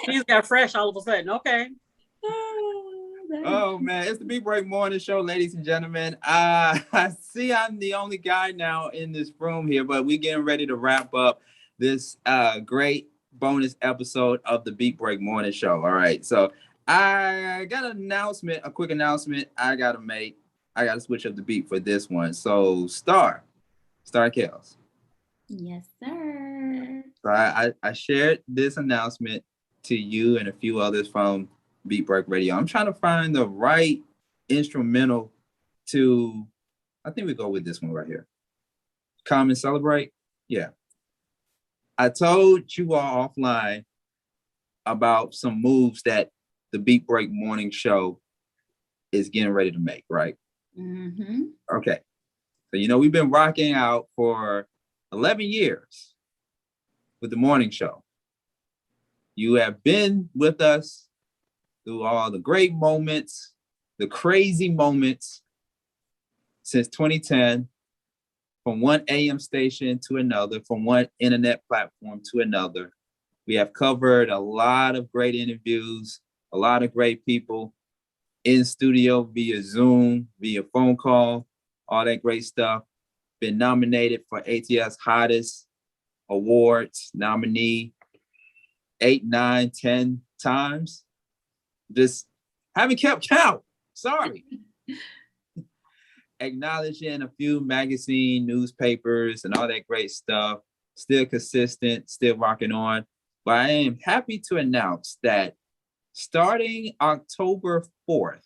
He's got fresh all of a sudden. Okay. Oh man, it's the Big Break Morning Show, ladies and gentlemen. I see I'm the only guy now in this room here, but we're getting ready to wrap up this great bonus episode of the Big Break Morning Show. All right, so I got a quick announcement I gotta make. I gotta switch up the beat for this one. So Star Kels. Yes, sir. So I shared this announcement to you and a few others from Beat Break Radio. I'm trying to find the right instrumental I think we go with this one right here. Come and Celebrate. Yeah. I told you all offline about some moves that the Beat Break Morning Show is getting ready to make, right? Mm-hmm. Okay. So, we've been rocking out for 11 years with the morning show. You have been with us through all the great moments, the crazy moments since 2010, from one AM station to another, from one internet platform to another. We have covered a lot of great interviews, a lot of great people in studio via Zoom, via phone call, all that great stuff. Been nominated for ATS Hottest Awards nominee 8, 9, 10 times. Just haven't kept count. Sorry. Acknowledging a few magazine, newspapers, and all that great stuff. Still consistent, still rocking on. But I am happy to announce that starting October 4th,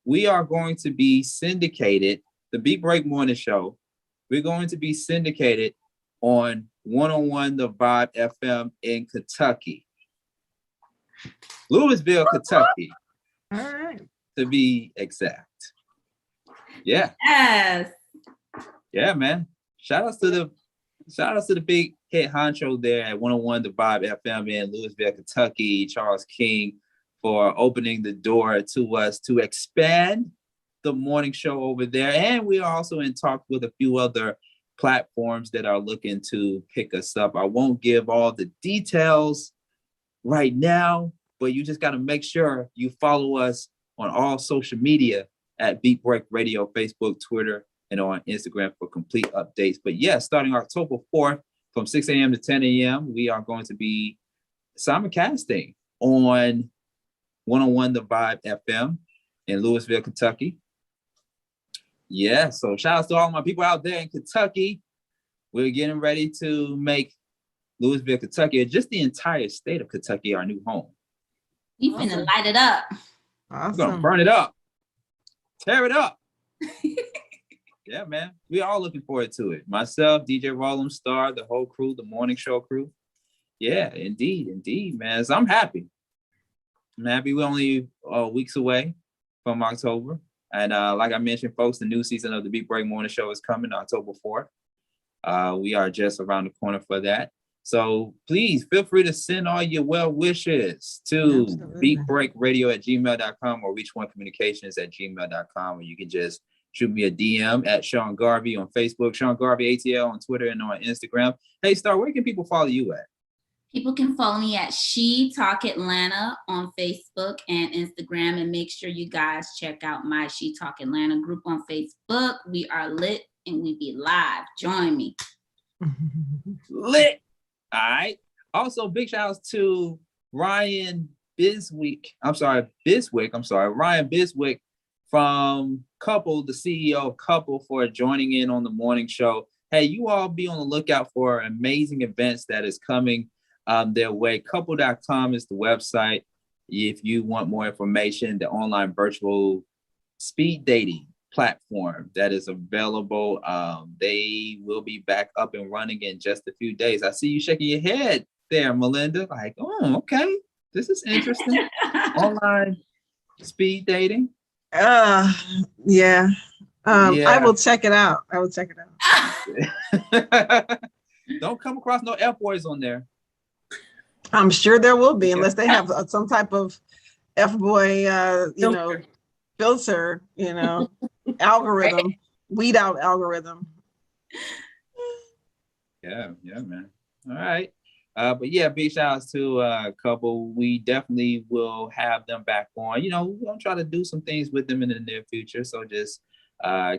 we are going to be syndicated, the Beat Break Morning Show. We're going to be syndicated on 101 The Vibe FM in Kentucky. Louisville, Kentucky. All right. To be exact. Yeah. Yes. Yeah, man. Shout outs to the big hit honcho there at 101 The Vibe FM in Louisville, Kentucky, Charles King, for opening the door to us to expand the morning show over there. And we are also in talks with a few other platforms that are looking to pick us up. I won't give all the details right now, but you just got to make sure you follow us on all social media at Beat Break Radio, Facebook, Twitter, and on Instagram for complete updates. But yeah, starting October 4th from 6 a.m. to 10 a.m., we are going to be simulcasting on 101 The Vibe FM in Louisville, Kentucky. Yeah, so shout out to all my people out there in Kentucky. We're getting ready to make Louisville, Kentucky, or just the entire state of Kentucky, our new home. We finna light it up. Awesome. We're gonna burn it up, tear it up. Yeah, man. We're all looking forward to it. Myself, DJ Rollum, Star, the whole crew, the morning show crew. Yeah, indeed, man. So I'm happy. I'm happy we're only weeks away from October. And like I mentioned, folks, the new season of the Beat Break Morning Show is coming October 4th. We are just around the corner for that. So please feel free to send all your well wishes to beatbreakradio@gmail.com or reach1communications@gmail.com, or you can just shoot me a DM at Sean Garvey on Facebook, Sean Garvey ATL on Twitter and on Instagram. Hey, Star, where can people follow you at? People can follow me at She Talk Atlanta on Facebook and Instagram, and make sure you guys check out my She Talk Atlanta group on Facebook. We are lit and we be live. Join me. Lit. All right. Also, big shout outs to Ryan Biswick. Ryan Biswick from Couple, the CEO of Couple, for joining in on the morning show. Hey, you all be on the lookout for amazing events that is coming their way. Couple.com is the website. If you want more information, the online virtual speed dating platform that is available. They will be back up and running in just a few days. I see you shaking your head there, Melinda. Like, oh, okay. This is interesting. Online speed dating. Yeah. I will check it out. Don't come across no F-boys on there. I'm sure there will be, unless they have some type of F-boy, filter, algorithm, weed out algorithm. Yeah, man. All right. But yeah, big shout outs to Couple. We definitely will have them back on. We're gonna try to do some things with them in the near future. So just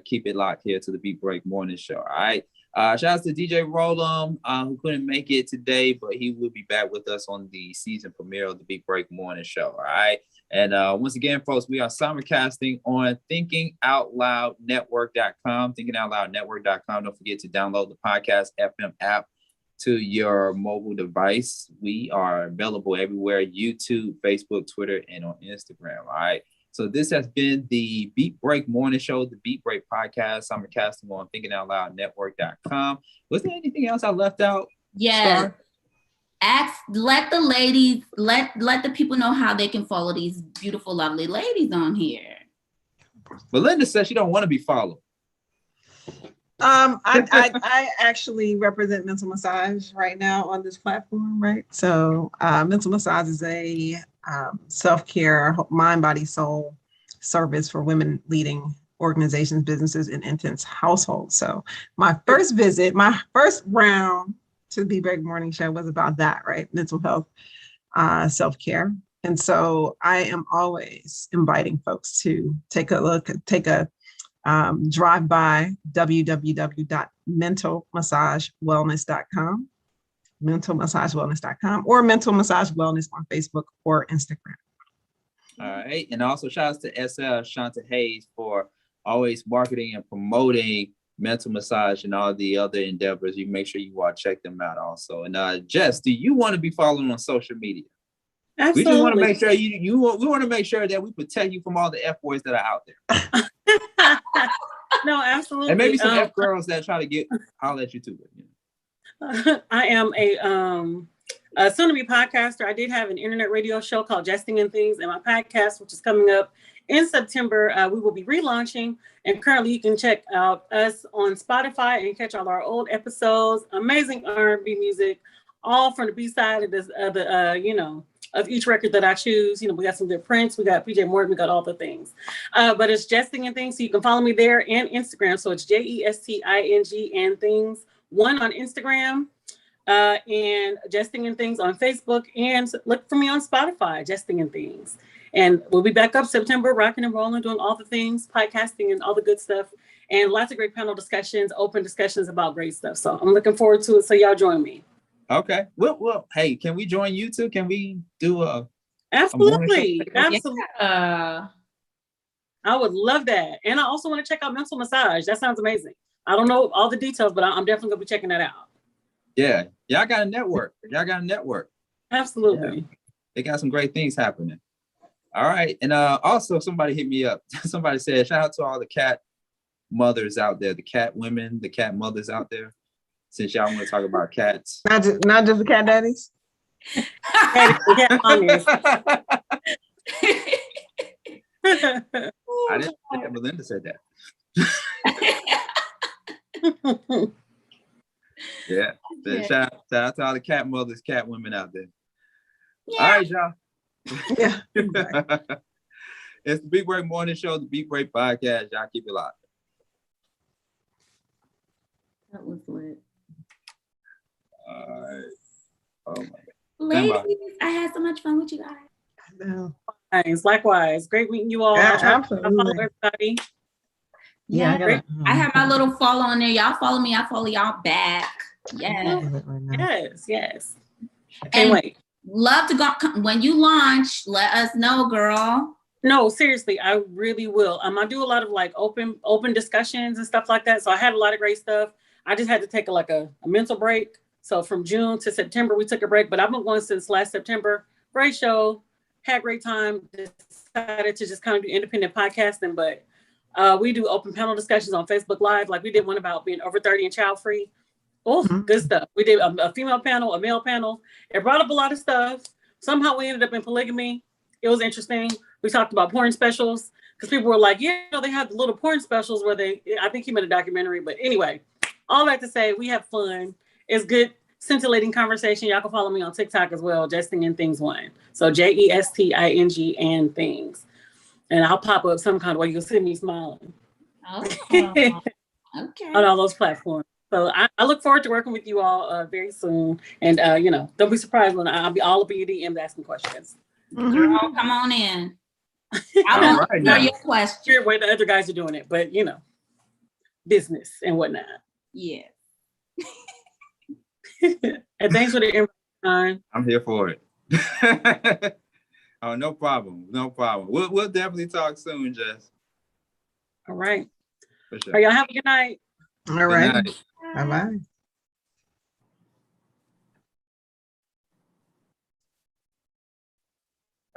keep it locked here to the Beat Break Morning Show. All right. Shout out to DJ Rollum, who couldn't make it today, but he will be back with us on the season premiere of the Beat Break Morning Show. All right. And once again, folks, we are simulcasting on thinkingoutloudnetwork.com, thinkingoutloudnetwork.com. Don't forget to download the Podcast FM app to your mobile device. We are available everywhere: YouTube, Facebook, Twitter, and on Instagram. All right. So this has been the Beat Break Morning Show, the Beat Break Podcast. I'm casting on thinkingoutloudnetwork.com. Was there anything else I left out? Yeah. Let the ladies, let the people know how they can follow these beautiful, lovely ladies on here. Melinda says she don't want to be followed. I actually represent Mental Massage right now on this platform, right? So Mental Massage is a self-care, mind, body, soul service for women leading organizations, businesses, and intense households. So my first round to the Beat Break Morning Show was about that, right? Mental health, self-care. And so I am always inviting folks to take a drive by www.mentalmassagewellness.com, mentalmassagewellness.com, or Mental Massage Wellness on Facebook or Instagram. All right. And also shout out to SL Shanta Hayes for always marketing and promoting Mental Massage and all the other endeavors. You make sure you check them out also. And Jess, do you want to be followed on social media? Absolutely. We just want to make sure we want to make sure that we protect you from all the F boys that are out there. No, absolutely. And maybe some F girls that try to holler at you too. I am a soon-to-be podcaster. I did have an internet radio show called Jesting and Things, and my podcast, which is coming up in September, we will be relaunching. And currently, you can check out us on Spotify and catch all our old episodes. Amazing R&B music, all from the B-side of this, of each record that I choose. You know, we got some good prints, we got PJ Morton, we got all the things. But it's Jesting and Things, so you can follow me there and Instagram. So it's JESTING and Things 1 on Instagram, and Jesting and Things on Facebook, and look for me on Spotify, Jesting and Things. And we'll be back up September, rocking and rolling, doing all the things, podcasting and all the good stuff, and lots of great panel discussions, open discussions about great stuff. So I'm looking forward to it. So y'all join me. Okay. Well, hey, can we join you too? Can we do a Absolutely. morning show? Absolutely. I would love that. And I also want to check out Mental Massage. That sounds amazing. I don't know all the details, but I'm definitely gonna be checking that out. Yeah. Y'all got a network. Absolutely. Yeah. They got some great things happening. All right. And also somebody hit me up. Somebody said, shout out to all the cat mothers out there, the cat women, the cat mothers out there. Since y'all want to talk about cats. Not just the cat daddies. Cat mommies. I didn't think that Melinda said that. Yeah. Shout out to all the cat mothers, cat women out there. Yeah. All right, y'all. Yeah. It's the Big Break Morning Show, the Big Break Podcast. Y'all keep it locked. That was lit. All right. Oh my God. Ladies, I had so much fun with you guys. Nice. Likewise. Great meeting you all. Yeah, I'll try to follow absolutely. everybody. Yeah, I have my little follow on there. Y'all follow me, I follow y'all back. Yes. Yes. Can't And wait. love to go when you launch. Let us know, girl. No, seriously, I really will. I do a lot of like open discussions and stuff like that. So I had a lot of great stuff. I just had to take a mental break. So from June to September, we took a break, but I've been going since last September. Great show, had a great time. Decided to just kind of do independent podcasting, but we do open panel discussions on Facebook Live. Like we did one about being over 30 and child free. Oh, good stuff. We did a female panel, a male panel. It brought up a lot of stuff. Somehow we ended up in polygamy. It was interesting. We talked about porn specials because people were like, yeah, they have the little porn specials where I think he made a documentary. But anyway, all that to say, we have fun. It's good, scintillating conversation. Y'all can follow me on TikTok as well, Jesting and Things 1. So JESTING and Things. And I'll pop up some kind of way. You'll see me smiling. Okay. On all those platforms. So I look forward to working with you all very soon. And, don't be surprised when I'll be all up in your DMs asking questions. Girl, come on in. I want to know your question. Sure, way the other guys are doing it, but, business and whatnot. Yeah. And thanks for the invite. I'm here for it. Oh, no problem. We'll definitely talk soon, Jess. All right. For sure. All right, y'all have a good night. All right. Good night. Bye-bye.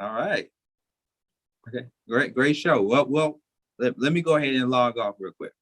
All right. Okay. Great show. Well, let me go ahead and log off real quick.